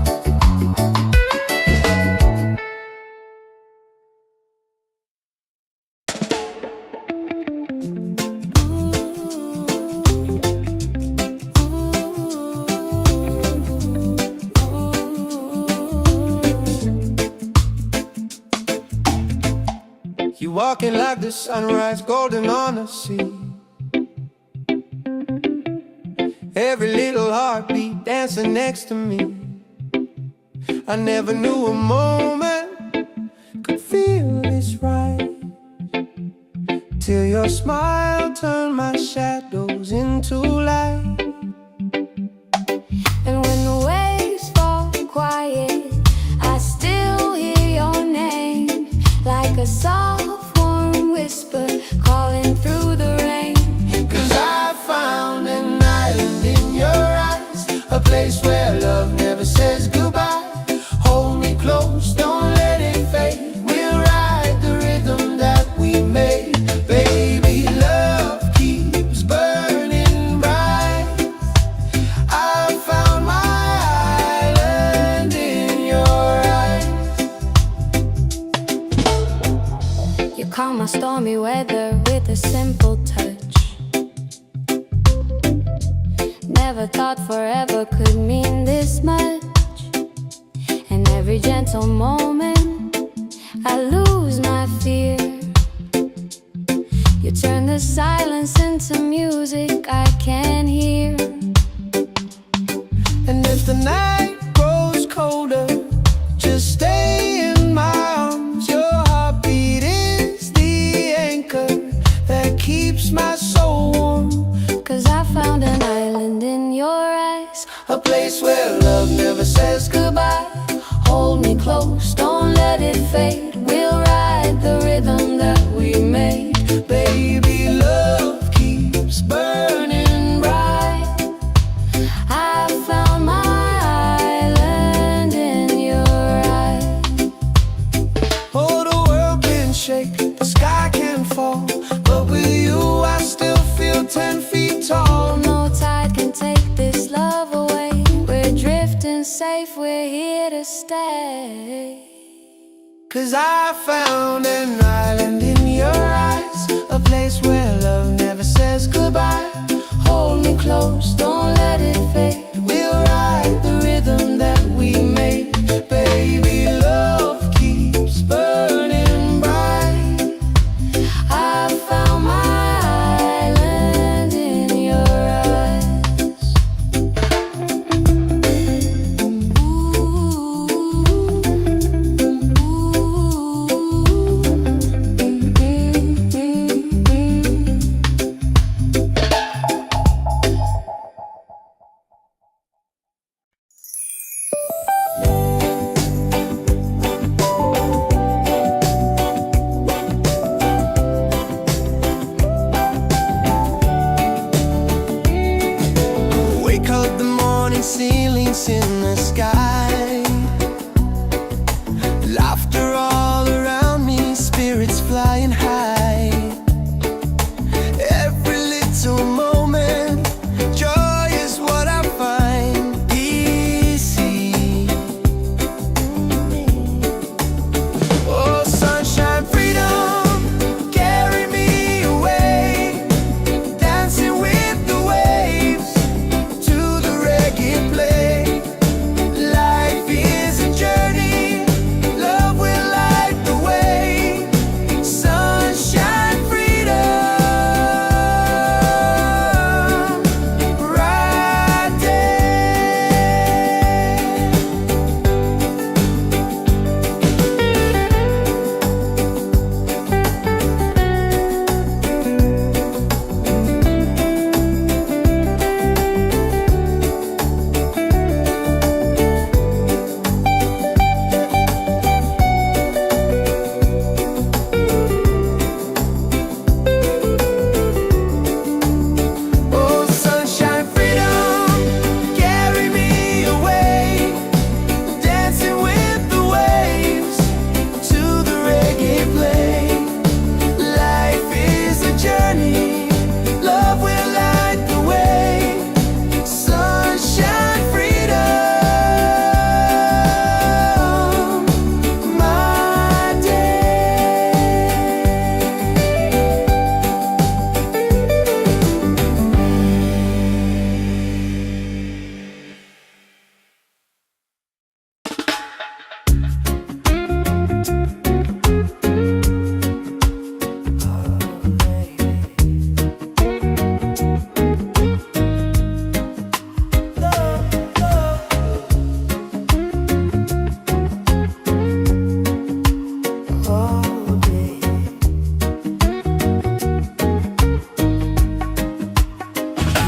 You walking like the sunrise, golden on the sea. Every little heartbeat dancing next to me. I never knew a moment could feel this right, till your smile turned my shadows into light. And when the waves fall quiet, I still hear your name, like a soft warm whisper calling through the rain. 'Cause I found an island in your eyes, a place where love never says goodbye. Hold me close, don't let it fade. We'll ride the rhythm that we made. Baby, love keeps burning bright. I found my island in your eyes. You calm my stormy weather with a simple touch. Never thought forever could mean this much. And every gentle moment I lose my fear. You turn the silence into music I can hear. And if the night grows colder, just stay in my arms. Your heartbeat is the anchor that keeps my soul warm. 'Cause I found an island in your eyes, A place where love never says goodbye. Hold me close, don't let it fade. We'll ride the rhythm that we made. Baby, love keeps burning bright. I found my island in your eyes. Oh, the world can shake, the sky can fall, but with you I still feel 10 feet tall. No tide can take this love away. We're drifting safe, we're here to stay. 'Cause I found an island in your eyes, a place where love never says goodbye. Hold me close, don't let it fade. We'll ride the rhythm that we made. Baby, love keeps burning bright. I found my island in your eyes. Wake up the morning, ceilings in the sky. Laughter all around me, spirits flying high. Every little moment, joy is what I find. Easy. Oh, sunshine, freedom, carry me away. Dancing with the waves to the reggae play.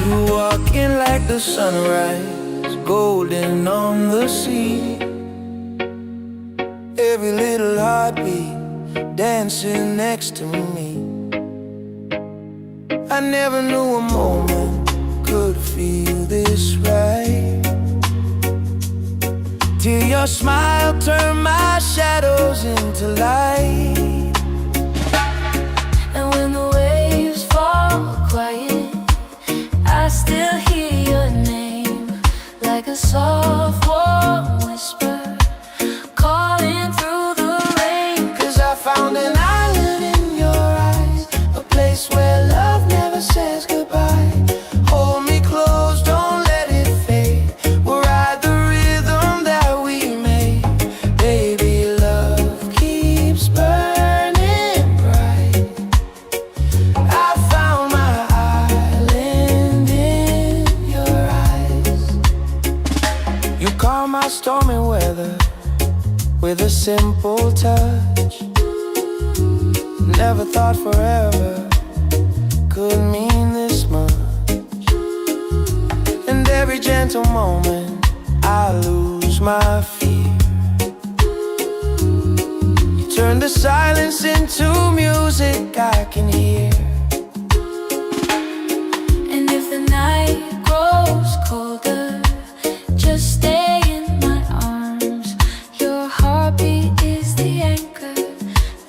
You walking like the sunrise, golden on the sea. Every little heartbeat dancing next to me. I never knew a moment could feel this right, till your smile turned my shadows into light. And when the waves fall quiet, I still hear your name, like a soft warm whisper calling through the rain. 'Cause I found an island in your eyes, a place where love never says goodbye. Hold me close, don't let it fade. We'll ride the rhythm that we made. Baby, love keeps burning bright. I found my island in your eyes. You calm my stormy weather with a simple touch. Never thought forever could mean this much. And every gentle moment I lose my fear. You turn the silence into music I can hear. And if the night grows colder, just stay in my arms. Your heartbeat is the anchor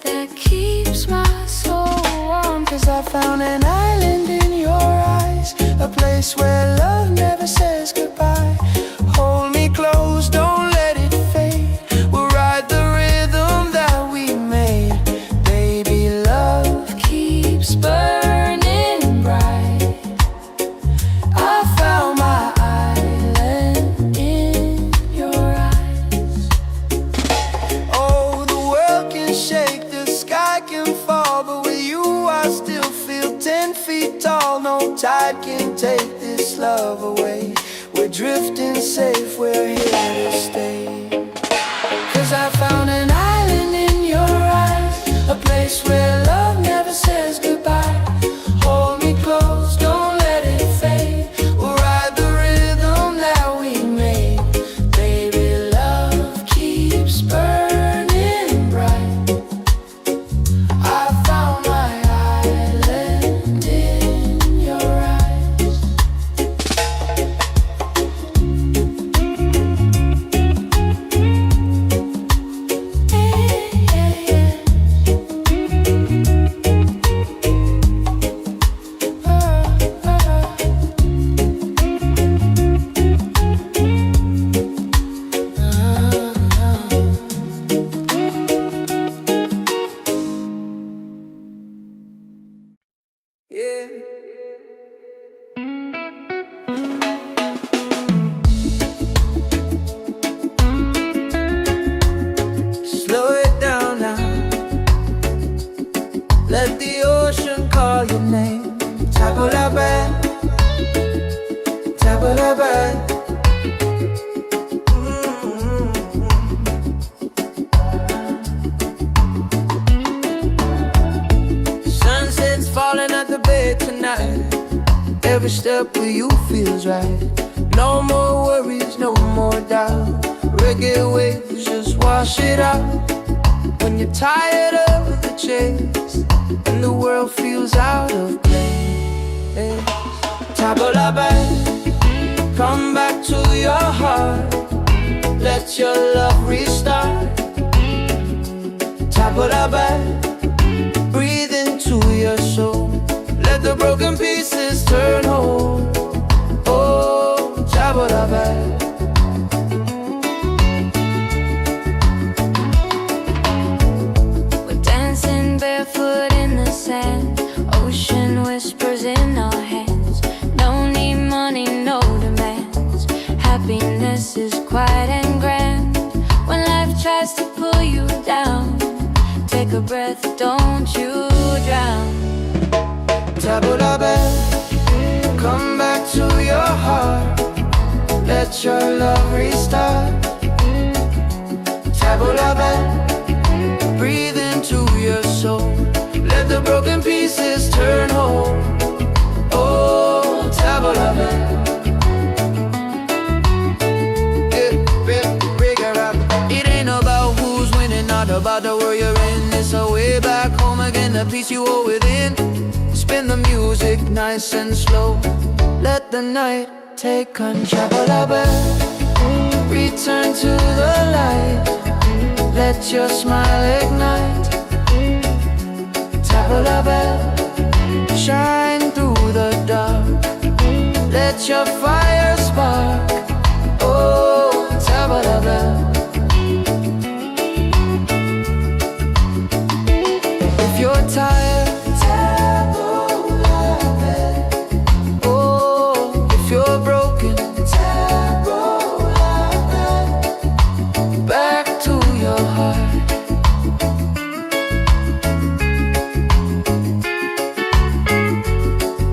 that keeps my soul warm. 'Cause I found an island in your eyes, a place where love never says goodbye. Hold me close, don't let it fade. We'll ride the rhythm that we made. Baby, love keeps burning bright. I found my island in your eyes. Oh, the world can shake, the sky can fall, but with you I still feel 10 feet tall. No tide can take this love away. We're drifting safe, we're here to stay. 'Cause I found an island in your eyes, a place where love never says goodbye. Hold me close, don't let it fade. We'll ride the rhythm that we made. Baby, love keeps burning bright. I found my island in your eyes. Yeah. Slow it down now. Let the ocean call your name. Tabulabe, tabulabe. Sunset's falling at the bay tonight. Every step with you feels right. No more worries, no more doubt. Reggae waves just wash it out. When you're tired of the chase and the world feels out of place, Tabulabe, come back to your heart. Let your love restart. Tabulabe, breathe into your soul. Let the broken pieces turn whole. Oh, Tabulabe. We're dancing barefoot in the sand, ocean whispers in our hands. Don't need money, no demands. Happiness is quiet and grand. When life tries to pull you down, take a breath, don't you drown. Tabulabe, come back to your heart. Let your love restart. Tabulabe, breathe into your soul. Let the broken pieces turn whole. Oh, Tabulabe. a piece you owe within. Spin the music nice and slow. Let the night take control. Return to the light. Let your smile ignite. Tabla bell, shine through the dark. Let your fire spark. Oh, tabla bell. If you're tired, tabla bell. Oh, if you're broken, tabla bell. Back to your heart.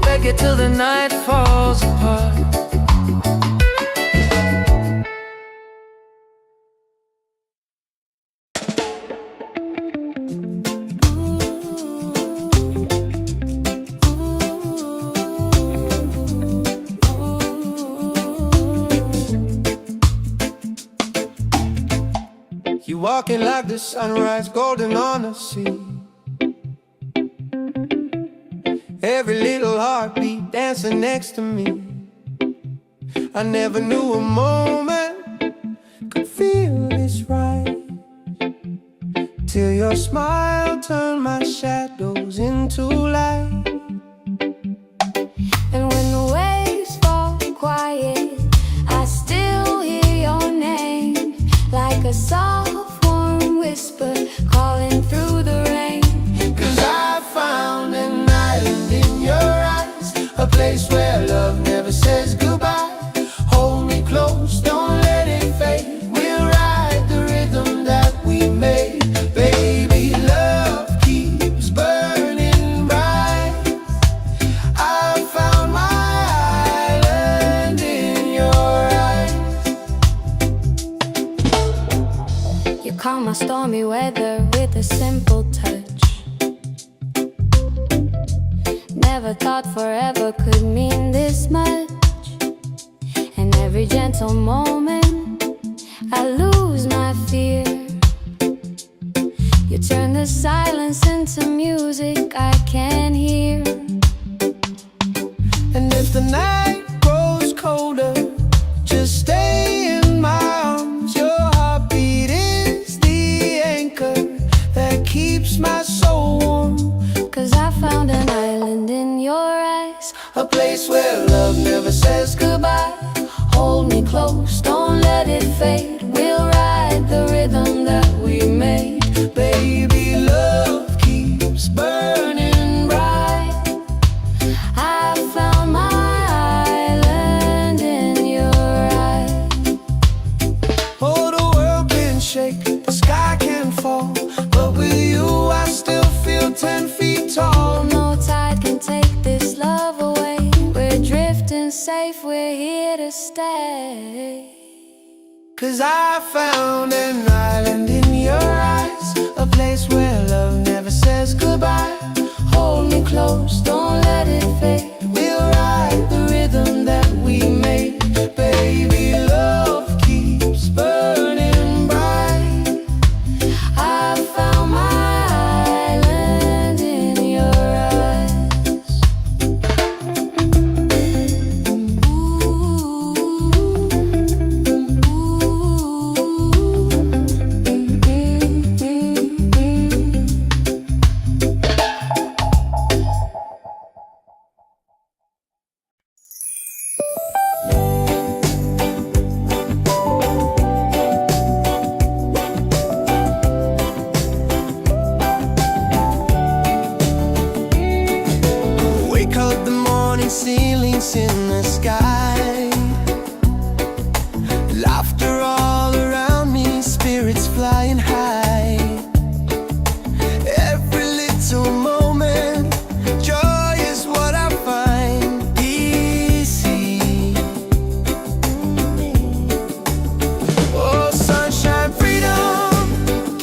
Reggae till the night falls apart. You walking like the sunrise, golden on the sea. Every little heartbeat dancing next to me. I never knew a moment could feel this right, till your smile turned my shadows into light. And when the waves fall quiet, I still hear your name, like a soft warm whisper calling through the rain. 'Cause I found an island in your eyes, a place where love never says goodbye. Hold me close, don't let it fade. We'll ride the rhythm that we made. Baby, love keeps burning bright. I found my island in your eyes. You calm my stormy weather with a simple touch. Never thought forever could mean this much. And every gentle moment I lose my fear. You turn the silence into music I can hear. And if the night grows colder, just stay in my arms. Your heartbeat is the anchor that keeps my soul warm. 'Cause I found an island in your eyes, A place where love never says goodbye. hold me close, don't let it fade. We'll ride the rhythm that we made. Baby, love keeps burning bright. I found my island in your eyes. Oh, the world can shake, the sky can fall, but with you I still feel 10 feet tall. No tide can take this love away. We're drifting safe, we're here to stay. 'Cause I found an island in your eyes, a place where love never says goodbye. Hold me close, don't let it fade. We'll ride the rhythm that we made. Baby, love keeps burning bright. I found my island in your eyes. Wake up the morning, ceilings in the sky. Laughter all around me, spirits flying high. Every little moment, joy is what I find. Easy. Oh, sunshine, freedom,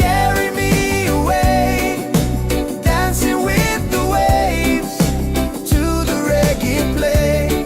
carry me away. Dancing with the waves to the reggae play.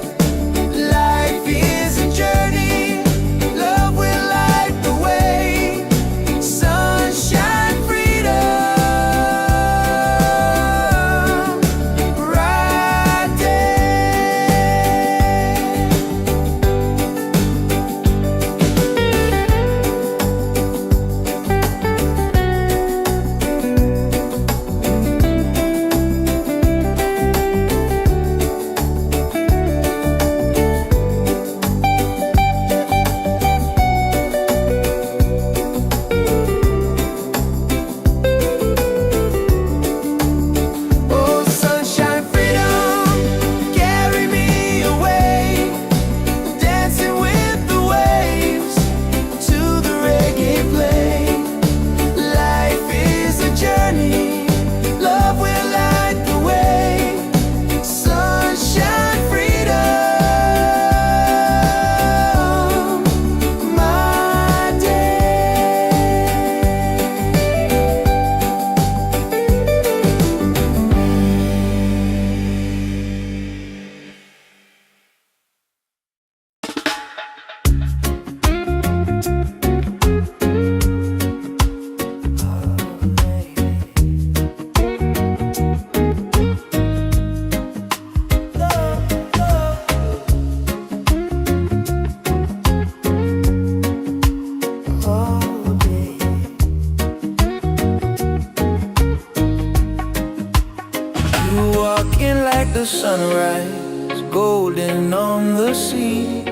never see.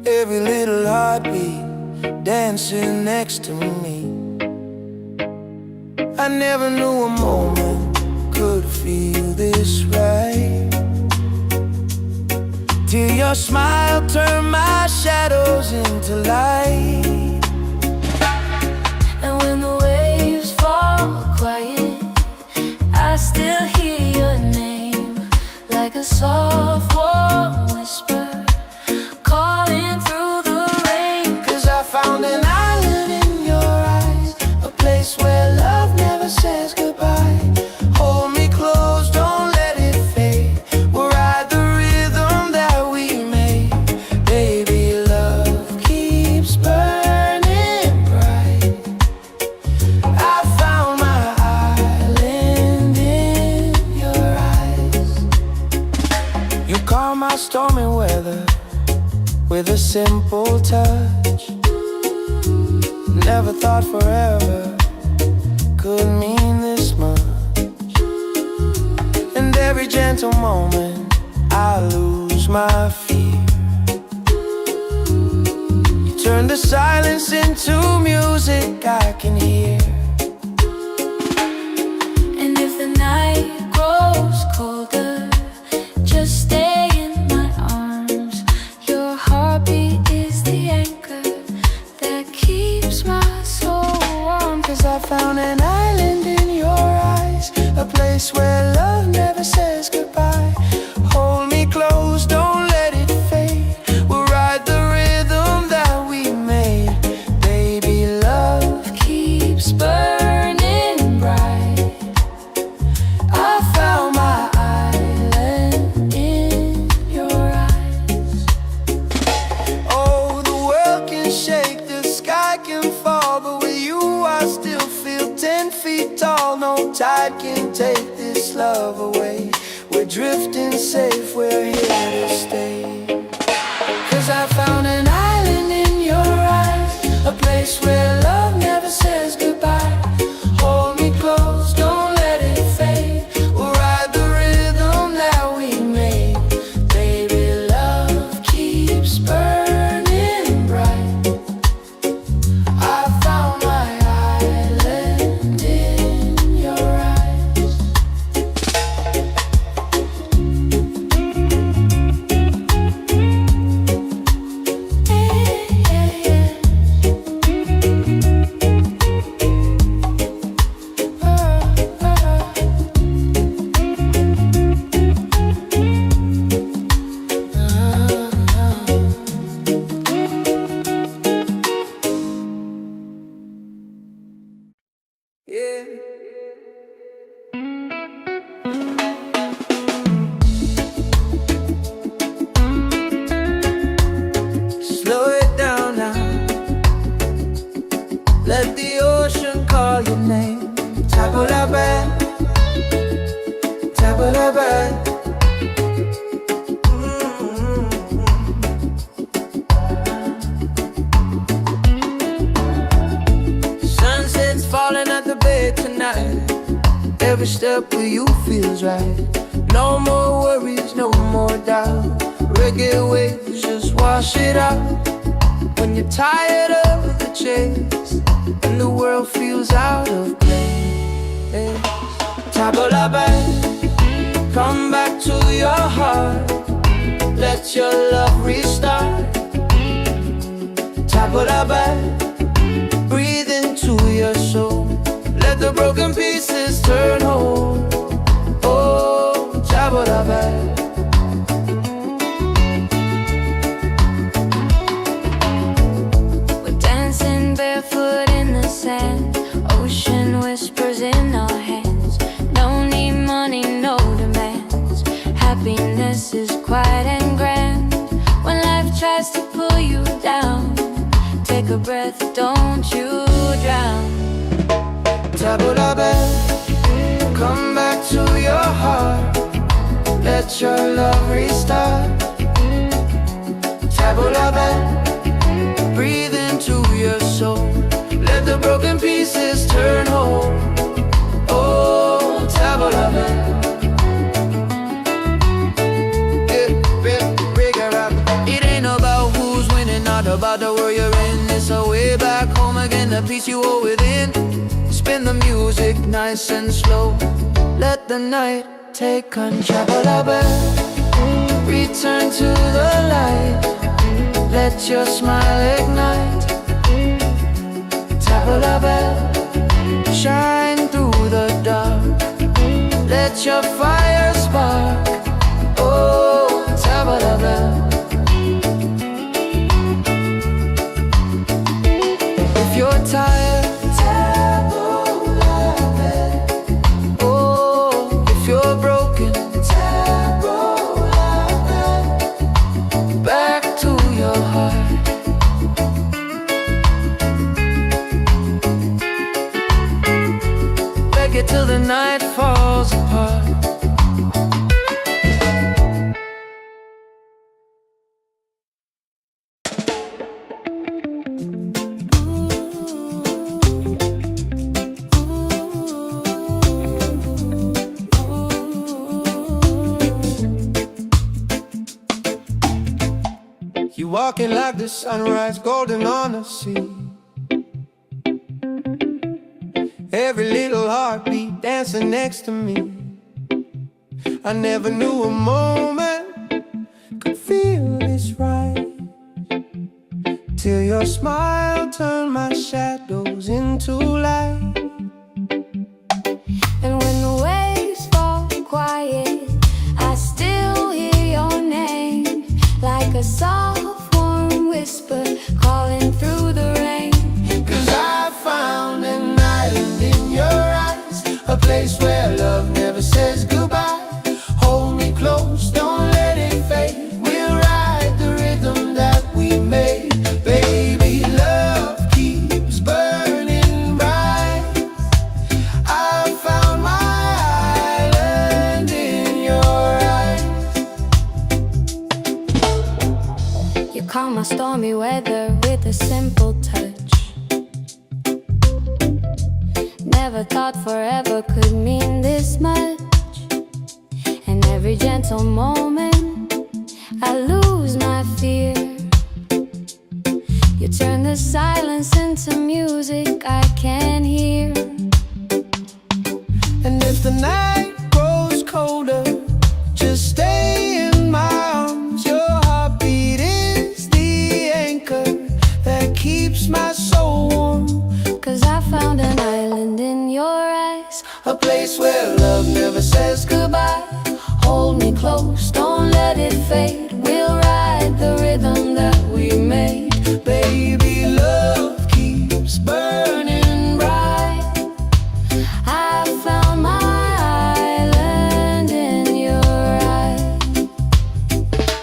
Every little heartbeat dancing next to me. I never knew a moment could feel this right, till your smile turned my shadows into light. And when the waves fall quiet, I still hear your name, like a soft warm whisper calling through the rain. 'Cause I found an island in your eyes, a place where love never says goodbye. Hold me close, don't let it fade. We'll ride the rhythm that we made. Baby, love keeps burning bright. I found my island in your eyes. You calm my stormy weather with a simple touch. Never thought forever could mean this much. And every gentle moment I lose my fear. You turn the silence into music I can hear. And if the night grows colder, just stay in my arms. Your heartbeat is the anchor that keeps my soul warm. 'Cause I found an island in your eyes, a place where love never says goodbye. Hold me close, don't let it fade. We'll ride the rhythm that we made. Baby, love keeps burning bright. I found my island in your eyes. Oh, the world can shake, the sky can fall, but with you I still feel 10 feet tall. No tide can take this love away. We're drifting safe, we're here to stay. 'Cause I found an island in your eyes, a place where love never says goodbye. Hold me close, don't let it fade. We'll ride the rhythm that we made. Baby, love keeps burning bright. I found my island in your eyes. Yeah. Slow it down now. Let the ocean call your name. Tabula bad, tabula bad. Sunset's falling at the bay tonight. Every step with you feels right. No more worries, no more doubt. Reggae waves just wash it out. When you're tired of the chase and the world feels out of place, tabula bad, come back to your heart. Let your love restart. Tabula bad, breathe into your soul. Let the broken pieces turn whole. Oh, tabula bad. We're dancing barefoot in the sand. Ocean whispers in our hands. No need money, no demands. Happiness is quiet and grand. When life tries to pull you down, take a breath, don't you drown. Tabula bad, come back to your heart. Let your love restart. Tabula bad, breathe into your soul. Let the broken pieces turn whole. Oh, tabula bad. Yeah, yeah. peace you hold within. Spin the music nice and slow. Let the night take control. Return to the light. Let your smile ignite. Tap la bell, shine through the dark. Let your fire spark. Oh, tap la bell. If you're tired, tap la bell. Oh, if you're broken, tap la bell. Back to your heart. Reggae till the night falls apart. You walking like the sunrise, golden on the sea. Every little heartbeat dancing next to me. I never knew a moment could feel this right, till your smile turned my shadows into light. And when the waves fall quiet, I still hear your name, like a soft warm whisper calling through the rain. 'Cause I found an island in your eyes, a place where love never says goodbye. Hold me close, don't let it fade. We'll ride the rhythm that we made. Baby, love keeps burning bright. I found my island in your eyes. You calm my stormy weather with a simple touch. Never thought forever could mean this much. And every gentle moment I lose my fear. You turn the silence into music I can hear. And if the night grows colder, just stay in my arms. Your heartbeat is the anchor that keeps my soul warm. 'Cause I found an island in your eyes, A place where love never says goodbye. Hold me close, don't let it fade. We'll ride the rhythm that we made. Baby, love keeps burning bright. I found my island in your eyes.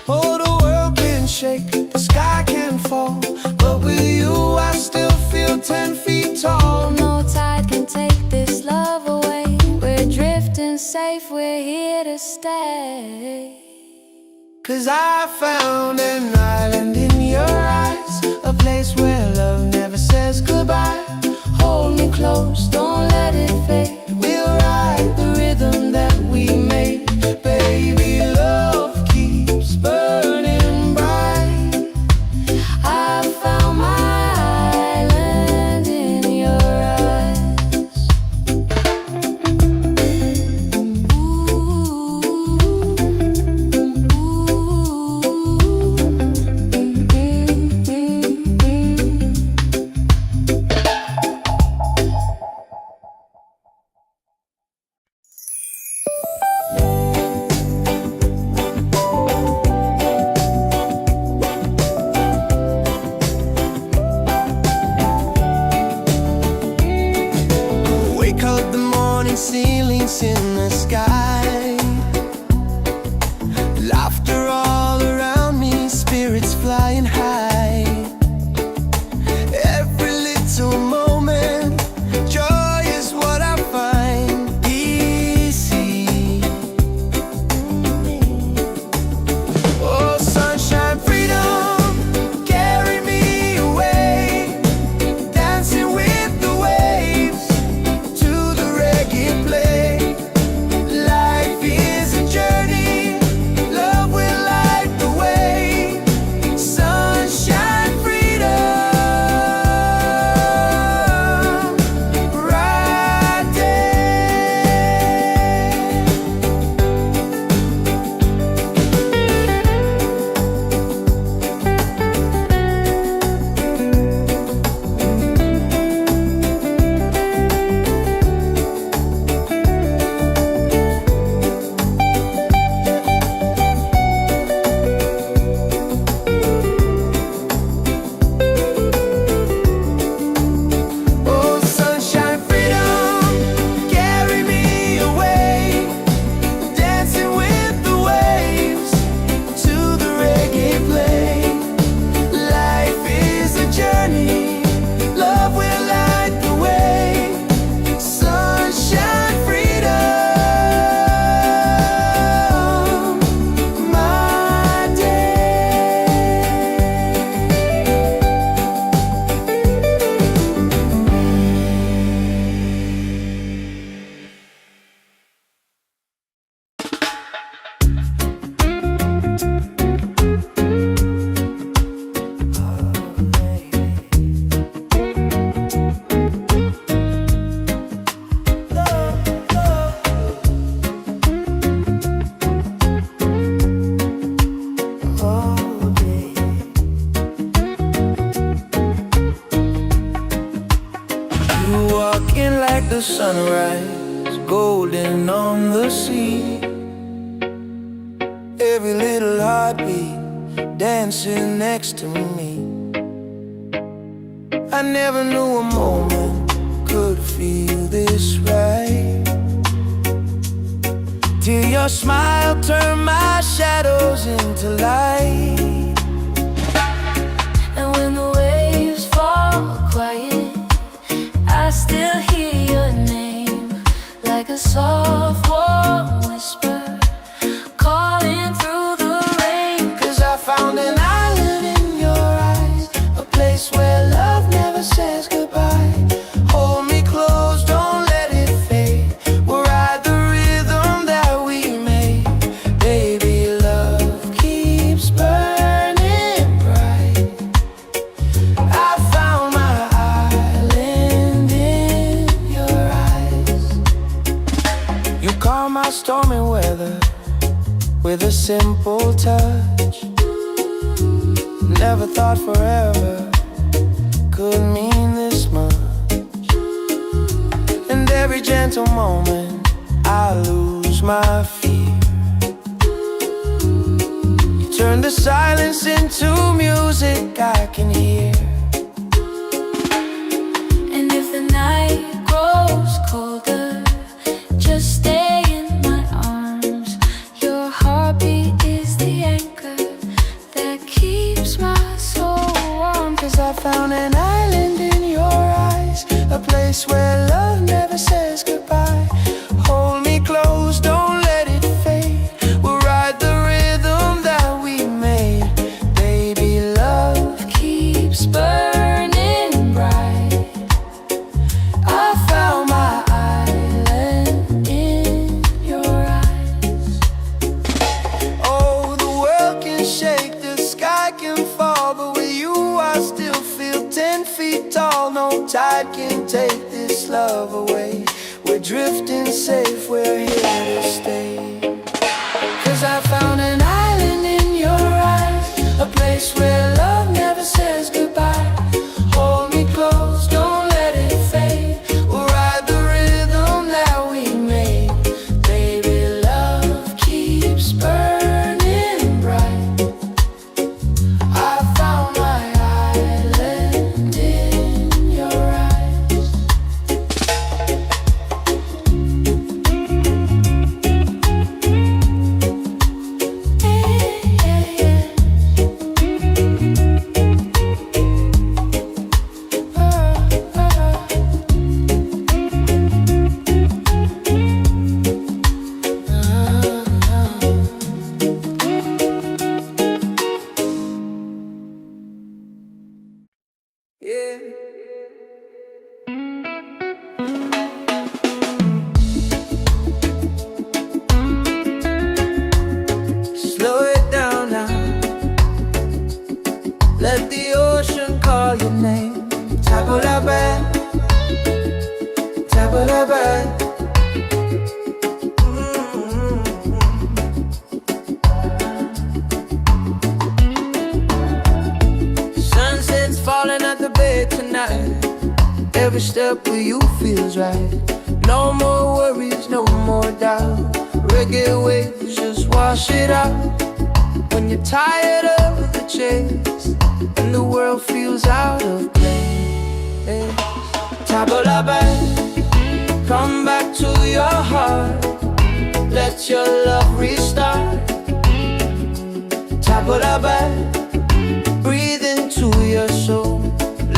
Oh, the world can shake, the sky can fall, but with you I still feel 10 feet tall. No tide can take this love away. We're drifting safe, we're here to stay. 'Cause I found an island in your eyes, a place where love never says goodbye. Hold me close, don't let it fade. We'll ride the rhythm that we made. Baby, love keeps burning bright. I found my island in your eyes. sunrise, golden on the sea. Every little heartbeat dancing next to me. I never knew a moment could feel this right, till your smile turned my shadows into light. And when the waves fall quiet, I still hear your name, like a soft warm whisper calling through the rain. 'Cause I found an island in your eyes, a place where love never says goodbye. Hold me close, don't let it fade. We'll ride the rhythm that we made. Baby, love keeps burning bright. I found my island in your eyes. You calm my stormy weather with a simple touch. Never thought forever could mean this much. And every gentle moment I lose my fear. You turn the silence into music I can hear. And if the night grows colder, just stay in my arms. Your heartbeat is the anchor that keeps my soul warm. 'Cause I found an island in your eyes, a place where love never says goodbye. Hold me close, don't let it fade. We'll ride the rhythm that we made. Baby, love keeps burning bright. I found my island in your eyes. Oh, the world can shake, the sky can fall, but with you I still feel 10 feet tall. No tide can take this love away. We're drifting safe, we're here to stay. 'Cause I found an island in your eyes, a place where love never says goodbye. Hold me close, don't let it fade. We'll ride the rhythm that we made. Baby, love keeps burning bright. I found my island in your eyes. Yeah. Slow it down now. Let the ocean call your name. Tabula, tabula. Sunset's falling at the bay tonight. Every step with you feels right. No more worries, no more doubt. Reggae waves just wash it out. When you're tired of the chase and the world feels out of place. Tabula, come back to your heart. Let your love restart. Tabula, breathe into your soul.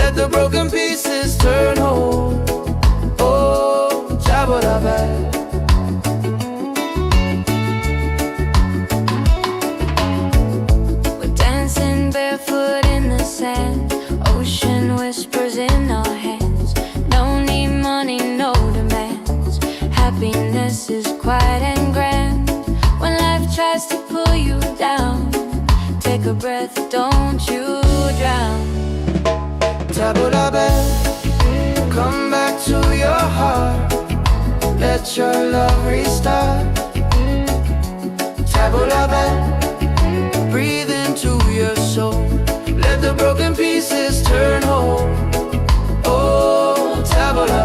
Let the broken pieces turn whole. Oh, tabula. We're dancing barefoot in the sand. Ocean whispers in our hands. No need money, no demands. Happiness is quiet and grand. When life tries to pull you down, take a breath, don't you drown. Tabula, come back to your heart. Let your love restart. Tabula, breathe into your soul. Let the broken pieces turn whole. Oh, tabula.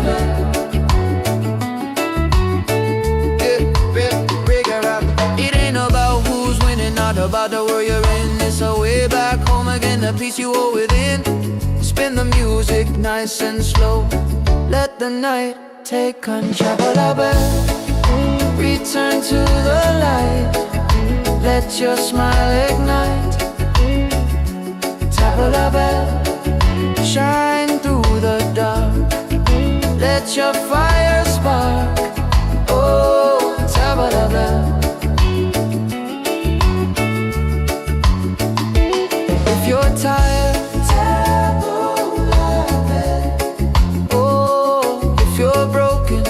inner peace you hold within. Spin the music nice and slow. Let the night take control. Return to the light. Let your smile ignite. Tabla bell, shine through the dark. Let your fire spark. Oh, tabla bell. If you're tired, oh, if you're broken,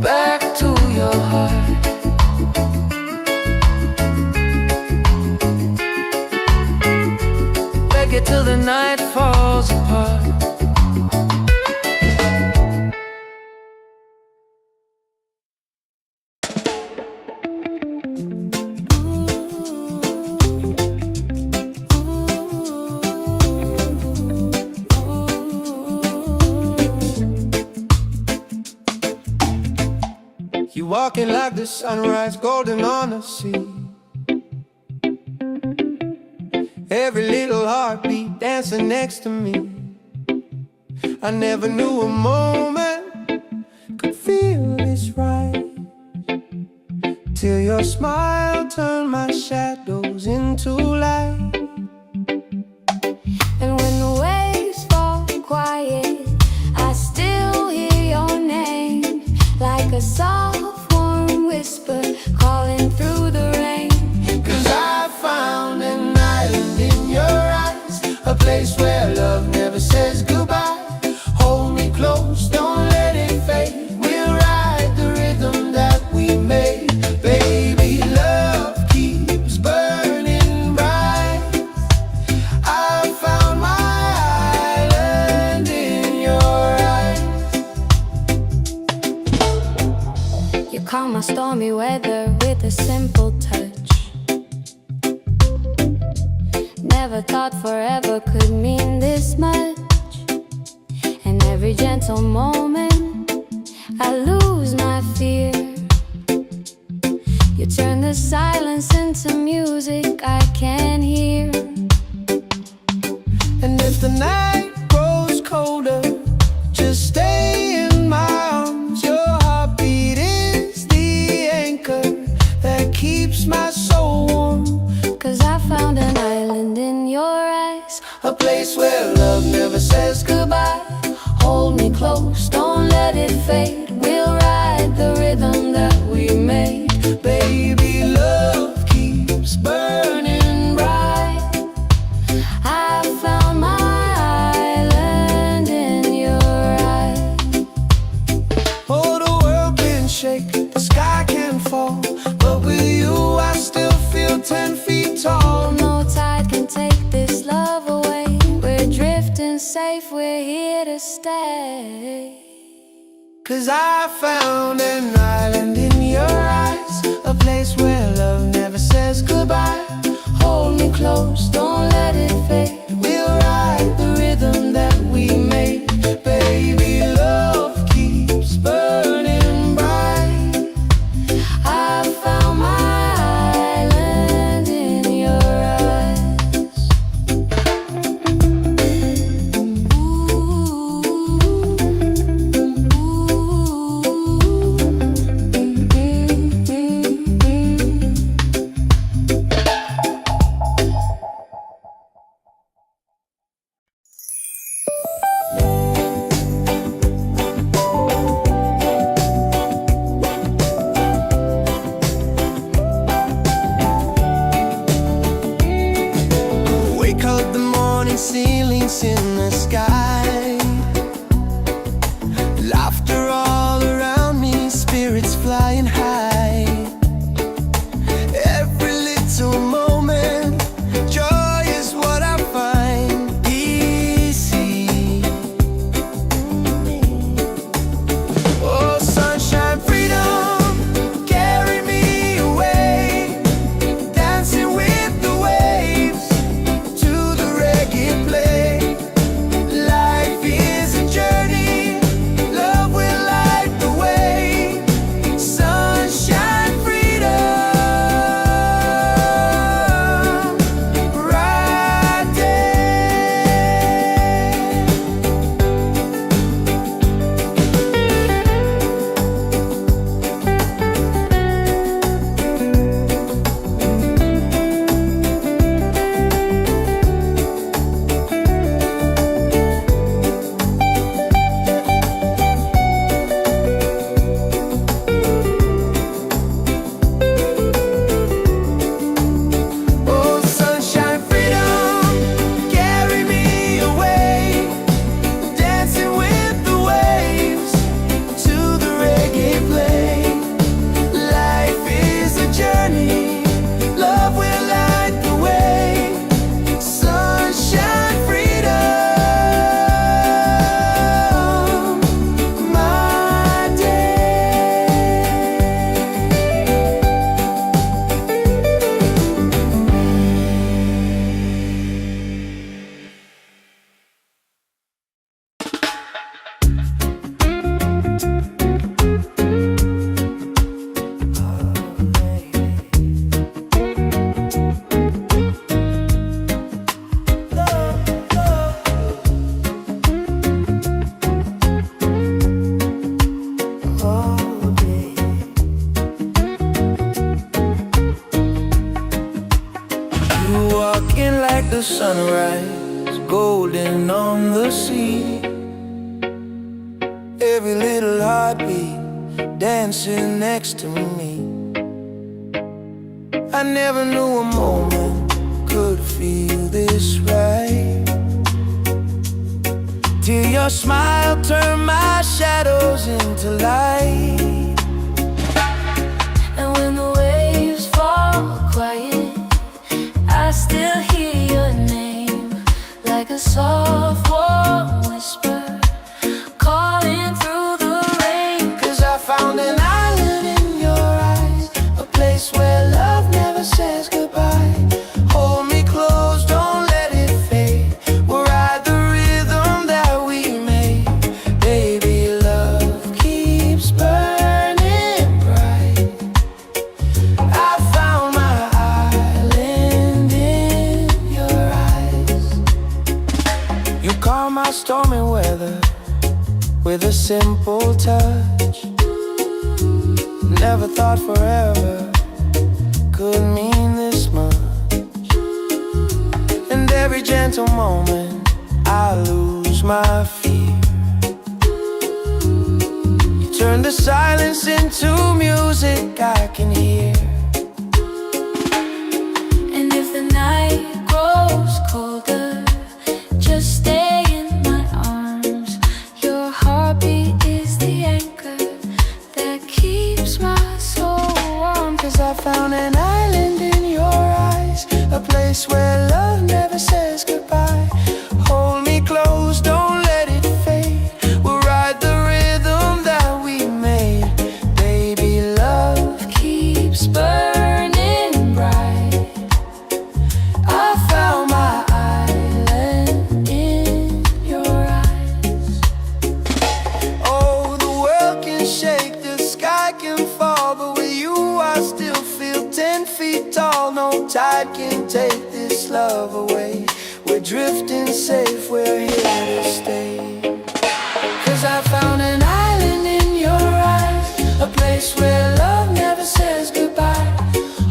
back to your heart. Reggae till the night falls apart. You walking like the sunrise, golden on the sea. Every little heartbeat dancing next to me. I never knew a moment could feel this right, till your smile turned my shadows into light. And when the waves fall quiet, I still hear your name, like a soft warm whisper calling through the rain. 'Cause I found an island in your eyes, a place where love never says goodbye. Hold me close, don't let it fade. We'll ride the rhythm that we made. Baby, love keeps burning bright. I found my island in your eyes. You calm my stormy weather with a simple touch. Never thought forever could mean this much. And every gentle moment I lose my fear. You turn the silence into music I can hear. And if the night grows colder, just stay in my arms. Your heartbeat is the anchor that keeps my soul warm. 'Cause I found an island in your eyes, A place where love never says goodbye. Hold me close, don't let it fade. We'll ride the rhythm that we made. Baby, love keeps burning bright. I found my island in your eyes. Oh, the world can shake, the sky can fall, but with you I still feel 10 feet tall. No tide can take this love away. We're drifting safe, we're here to stay. 'Cause I found an island in your eyes, a place where love never says goodbye. Hold me close, don't let it fade. We'll ride the rhythm that we made. Baby, love keeps burning bright. I found my island in your eyes. Wake up the morning, ceilings in the sky. Laughter all around me, spirits flying high. Every little moment, joy is what I find. Easy. Oh, sunshine, freedom, carry me away. Dancing with the waves to the reggae play. Life is a journey, love will light the way. Sunshine, freedom. like the sunrise, golden on the sea. Every little heartbeat dancing next to me. I never knew a moment could feel this right, till your smile turned my shadows into light. And when the waves fall quiet, I still hear your name, like a soft warm whisper calling through the rain. 'Cause I found an island in your eyes, a place where love never says goodbye. Hold me close, don't let it fade. We'll ride the rhythm that we made. Baby, love keeps burning bright. I found my island in your eyes. You calm my stormy weather with a simple touch. Never thought forever could mean this much. And every gentle moment I lose my fear. You turn the silence into music I can hear. And if the night grows colder, just stay in my arms. Your heartbeat is the anchor that keeps my soul warm. 'Cause I found an island in your eyes, a place where love never says goodbye. Hold me close, don't let it fade. We'll ride the rhythm that we made. Baby, love keeps burning bright. I found my island in your eyes. Oh, the world can shake, the sky can fall, but with you I still feel 10 feet tall. No tide can take this love away. We're drifting safe, we're here to stay. 'Cause I found an island in your eyes, a place where love never says goodbye.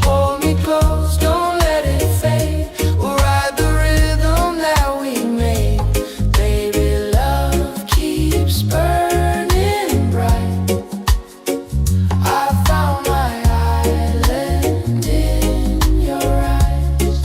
Hold me close, don't let it fade. We'll ride the rhythm that we made. Baby, love keeps burning bright. I found my island in your eyes.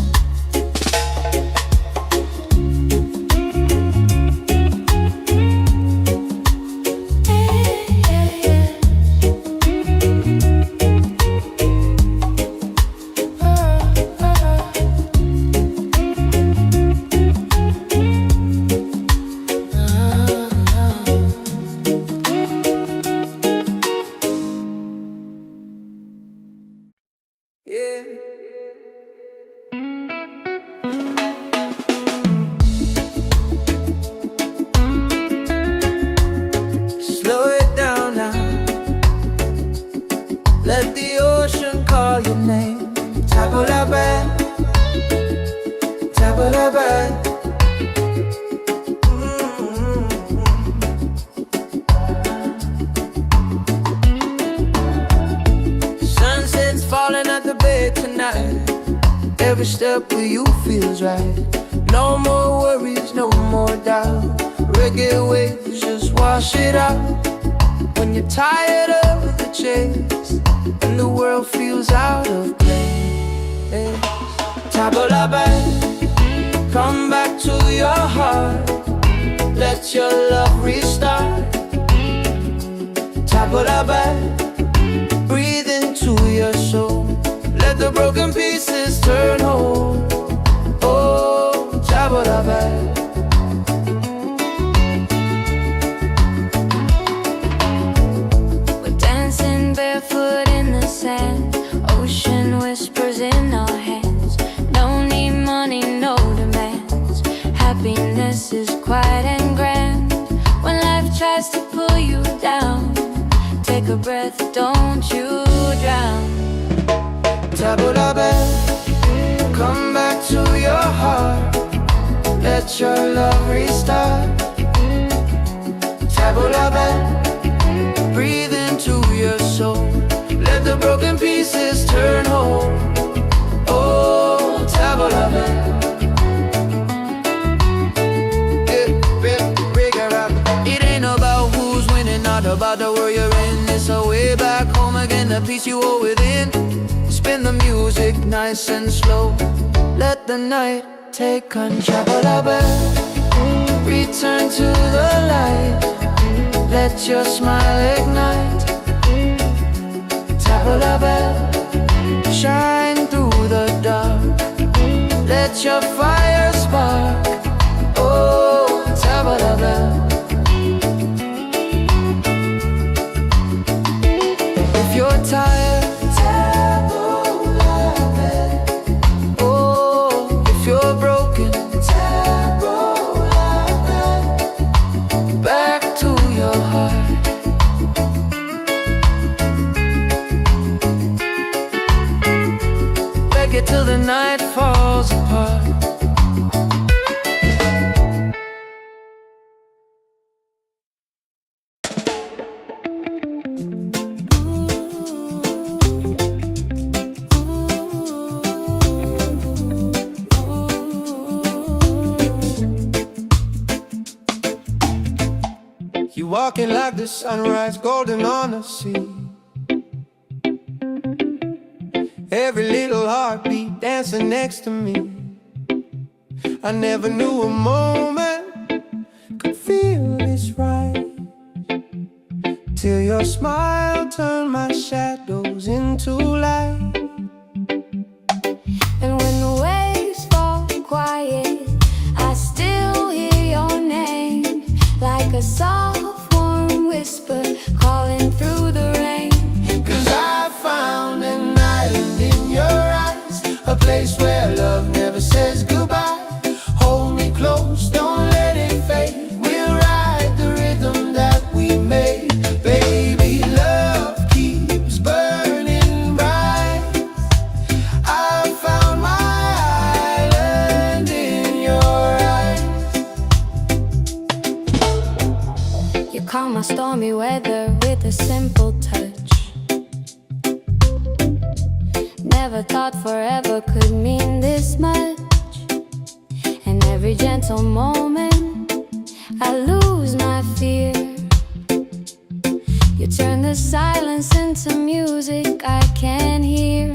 Yeah. Slow it down now. Let the ocean call your name. Table la bed, table la bed. Sunset's falling at the bay tonight. Every step with you feels right. No more worries, no more doubt. Reggae waves just wash it out. When you're tired of the chase and the world feels out of place, table la bed, come back to your heart. Let your love restart. Table la bed, breathe into your soul. Let the broken pieces turn whole. Oh, table la bed. We're dancing barefoot in the sand, ocean whispers in our hands. Don't need money, no demands. Happiness is quiet and grand. When life tries to pull you down, take a breath, don't you drown. Table la bed, come back to your heart. Let your love restart. Table la bed, breathe into your soul. Let the broken pieces turn whole. Oh, table la bed. the peace you hold within. Spin the music nice and slow. Let the night take control. Return to the light. Let your smile ignite. Table a bell, shine through the dark. Let your fire spark. Oh, table a bell. If you're tired, table a bell. Oh, if you're broken, table a bell. Back to your heart. Reggae till the night falls apart. You walking like the sunrise, golden on the sea. Every little heartbeat dancing next to me. I never knew a moment could feel this right, till your smile turned my shadows into light. And when the waves fall quiet, I still hear your name, like a soft warm whisper calling through the rain. 'Cause I found an island in your eyes, a place where love never says goodbye. Hold me close, don't let it fade. We'll ride the rhythm that we made. Baby, love keeps burning bright. I found my island in your eyes. You calm my stormy weather with a simple touch. Never thought forever could mean this much. And every gentle moment I lose my fear. You turn the silence into music I can hear.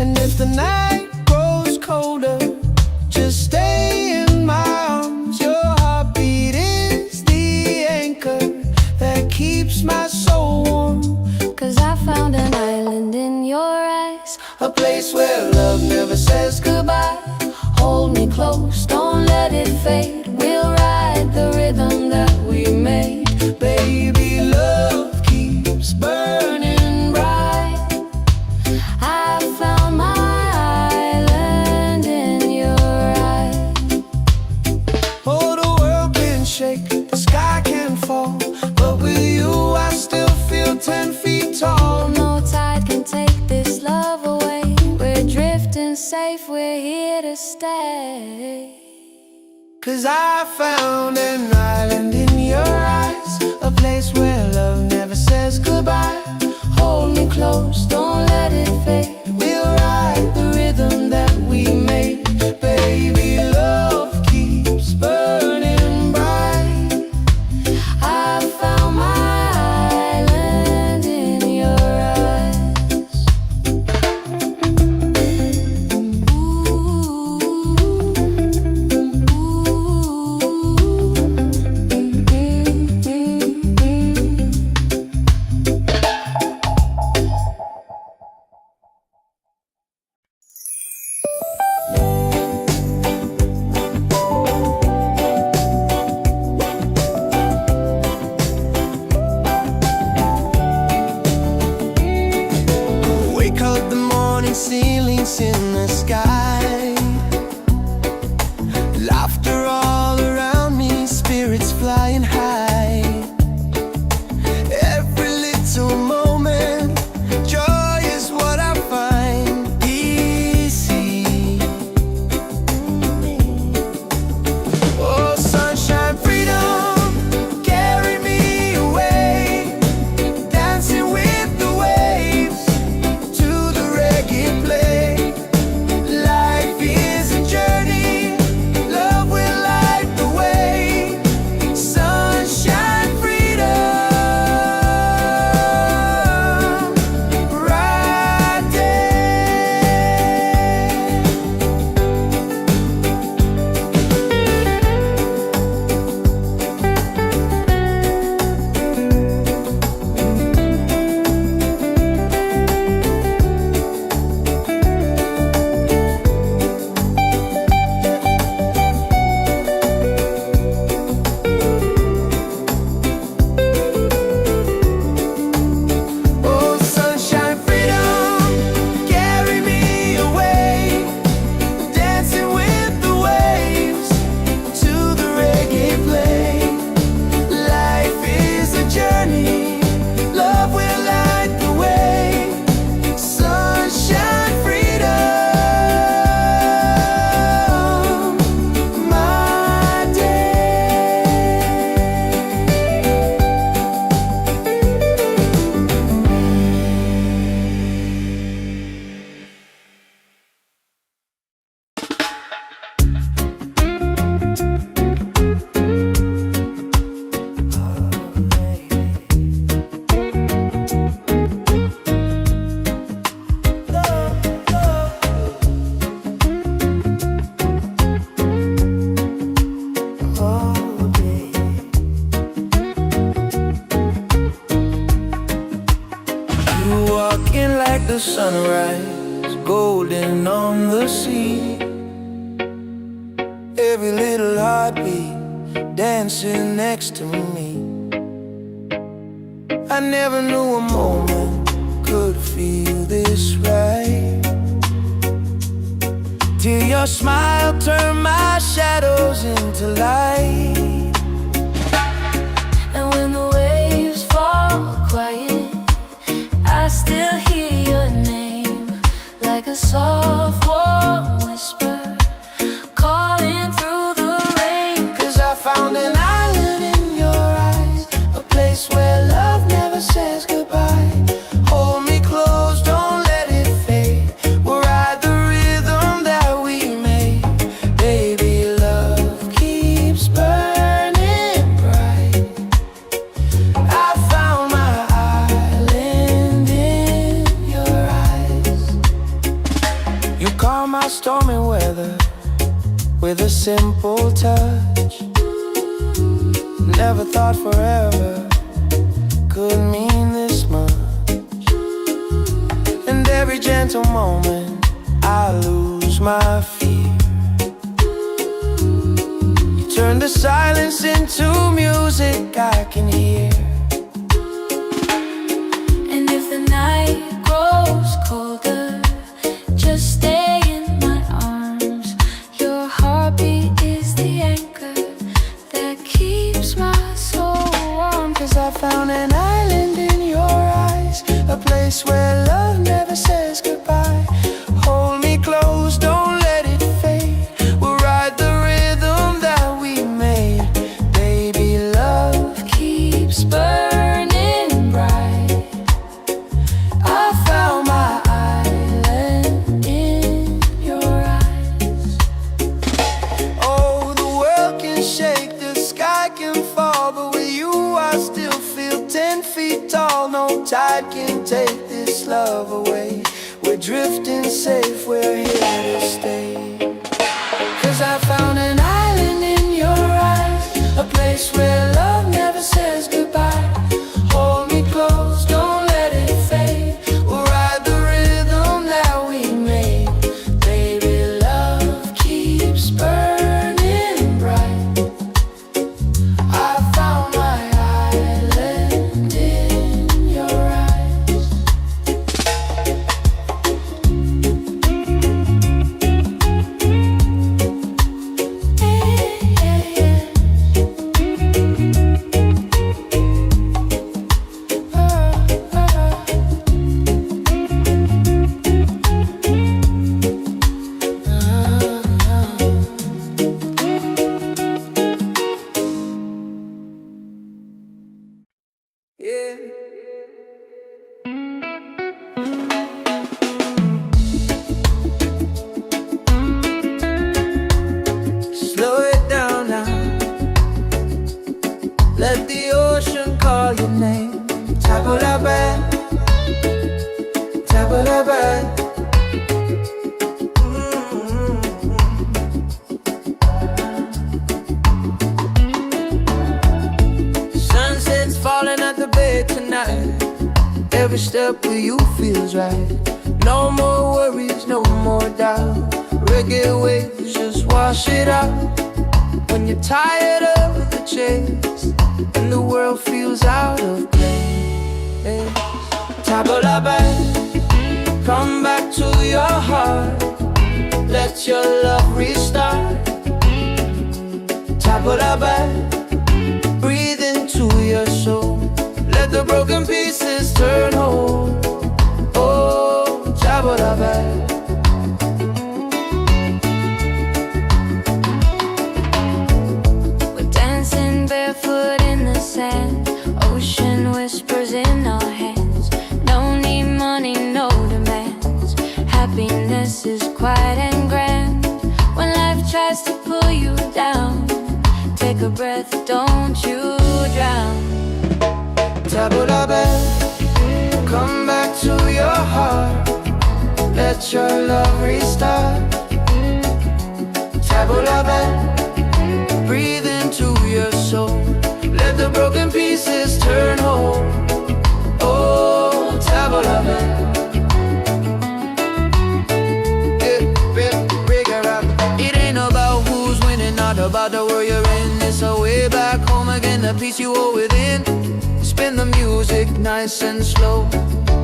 And if the night grows colder, just stay in my arms. Your heartbeat is the anchor that keeps my soul warm. 'Cause I found an island in your eyes, A place where love never says goodbye. Hold me close, don't let it fade. We'll ride the rhythm that we made. Baby, love keeps burning bright. I found my island in your eyes. Oh, the world can shake, the sky can fall, but with you I still feel 10 feet tall. No tide can take this love away. We're drifting safe, we're here to stay. 'Cause I found an island in your eyes, a place where love never says goodbye. Hold me close, don't let it fade. We'll ride the rhythm that we made. Baby, love keeps burning bright. I found my island in your eyes. Wake up the morning, ceilings in the sky. Laughter all around me, spirits flying high. Every little moment, joy is what I find. Easy. Oh, sunshine, freedom, carry me away. Dancing with the waves to the reggae play. sunrise, golden on the sea. Every little heartbeat dancing next to me. I never knew a moment could feel this right, till your smile turned my shadows into light. And when the waves fall quiet, I still hear your name, like a soft warm whisper calling through the rain. 'Cause I found an island in your eyes, a place where love never says goodbye. Hold me close, don't let it fade. We'll ride the rhythm that we made. Baby, love keeps burning bright. I found my island in your eyes. You calm my stormy weather with a simple touch. Never thought forever could mean this much. And every gentle moment I lose my fear. You turn the silence into music I can hear. And if the night grows colder, just stay in my arms. Your heartbeat is the anchor that keeps my soul warm. 'Cause I found an island in your eyes, a place where love never says goodbye. Hold me close, don't let it fade. We'll ride the rhythm that we made. Baby, love keeps burning bright. I found my island in your eyes. Oh, the world can shake, the sky can fall, but with you I still feel 10 feet tall. No tide can take this love away. We're drifting safe, we're here to stay. 'Cause I found an island in your eyes, a place where love never says goodbye. Hold me close, don't let it fade. We'll ride the rhythm that we made. Baby, love keeps burning bright. I found my island in your eyes. Yeah. Slow it down now. Let the ocean call your name. Tabula-bad, tabula-bad. Sunset's falling at the bay tonight. Every step with you feels right. No more worries, no more doubt. Reggae waves just wash it out. When you're tired of the chase and the world feels out of place, tabula-bad, come back to your heart. Let your love restart. Tabula-bad, breathe into your soul. Let the broken pieces turn whole. Oh, tabula-bad. We're dancing barefoot in the sand. Ocean whispers in our hands. No need money, no demands. Happiness is quiet and grand. When life tries to pull you down, take a breath, don't you drown. Tabula-bad, come back to your heart. Let your love restart. Tabula-bad, breathe into your soul. Let the broken pieces turn whole. Oh, tabula-bad. the peace you hold within. Spin the music nice and slow.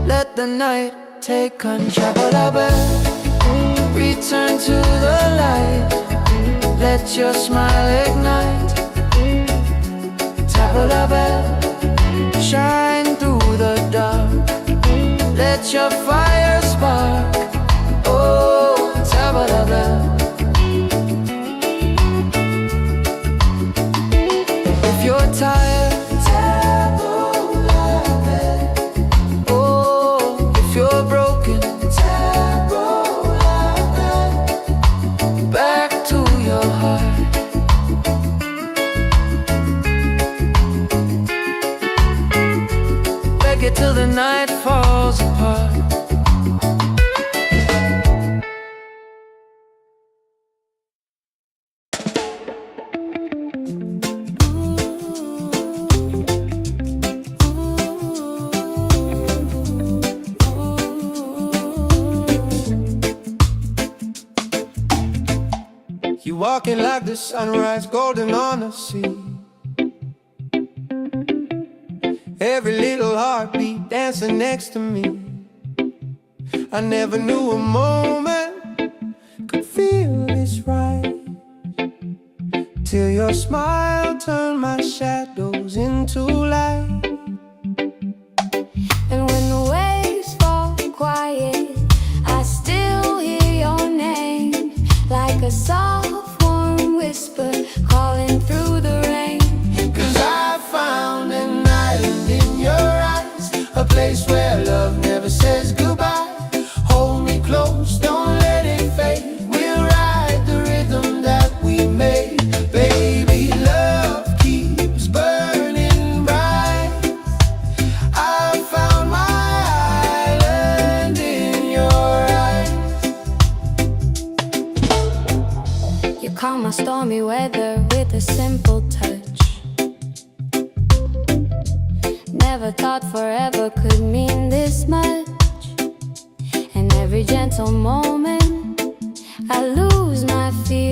Let the night take control. Return to the light. Let your smile ignite. Tabla bell, shine through the dark. Let your fire spark. Oh, tabla bell. If you're tired, tabla bell. Oh, if you're broken, tabla bell. Back to your heart. Reggae till the night falls apart. You walking like the sunrise, golden on the sea. Every little heartbeat dancing next to me. I never knew a moment could feel this right, till your smile turned my shadows into light. And when the waves fall quiet, I still hear your name, like a soft warm whisper calling through the rain. 'Cause I found an island in your eyes, a place where love never says goodbye. Hold me close, don't let it fade. We'll ride the rhythm that we made. Baby, love keeps burning bright. I found my island in your eyes. You calm my stormy weather with a simple touch. Never thought forever could mean this much. And every gentle moment I lose my fear.